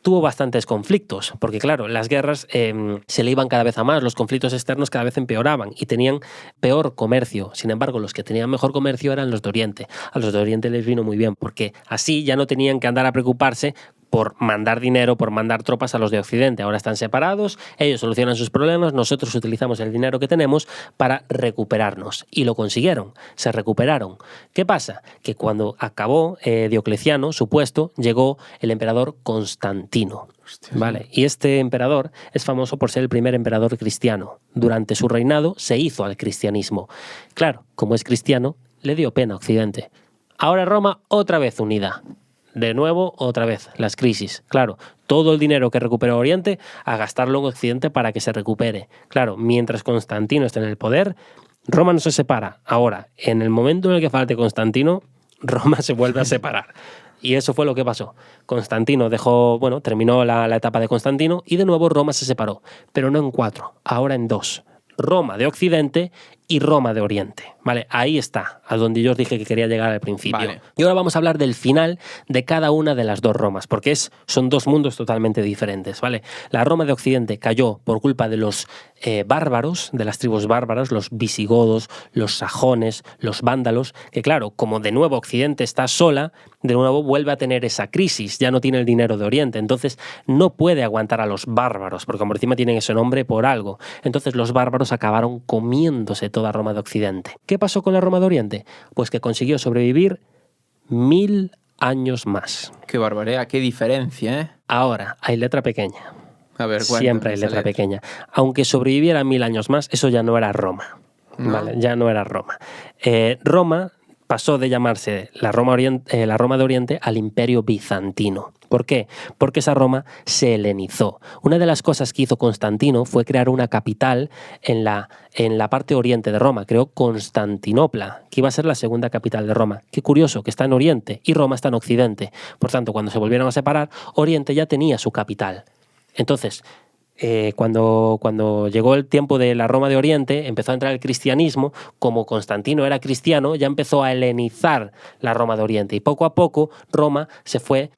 tuvo bastantes conflictos, porque claro, las guerras se le iban cada vez a más, los conflictos externos cada vez empeoraban y tenían peor comercio. Sin embargo, los que tenían mejor comercio eran los de Oriente. A los de Oriente les vino muy bien, porque así ya no tenían que andar a preocuparse por mandar dinero, por mandar tropas a los de Occidente. Ahora están separados, ellos solucionan sus problemas, nosotros utilizamos el dinero que tenemos para recuperarnos. Y lo consiguieron, se recuperaron. ¿Qué pasa? Que cuando acabó Diocleciano, su puesto, llegó el emperador Constantino. Hostia, ¿vale? Y este emperador es famoso por ser el primer emperador cristiano. Durante su reinado se hizo al cristianismo. Claro, como es cristiano, le dio pena a Occidente. Ahora Roma otra vez unida. De nuevo, otra vez, las crisis. Claro, todo el dinero que recuperó Oriente a gastarlo en Occidente para que se recupere. Claro, mientras Constantino esté en el poder, Roma no se separa. Ahora, en el momento en el que falte Constantino, Roma se vuelve a separar. Y eso fue lo que pasó. Constantino terminó la etapa de Constantino y de nuevo Roma se separó. Pero no en 4, ahora en 2. Roma de Occidente y Roma de Oriente. ¿Vale? Ahí está, a donde yo os dije que quería llegar al principio. Vale. Y ahora vamos a hablar del final de cada una de las 2 Romas, porque son 2 mundos totalmente diferentes, ¿vale? La Roma de Occidente cayó por culpa de los bárbaros, de las tribus bárbaras, los visigodos, los sajones, los vándalos, que claro, como de nuevo Occidente está sola, de nuevo vuelve a tener esa crisis, ya no tiene el dinero de Oriente, entonces no puede aguantar a los bárbaros, porque como encima tienen ese nombre por algo. Entonces los bárbaros acabaron comiéndose toda Roma de Occidente. ¿Qué pasó con la Roma de Oriente? Pues que consiguió sobrevivir 1000 años más. Qué barbaridad, qué diferencia, ¿eh? Ahora, hay letra pequeña. A ver, cuéntame Siempre hay esa letra pequeña. Aunque sobreviviera 1000 años más, eso ya no era Roma. No. ¿Vale? Ya no era Roma. Roma pasó de llamarse la Roma de Oriente al Imperio Bizantino. ¿Por qué? Porque esa Roma se helenizó. Una de las cosas que hizo Constantino fue crear una capital en la parte oriente de Roma. Creó Constantinopla, que iba a ser la segunda capital de Roma. Qué curioso, que está en Oriente y Roma está en Occidente. Por tanto, cuando se volvieron a separar, Oriente ya tenía su capital. Entonces, cuando llegó el tiempo de la Roma de Oriente, empezó a entrar el cristianismo. Como Constantino era cristiano, ya empezó a helenizar la Roma de Oriente. Y poco a poco Roma fue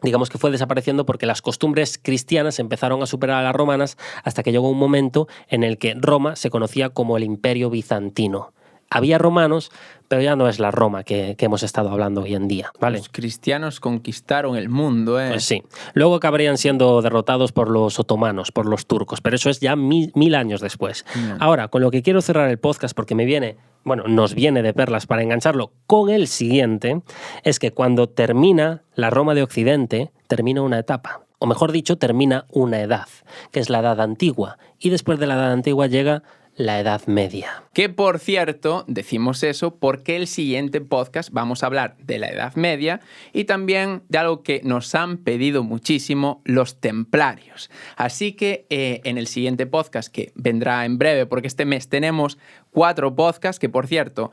desapareciendo porque las costumbres cristianas empezaron a superar a las romanas hasta que llegó un momento en el que Roma se conocía como el Imperio Bizantino. Había romanos, pero ya no es la Roma que hemos estado hablando hoy en día, ¿vale? Los cristianos conquistaron el mundo, ¿eh? Pues sí. Luego acabarían siendo derrotados por los otomanos, por los turcos, pero eso es ya 1000 años después. Bien. Ahora, con lo que quiero cerrar el podcast, porque me viene bueno, nos viene de perlas para engancharlo con el siguiente, es que cuando termina la Roma de Occidente, termina una etapa. O mejor dicho, termina una edad, que es la Edad Antigua. Y después de la Edad Antigua llega la Edad Media. Que, por cierto, decimos eso porque el siguiente podcast vamos a hablar de la Edad Media y también de algo que nos han pedido muchísimo, los templarios. Así que en el siguiente podcast, que vendrá en breve, porque este mes tenemos 4 podcasts, que por cierto,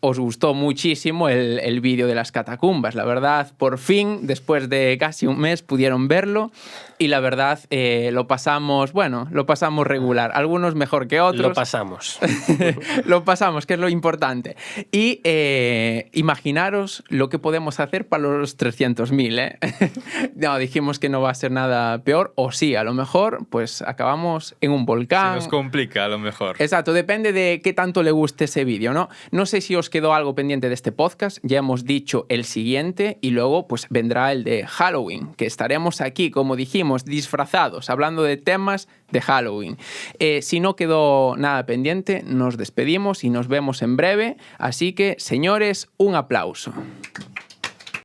os gustó muchísimo el vídeo de las catacumbas. La verdad, por fin, después de casi un mes, pudieron verlo y la verdad lo pasamos regular. Algunos mejor que otros. Lo pasamos. Lo pasamos, que es lo importante. Y imaginaros lo que podemos hacer para los 300.000, ¿eh? No, dijimos que no va a ser nada peor, o sí, a lo mejor, pues acabamos en un volcán. Se nos complica a lo mejor. Exacto, depende de qué tanto le guste ese vídeo, ¿no? No sé si os quedó algo pendiente de este podcast, ya hemos dicho el siguiente y luego pues vendrá el de Halloween, que estaremos aquí, como dijimos, disfrazados, hablando de temas de Halloween. Si no quedó nada pendiente, nos despedimos y nos vemos en breve. Así que, señores, un aplauso.